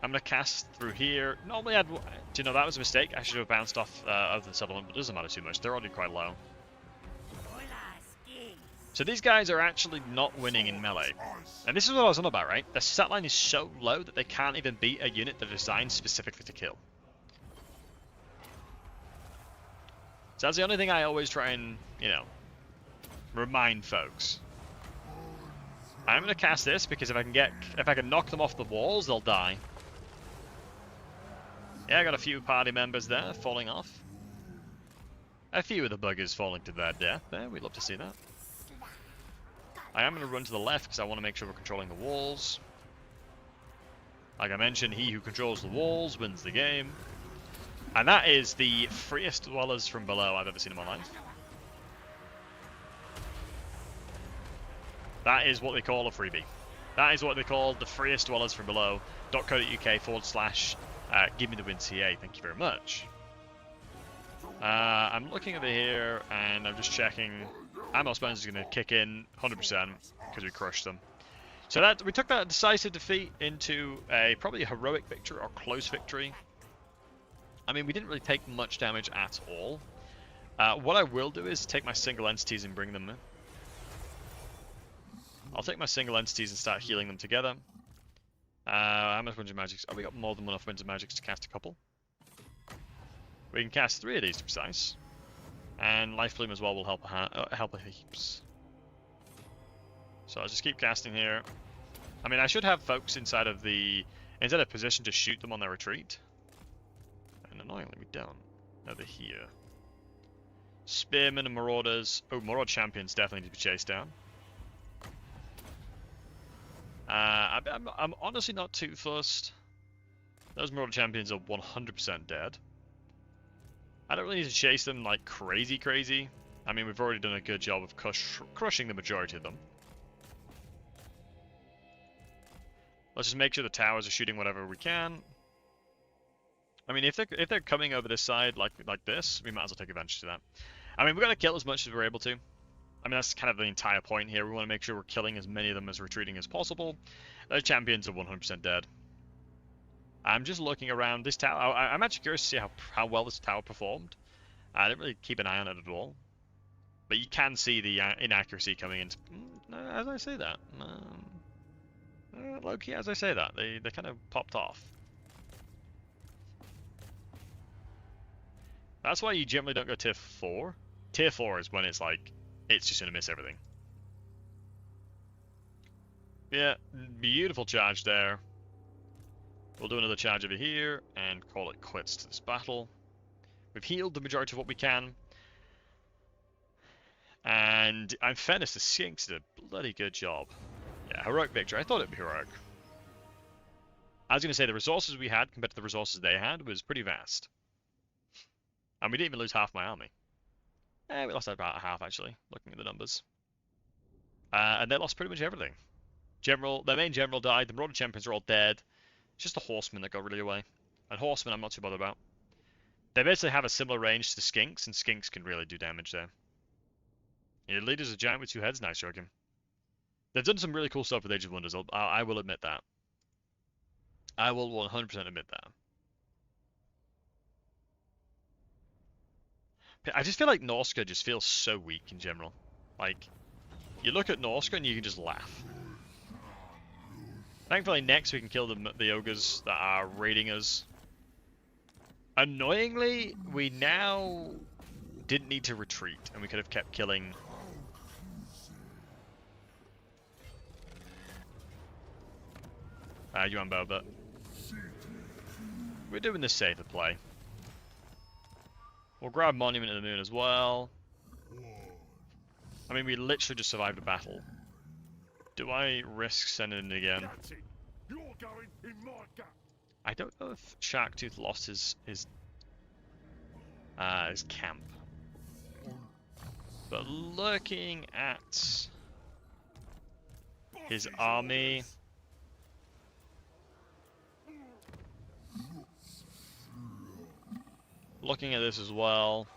I'm going to cast through here. Normally I'd... Do you know, that was a mistake. I should have bounced off of the settlement, but it doesn't matter too much. They're already quite low. So these guys are actually not winning in melee. And this is what I was on about, right? The stat line is so low that they can't even beat a unit that is designed specifically to kill. So that's the only thing I always try and, you know, remind folks. I'm going to cast this because if I can knock them off the walls, they'll die. Yeah, I got a few party members there falling off. A few of the buggers falling to their death there. We'd love to see that. I am going to run to the left because I want to make sure we're controlling the walls. Like I mentioned, he who controls the walls wins the game. And that is the freest dwellers from below I've ever seen in my life. That is what they call a freebie. That is what they call the freest dwellers from below.co.uk/give me the win CA. Thank you very much. I'm looking over here and I'm just checking. Ammo Spence is going to kick in 100% because we crushed them. So that we took that decisive defeat into probably a heroic victory or close victory. I mean, we didn't really take much damage at all. What I will do is take my single entities and bring them in. I'll take my single entities and start healing them together. How much Winds of Magics? Oh, we got more than enough Winds of Magics to cast a couple. We can cast 3 of these to be precise. And Life Plume as well will help a heaps. So I'll just keep casting here. I mean, I should have folks inside of position to shoot them on their retreat. And annoyingly, we don't. No, they're here. Spearmen and Marauders. Oh, Marauder Champions definitely need to be chased down. I'm honestly not too fussed. Those Marauder Champions are 100% dead. I don't really need to chase them like crazy. I mean, we've already done a good job of crushing the majority of them. Let's just make sure the towers are shooting whatever we can. I mean, if they're coming over this side like this, we might as well take advantage of that. I mean, we're gonna kill as much as we're able to. I mean, that's kind of the entire point here. We want to make sure we're killing as many of them as retreating as possible. Those champions are 100% dead. I'm just looking around this tower. I'm actually curious to see how well this tower performed. I didn't really keep an eye on it at all. But you can see the inaccuracy coming in. As I say that. Low-key, as I say that. They kind of popped off. That's why you generally don't go tier 4. Tier 4 is when it's like, it's just going to miss everything. Yeah, beautiful charge there. We'll do another charge over here and call it quits to this battle. We've healed the majority of what we can. And in fairness, the Skinks did a bloody good job. Yeah, heroic victory. I thought it'd be heroic. I was going to say the resources we had compared to the resources they had was pretty vast. And we didn't even lose half my army. We lost about half actually, looking at the numbers. And they lost pretty much everything. Their main general died, the Marauder champions are all dead. It's just the horsemen that got really away. And horsemen I'm not too bothered about. They basically have a similar range to Skinks, and Skinks can really do damage there. Your leader's a giant with 2 heads, nice joking. They've done some really cool stuff with Age of Wonders, I will admit that. I will 100% admit that. I just feel like Norska just feels so weak in general. Like, you look at Norska and you can just laugh. Thankfully next we can kill the ogres that are raiding us. Annoyingly, we now didn't need to retreat and we could have kept killing. Yuan Bo, but we're doing the safer play. We'll grab Monument of the Moon as well. I mean, we literally just survived a battle. Do I risk sending it again? You're going in my gap. I don't know if Sharktooth lost his camp. But looking at his army, looking at this as well,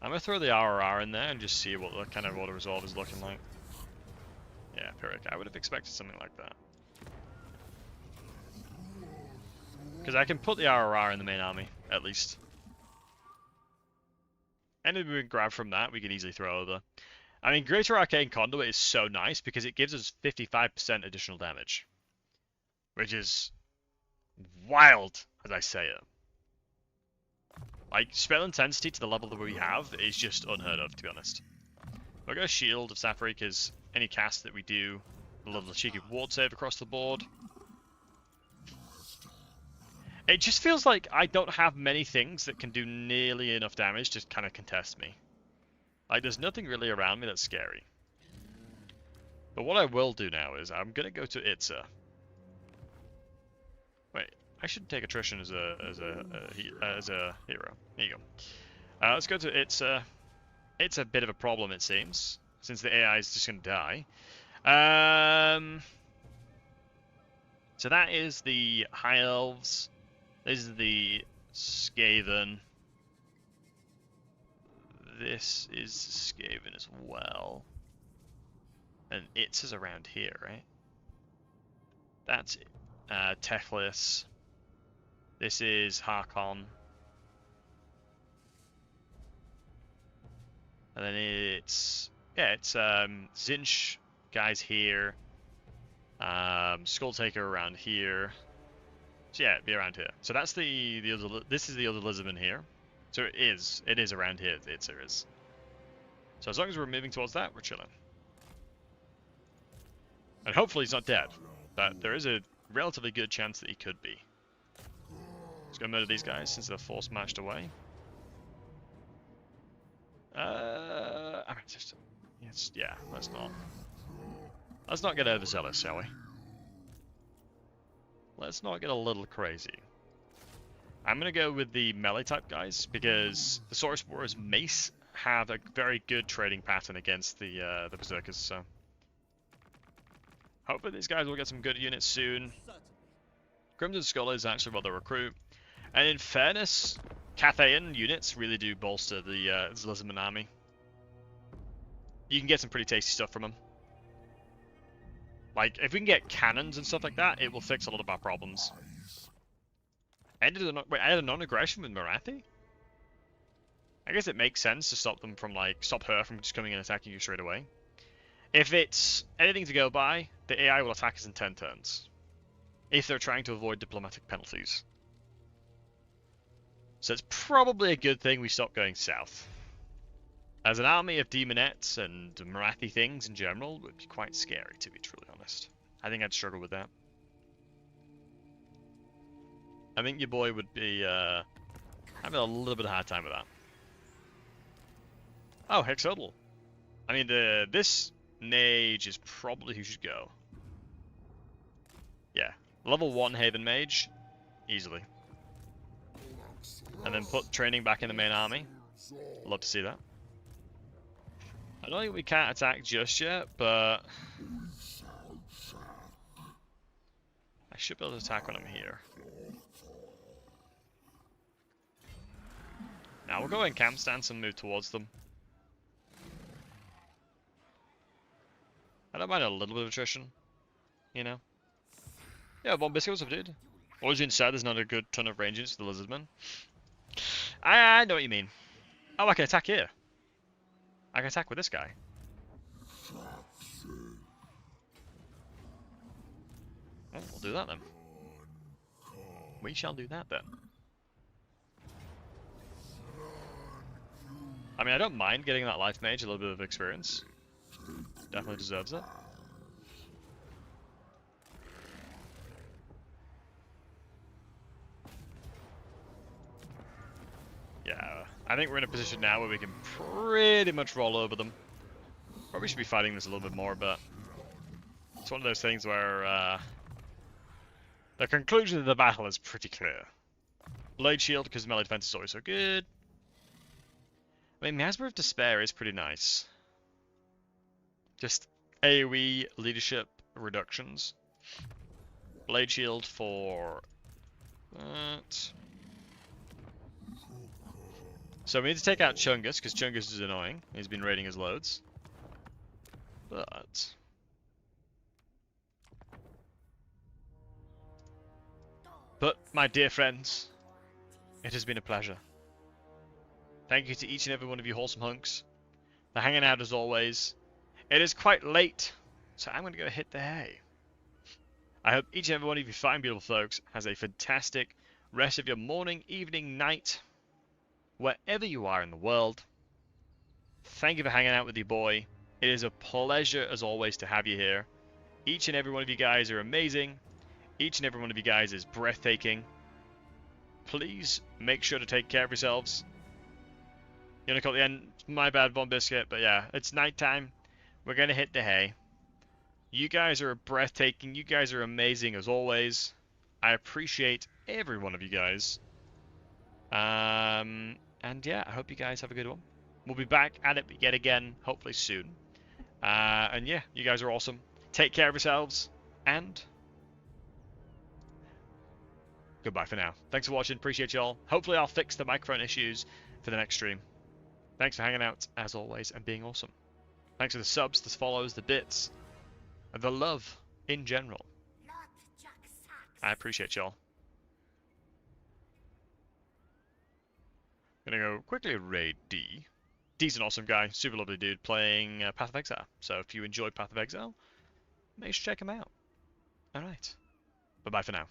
I'm gonna throw the RRR in there and just see what the kind of auto resolve is looking like. Yeah, Pyrrhic. I would have expected something like that. Because I can put the RRR in the main army, at least. And if we grab from that, we can easily throw over. I mean, Greater Arcane Conduit is so nice because it gives us 55% additional damage. Which is wild, as I say it. Like, spell intensity to the level that we have is just unheard of, to be honest. We're going to Shield of Safarik because any cast that we do, a little cheeky ward save across the board. It just feels like I don't have many things that can do nearly enough damage to kind of contest me. Like, there's nothing really around me that's scary. But what I will do now is I'm going to go to Itza. Wait, I should take attrition as a hero. There you go. Let's go to Itza. It's a bit of a problem, it seems, since the AI is just going to die. So that is the High Elves. This is the Skaven. This is Skaven as well. And Itza's around here, right? That's Teclis. This is Harkon. And then it's Zinch guys here. Skulltaker around here. So yeah, it'd be around here. So that's the other. This is the other Lisbon here. So it is around here. It is. So as long as we're moving towards that, we're chilling. And hopefully he's not dead. But there is a relatively good chance that he could be. Let's go murder these guys since they're force matched away. I mean, just yeah. Let's not get overzealous, shall we? Let's not get a little crazy. I'm gonna go with the melee type guys because the Saurus Warriors Mace have a very good trading pattern against the Berserkers. So hopefully these guys will get some good units soon. Crimson Skull is actually what they recruit, and in fairness, Cathayan units really do bolster the Zlizman army. You can get some pretty tasty stuff from them. Like, if we can get cannons and stuff like that, it will fix a lot of our problems. Wait, I had a non-aggression with Marathi? I guess it makes sense to stop them from, like, stop her from just coming and attacking you straight away. If it's anything to go by, the AI will attack us in 10 turns. If they're trying to avoid diplomatic penalties. So it's probably a good thing we stop going south. As an army of demonettes and Marathi things in general would be quite scary, to be truly honest. I think I'd struggle with that. I think your boy would be having a little bit of a hard time with that. Oh, Hexodal. I mean, this mage is probably who should go. Yeah, level 1 Haven Mage, easily. And then put training back in the main army. Love to see that. I don't think we can't attack just yet, but I should be able to attack when I'm here. Now we'll go in camp stance and move towards them. I don't mind a little bit of attrition, you know. Yeah, Von Biscuit, what's up, dude? Origin said there's not a good ton of ranges for the Lizardmen. I know what you mean. Oh, I can attack here. I can attack with this guy. Oh, we'll do that then. We shall do that then. I mean, I don't mind getting that life mage a little bit of experience. Definitely deserves it. Yeah, I think we're in a position now where we can pretty much roll over them. Probably should be fighting this a little bit more, but it's one of those things where the conclusion of the battle is pretty clear. Blade Shield, because melee defense is always so good. I mean, Miasma of Despair is pretty nice. Just AoE leadership reductions. Blade Shield for that. So we need to take out Chungus, because Chungus is annoying. He's been raiding his loads. But, my dear friends, it has been a pleasure. Thank you to each and every one of you wholesome hunks for hanging out as always. It is quite late, so I'm going to go hit the hay. I hope each and every one of you fine, beautiful folks has a fantastic rest of your morning, evening, night, wherever you are in the world. Thank you for hanging out with your boy. It is a pleasure, as always, to have you here. Each and every one of you guys are amazing. Each and every one of you guys is breathtaking. Please make sure to take care of yourselves. You want to call it the end? My bad, Von Biscuit, but yeah, it's nighttime. We're going to hit the hay. You guys are breathtaking. You guys are amazing, as always. I appreciate every one of you guys. And yeah, I hope you guys have a good one. We'll be back at it yet again, hopefully soon. And yeah, you guys are awesome. Take care of yourselves, and goodbye for now. Thanks for watching. Appreciate you all. Hopefully I'll fix the microphone issues for the next stream. Thanks for hanging out, as always, and being awesome. Thanks for the subs, the follows, the bits, and the love in general. I appreciate y'all. Gonna go quickly raid D. D's an awesome guy, super lovely dude, playing Path of Exile. So if you enjoyed Path of Exile, make sure to check him out. Alright. Bye-bye for now.